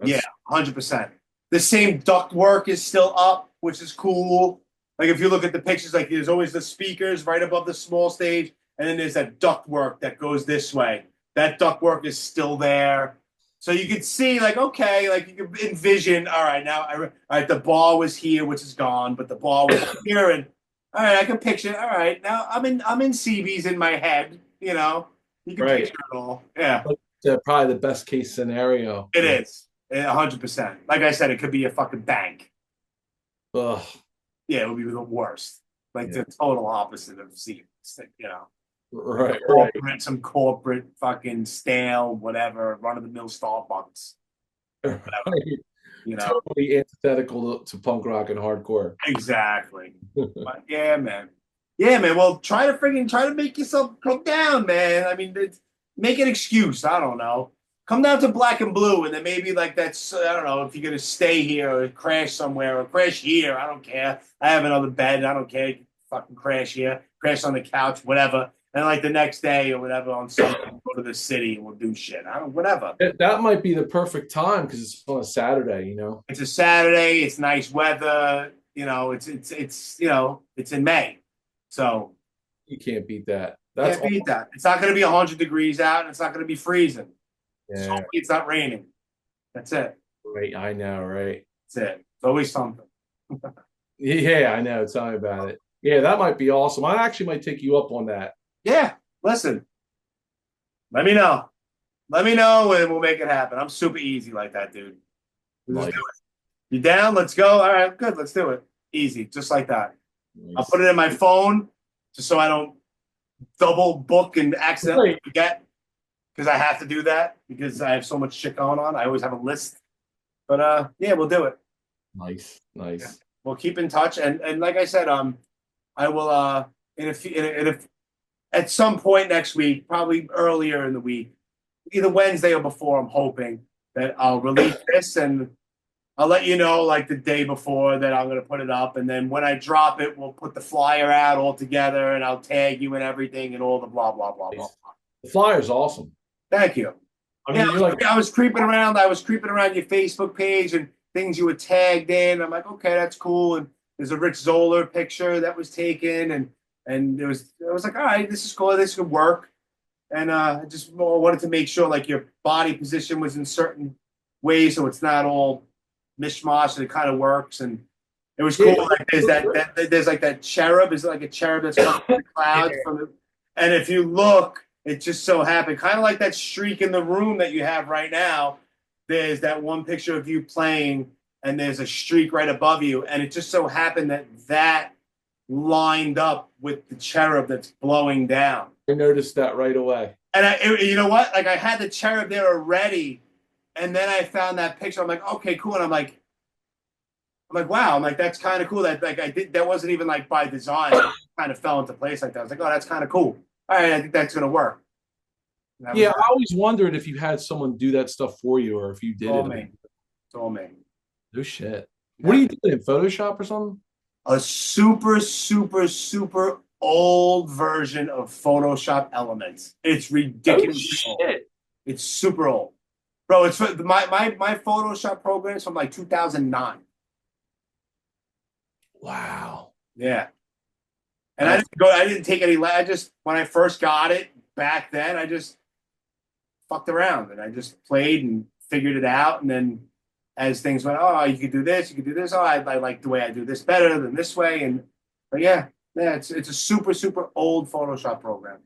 Yeah, 100%. The same duct work is still up, which is cool. Like if you look at the pictures, like there's always the speakers right above the small stage, and then there's that duct work that goes this way. That duct work is still there. So you could see, like, okay, like you could envision, all right, now, all right, the bar was here, which is gone, but the bar was here, and all right, I can picture, all right, now I'm in CB's in my head, you know, you can picture it all. Yeah. Probably the best case scenario. It is 100%. Like I said, it could be a fucking bank. Ugh. Yeah, it would be the worst. Like the total opposite of CB's, you know. Right. Some corporate fucking stale, whatever, run-of-the-mill Starbucks. Whatever, you know? Totally antithetical to punk rock and hardcore. Exactly. But yeah, man. Yeah, man. Well, try to make yourself come down, man. I mean, make an excuse. I don't know. Come down to Black and Blue, and then maybe like that's I don't know if you're gonna stay here or crash somewhere or crash here. I don't care. I have another bed. I don't care. You can fucking crash here, crash on the couch, whatever. And like the next day or whatever on Sunday, go to the city and we'll do shit. I don't whatever. That might be the perfect time because it's on a Saturday. You know, it's a Saturday. It's nice weather. You know, it's it's in May, so you can't beat that. Can't beat that. It's not going to be 100 degrees out, and it's not going to be freezing. Yeah. So it's not raining. That's it. Right, I know, right? That's it. It's always something. Yeah, I know. Tell me about it. Yeah, that might be awesome. I actually might take you up on that. Yeah, listen. Let me know. Let me know, and we'll make it happen. I'm super easy like that, dude. Let's do it. You down? Let's go. All right, good. Let's do it. Easy, just like that. Nice. I'll put it in my phone just so I don't double book and accidentally forget, because I have to do that because I have so much shit going on. I always have a list. But yeah, we'll do it. Nice. Yeah. We'll keep in touch, and like I said, I will at some point next week, probably earlier in the week, either Wednesday or before, I'm hoping that I'll release this, and I'll let you know like the day before that I'm going to put it up. And then when I drop it, we'll put the flyer out all together, and I'll tag you and everything and all the blah, blah, blah, blah. The flyer's awesome. Thank you. I mean, I was creeping around. I was creeping around your Facebook page and things you were tagged in. I'm like, okay, that's cool. And there's a Rich Zoller picture that was taken, and I was like, all right, this is cool. This could work. And I just wanted to make sure like your body position was in certain ways, so it's not all mishmash, and it kind of works. And it was cool. Yeah, like there's like that cherub. Is it like a cherub that's coming from the clouds and if you look, it just so happened, kind of like that streak in the room that you have right now. There's that one picture of you playing, and there's a streak right above you, and it just so happened that lined up with the cherub that's blowing down. I noticed that right away. And you know what? Like I had the cherub there already, and then I found that picture. I'm like, okay, cool. And I'm like, wow. I'm like, that's kind of cool. That like that wasn't even like by design. It kind of fell into place like that. I was like, oh, that's kind of cool. All right, I think that's gonna work. Yeah, I always wondered if you had someone do that stuff for you, or if you did it. It's all me. No shit. Yeah. What are you doing in Photoshop or something? A super, super, super old version of Photoshop Elements. It's ridiculous. Oh, shit. It's super old, bro. It's my Photoshop program is from like 2009. Wow. Yeah. And I didn't take any. I just when I first got it back then, I just fucked around and I just played and figured it out. And then as things went, oh, you could do this, you could do this. Oh, I like the way I do this better than this way. But yeah, it's a super, super old Photoshop program.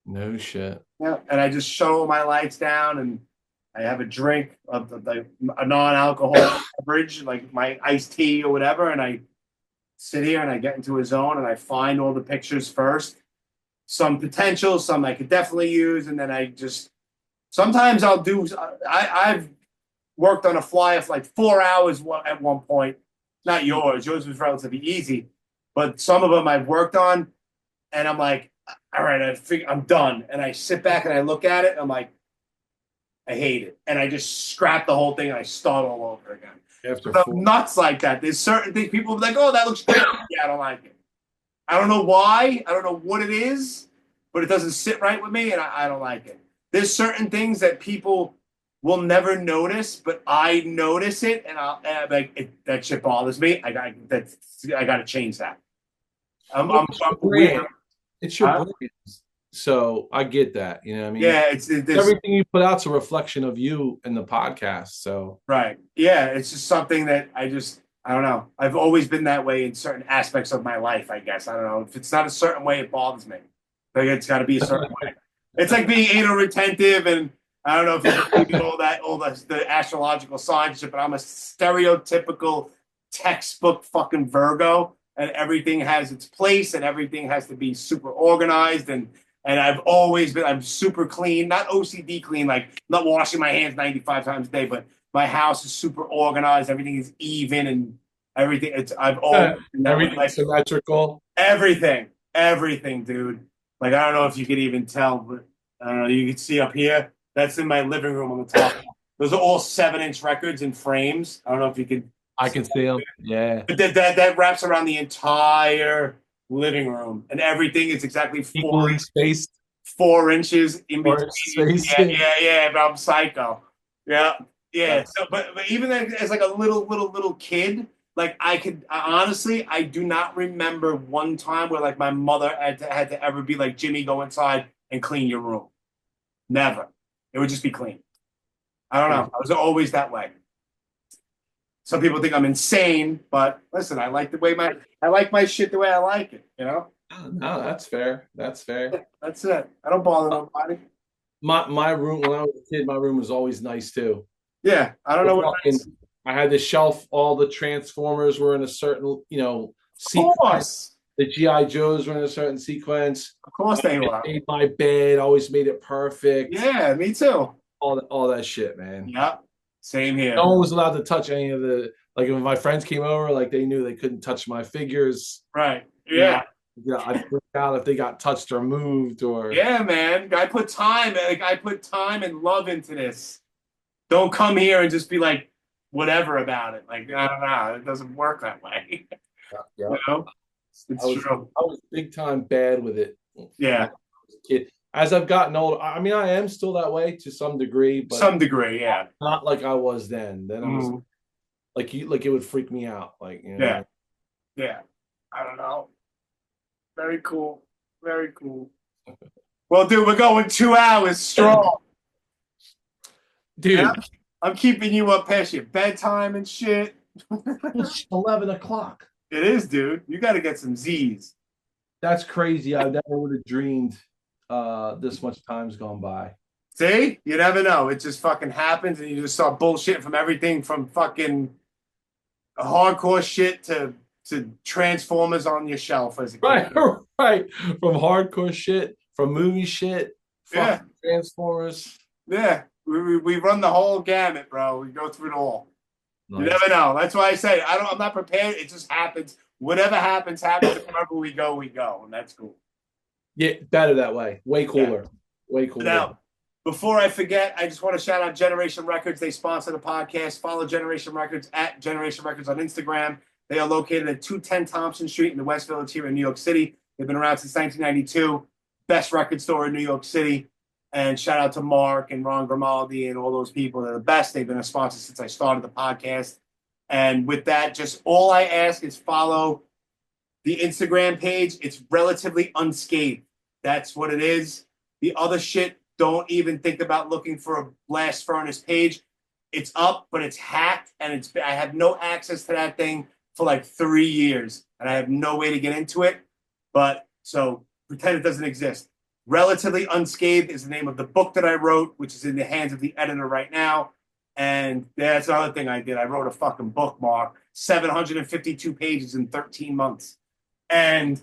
No shit. Yeah, and I just shut all my lights down, and I have a drink of a non-alcoholic beverage, like my iced tea or whatever, and I sit here and I get into a zone and I find all the pictures first. Some potential, some I could definitely use, and then I just sometimes I'll do. I've worked on a flyer for like 4 hours at one point. Not yours. Yours was relatively easy, but some of them I've worked on, and I'm like, all right, I'm done. And I sit back and I look at it, and I'm like, I hate it. And I just scrap the whole thing and I start all over again. I'm nuts like that. There's certain things people be like, oh, that looks great. Yeah, I don't like it. I don't know why. I don't know what it is, but it doesn't sit right with me, and I don't like it. There's certain things that people will never notice, but I notice it, and I'm like, that shit bothers me. I got to change that. I'm weird. It's your brand. So I get that. You know what I mean? Yeah, it's everything you put out's a reflection of you in the podcast. So right. Yeah, it's just something that I don't know. I've always been that way in certain aspects of my life, I guess. I don't know. If it's not a certain way, it bothers me. Like it's got to be a certain way. It's like being anal retentive, and I don't know if you believe all the astrological signs, but I'm a stereotypical textbook fucking Virgo, and everything has its place, and everything has to be super organized, and And I'm super clean, not OCD clean, like not washing my hands 95 times a day, but my house is super organized. Everything is even and everything. I've always been that way. Everything's symmetrical. Everything, dude. Like, I don't know if you could even tell, but I don't know. You can see up here. That's in my living room on the top. Those are all 7-inch records in frames. I don't know if you could. I can see them. Yeah. But that wraps around the entire living room, and everything is exactly equally spaced. 4 inches in between. Yeah. But I'm psycho. Yeah. So, but even as like a little kid, like honestly, I do not remember one time where like my mother had to ever be like, Jimmy, go inside and clean your room. Never. It would just be clean. I don't know. I was always that way. Some people think I'm insane, but listen, I like my shit the way I like it, you know? No, that's fair. That's it. I don't bother nobody. My room, when I was a kid, my room was always nice too. Yeah. I don't know what I had the shelf, all the Transformers were in a certain, sequence. Of course. The G.I. Joes were in a certain sequence. Of course they were. I made my bed, always made it perfect. Yeah, me too. All that shit, man. Yep. Same here. No one was allowed to touch any of the, like if my friends came over, like they knew they couldn't touch my figures. Right. Yeah. I freaked out if they got touched or moved or. Yeah, man. I put time and love into this. Don't come here and just be like whatever about it. Like, I don't know. It doesn't work that way. Yeah. You know? It's true. I was big time bad with it. Yeah. Kid. As I've gotten older, I mean, I am still that way to some degree, but yeah. Not like I was then. Then I was like it would freak me out. Like, Yeah. I don't know. Very cool. Well, dude, we're going 2 hours strong. Dude. I'm keeping you up past your bedtime and shit. It's 11 o'clock. It is, dude. You got to get some Z's. That's crazy. I never would have dreamed this much time's gone by. See? You never know. It just fucking happens, and you just saw bullshit from everything from fucking hardcore shit to Transformers on your shelf as a kid. Right. From hardcore shit, from movie shit, Transformers. Yeah. We run the whole gamut, bro. We go through it all. Nice. You never know. That's why I say I'm not prepared. It just happens. Whatever happens. Wherever we go, and that's cool. Yeah, better that way. Way cooler. Yeah. Way cooler. Now, before I forget, I just want to shout out Generation Records. They sponsor the podcast. Follow Generation Records at Generation Records on Instagram. They are located at 210 Thompson Street in the West Village here in New York City. They've been around since 1992. Best record store in New York City. And shout out to Marc and Ron Grimaldi and all those people. They're the best. They've been a sponsor since I started the podcast. And with that, just all I ask is follow the Instagram page. It's relatively unscathed. That's what it is. The other shit, don't even think about looking for a blast furnace page. It's up, but it's hacked, and I have no access to that thing for like 3 years, and I have no way to get into it. But so pretend it doesn't exist. Relatively Unscathed is the name of the book that I wrote, which is in the hands of the editor right now. And that's another thing I did. I wrote a fucking book, Marc, 752 pages in 13 months. And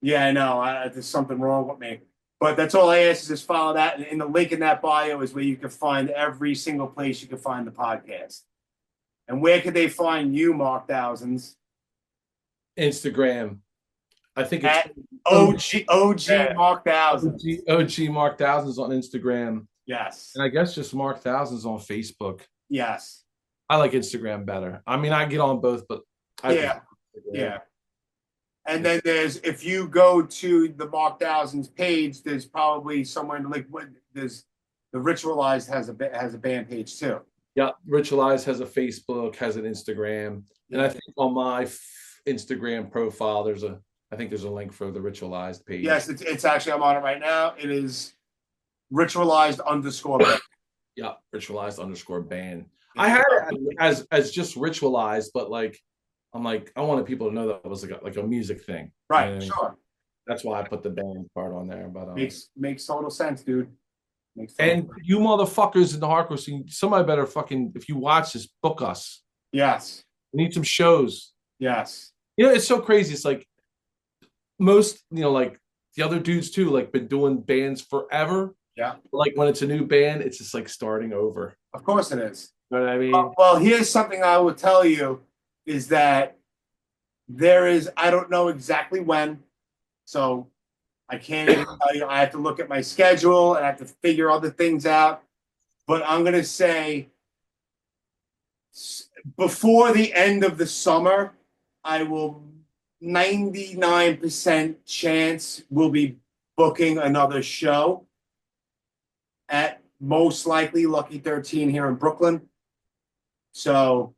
yeah, I know there's something wrong with me. But that's all I ask is just follow that. And in the link in that bio is where you can find every single place you can find the podcast. And where could they find you, Marc Thousands? Instagram. I think it's at OG Marc Thousands. OG Marc Thousands on Instagram. Yes. And I guess just Marc Thousands on Facebook. Yes. I like Instagram better. I mean, I get on both, but yeah. And then if you go to the Marc Thousands page, there's probably somewhere in the link. There's the Ritualized has a band page too. Yeah, Ritualized has a Facebook, has an Instagram, and I think on my Instagram profile there's a link for the Ritualized page. Yes, it's actually, I'm on it right now. It is Ritualized _band. Yeah, Ritualized _band. I had it as just Ritualized, but like I'm like, I wanted people to know that it was like a music thing. Right, and sure. That's why I put the band part on there. But makes total sense, dude. And you motherfuckers in the hardcore scene, somebody better fucking, if you watch this, book us. Yes. We need some shows. Yes. You know, it's so crazy. It's like most, like the other dudes too, like been doing bands forever. Yeah, Like when it's a new band, it's just like starting over. of course it is. You know what I mean? Well, here's something I will tell you is that there is, I don't know exactly when, so I can't even tell you. I have to look at my schedule and I have to figure other things out. But I'm going to say before the end of the summer, I will 99% chance we'll be booking another show at most likely Lucky 13 here in Brooklyn. So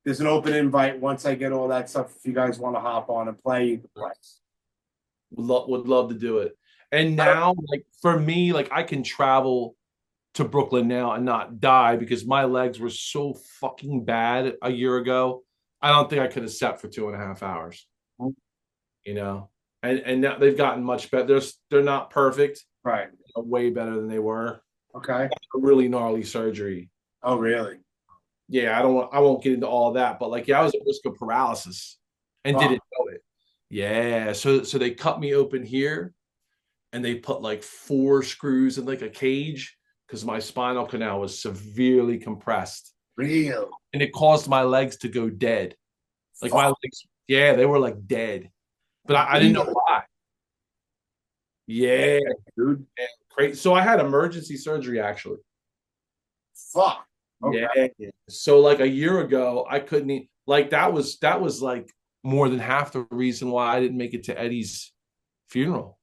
there's an open invite once I get all that stuff. If you guys want to hop on and play, you can play. Would love to do it. And now, like for me, like I can travel to Brooklyn now and not die because my legs were so fucking bad a year ago. I don't think I could have sat for 2.5 hours. You know, and now they've gotten much better. They're not perfect, Right. They're way better than they were. Okay. A really gnarly surgery. Oh, really? Yeah, I won't get into all of that, but like, yeah, I was at risk of paralysis and didn't know it. Yeah, so they cut me open here, and they put like 4 screws in like a cage because my spinal canal was severely compressed. Real. And it caused my legs to go dead. Like my legs, yeah, they were like dead, but I didn't know why. Yeah, dude, crazy. So I had emergency surgery actually. Fuck. Okay. Yeah. So like a year ago, I couldn't eat. Like that was like more than half the reason why I didn't make it to Eddie's funeral.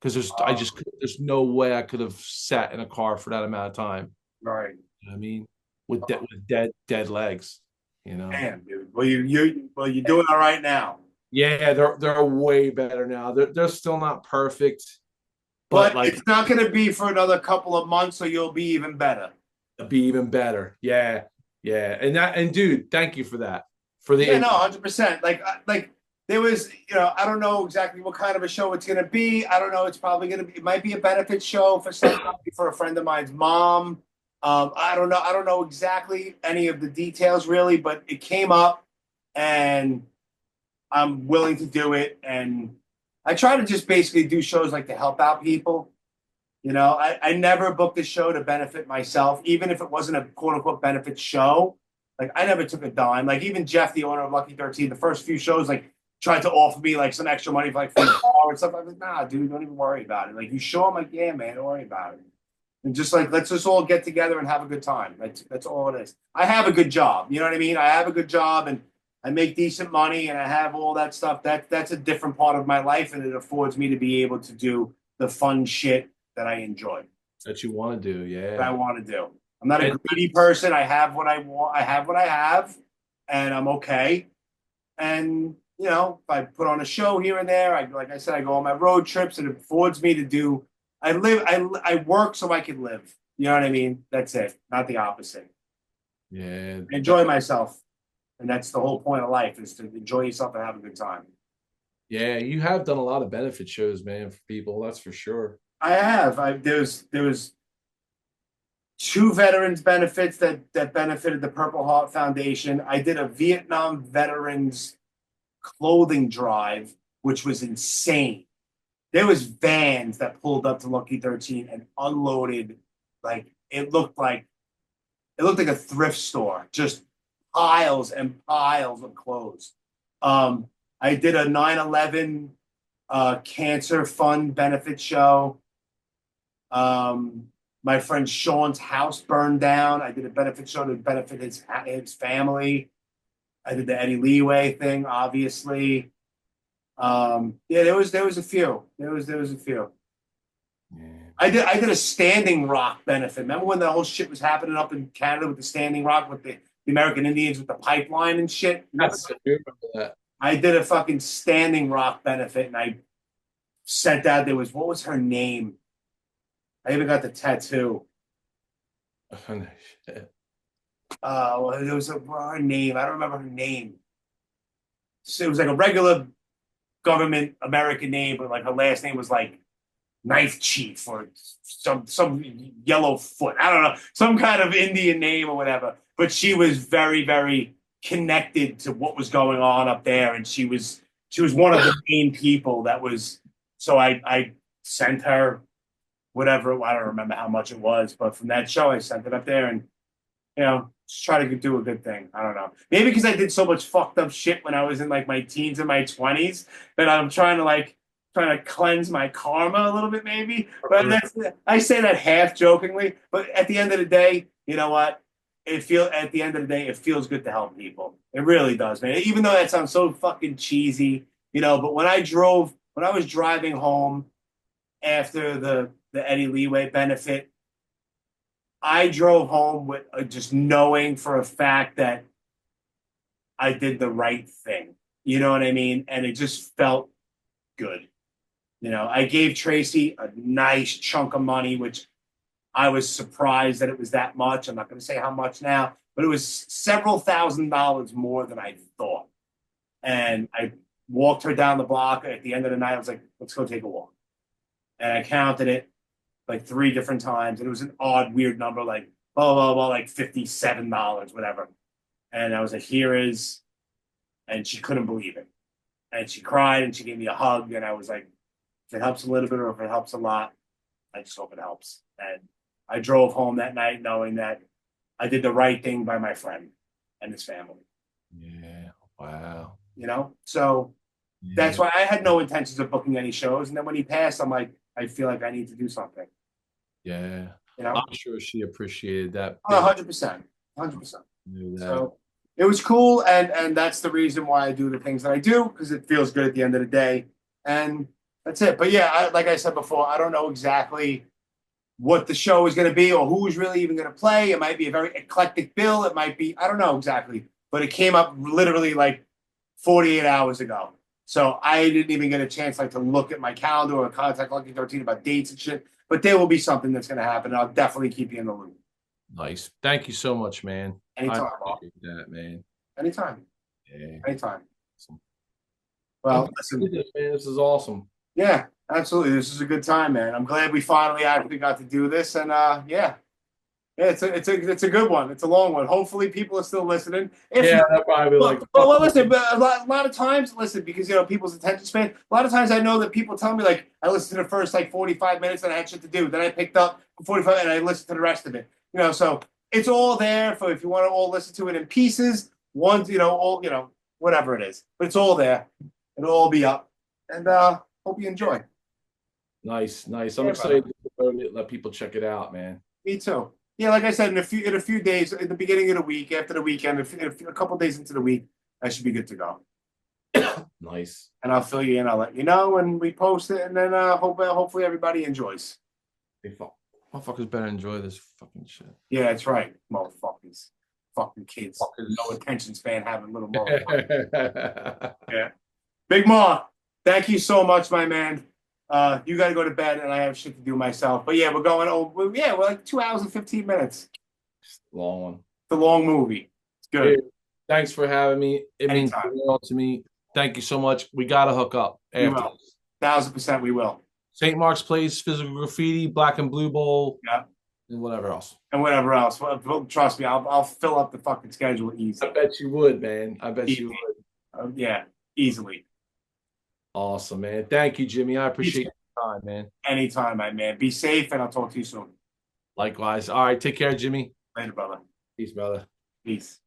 Because there's no way I could have sat in a car for that amount of time. Right. You know what I mean, with dead legs. You know. Damn, dude. Well, you're doing all right now. Yeah, they're way better now. They're still not perfect, But like it's not going to be for another couple of months, so you'll be even better. be even better. Yeah, yeah. And dude, thank you for that. For the 100%. Like there was, I don't know exactly what kind of a show it's going to be. I don't know. It's probably going to be. It might be a benefit show for somebody, for a friend of mine's mom. I don't know. I don't know exactly any of the details really, but it came up, and I'm willing to do it. And I try to just basically do shows like to help out people. I never booked a show to benefit myself, even if it wasn't a quote unquote benefit show. Like I never took a dime. Like even Jeff, the owner of Lucky 13, the first few shows, like tried to offer me like some extra money for like for the car and stuff. I was like, nah, dude, don't even worry about it. Like you show them, like, yeah, man, don't worry about it. And just like, let's just all get together and have a good time. That's all it is. I have a good job. You know what I mean? I have a good job and I make decent money and I have all that stuff. That's a different part of my life, and it affords me to be able to do the fun shit that I enjoy. That you want to do, yeah. That I want to do. I'm not a greedy person. I have what I want. I have what I have, and I'm okay. And if I put on a show here and there, like I said, I go on my road trips, and it affords me to do. I work so I can live. You know what I mean? That's it. Not the opposite. Yeah. I enjoy myself, and that's the whole point of life: is to enjoy yourself and have a good time. Yeah, you have done a lot of benefit shows, man, for people. That's for sure. I have. There was 2 veterans benefits that benefited the Purple Heart Foundation. I did a Vietnam veterans clothing drive, which was insane. There was vans that pulled up to Lucky 13 and unloaded, like it looked like a thrift store, just piles and piles of clothes. I did a 9/11 cancer fund benefit show. My friend Sean's house burned down. I did a benefit show to benefit his family. I did the Eddie Leeway thing, obviously. There was a few. There was a few. Yeah. I did a Standing Rock benefit. Remember when the whole shit was happening up in Canada with the Standing Rock with the American Indians with the pipeline and shit? I remember that. I did a fucking Standing Rock benefit, and I sent out. What was her name? I even got the tattoo. Oh, shit. There was her name. I don't remember her name. So it was like a regular government American name, but like her last name was like Knife Chief or some yellow foot. I don't know, some kind of Indian name or whatever. But she was very, very connected to what was going on up there, and she was one of the main people that was So I sent her whatever. I don't remember how much it was, but from that show, I sent it up there and, just try to do a good thing. I don't know. Maybe because I did so much fucked up shit when I was in like my teens and my 20s that I'm trying to cleanse my karma a little bit, maybe. But I say that half jokingly. But at the end of the day, you know what? At the end of the day, it feels good to help people. It really does, man. Even though that sounds so fucking cheesy, but when I was driving home after the Eddie Leeway benefit, I drove home with just knowing for a fact that I did the right thing. You know what I mean? And it just felt good. I gave Tracy a nice chunk of money, which I was surprised that it was that much. I'm not going to say how much now, but it was several $1,000s more than I thought. And I walked her down the block. At the end of the night, I was like, let's go take a walk. And I counted it like 3 different times. And it was an odd, weird number, like, blah, blah, blah, like $57, whatever. And I was like, here is, and she couldn't believe it. And she cried and she gave me a hug. And I was like, if it helps a little bit or if it helps a lot, I just hope it helps. And I drove home that night knowing that I did the right thing by my friend and his family. Yeah. Wow. So that's why I had no intentions of booking any shows. And then when he passed, I'm like, I feel like I need to do something. Yeah. I'm sure she appreciated that. 100%. 100%. So it was cool. And that's the reason why I do the things that I do, because it feels good at the end of the day. And that's it. But yeah, like I said before, I don't know exactly what the show is going to be or who's really even going to play. It might be a very eclectic bill. It might be, I don't know exactly. But it came up literally like 48 hours ago. So I didn't even get a chance to look at my calendar or contact Lucky 13 about dates and shit. But there will be something that's going to happen. I'll definitely keep you in the loop. Nice. Thank you so much, man. Anytime, I appreciate that, man. Anytime. Yeah. Anytime. Awesome. Well, listen, man, this is awesome. Yeah, absolutely. This is a good time, man. I'm glad we finally actually got to do this. And it's a good one. It's a long one. Hopefully, people are still listening. They're probably well, listen. But a lot of times, listen, because people's attention span. A lot of times, I know that people tell me like I listened to the first 45 minutes and I had shit to do. Then I picked up 45 and I listened to the rest of it. So it's all there for if you want to all listen to it in pieces. Ones, whatever it is. But it's all there. It'll all be up. And hope you enjoy. Nice. I'm excited to promote it, let people check it out, man. Me too. Yeah, like I said, in a few days, at the beginning of the week, after the weekend, a couple days into the week, I should be good to go. Nice. And I'll fill you in. I'll let you know when we post it, and then hopefully everybody enjoys. Hey, motherfuckers better enjoy this fucking shit. Yeah, that's right, motherfuckers. Fucking kids. No attention span having little motherfuckers. Yeah. Big Marc, thank you so much, my man. You got to go to bed, and I have shit to do myself. But yeah, we're going over. Yeah, we're like 2 hours and 15 minutes. Long one. It's a long movie. It's good. Hey, thanks for having me. It means the world to me. Thank you so much. We got to hook up. We will. 1,000% we will. St. Mark's Place, Physical Graffiti, Black and Blue Bowl. Yeah. And whatever else. Well, trust me, I'll fill up the fucking schedule easy. I bet you would, man. I bet you would. Yeah, easily. Awesome, man. Thank you, Jimmy. I appreciate your time, man. Anytime, my man. Be safe, and I'll talk to you soon. Likewise. All right. Take care, Jimmy. Later, brother. Peace, brother. Peace.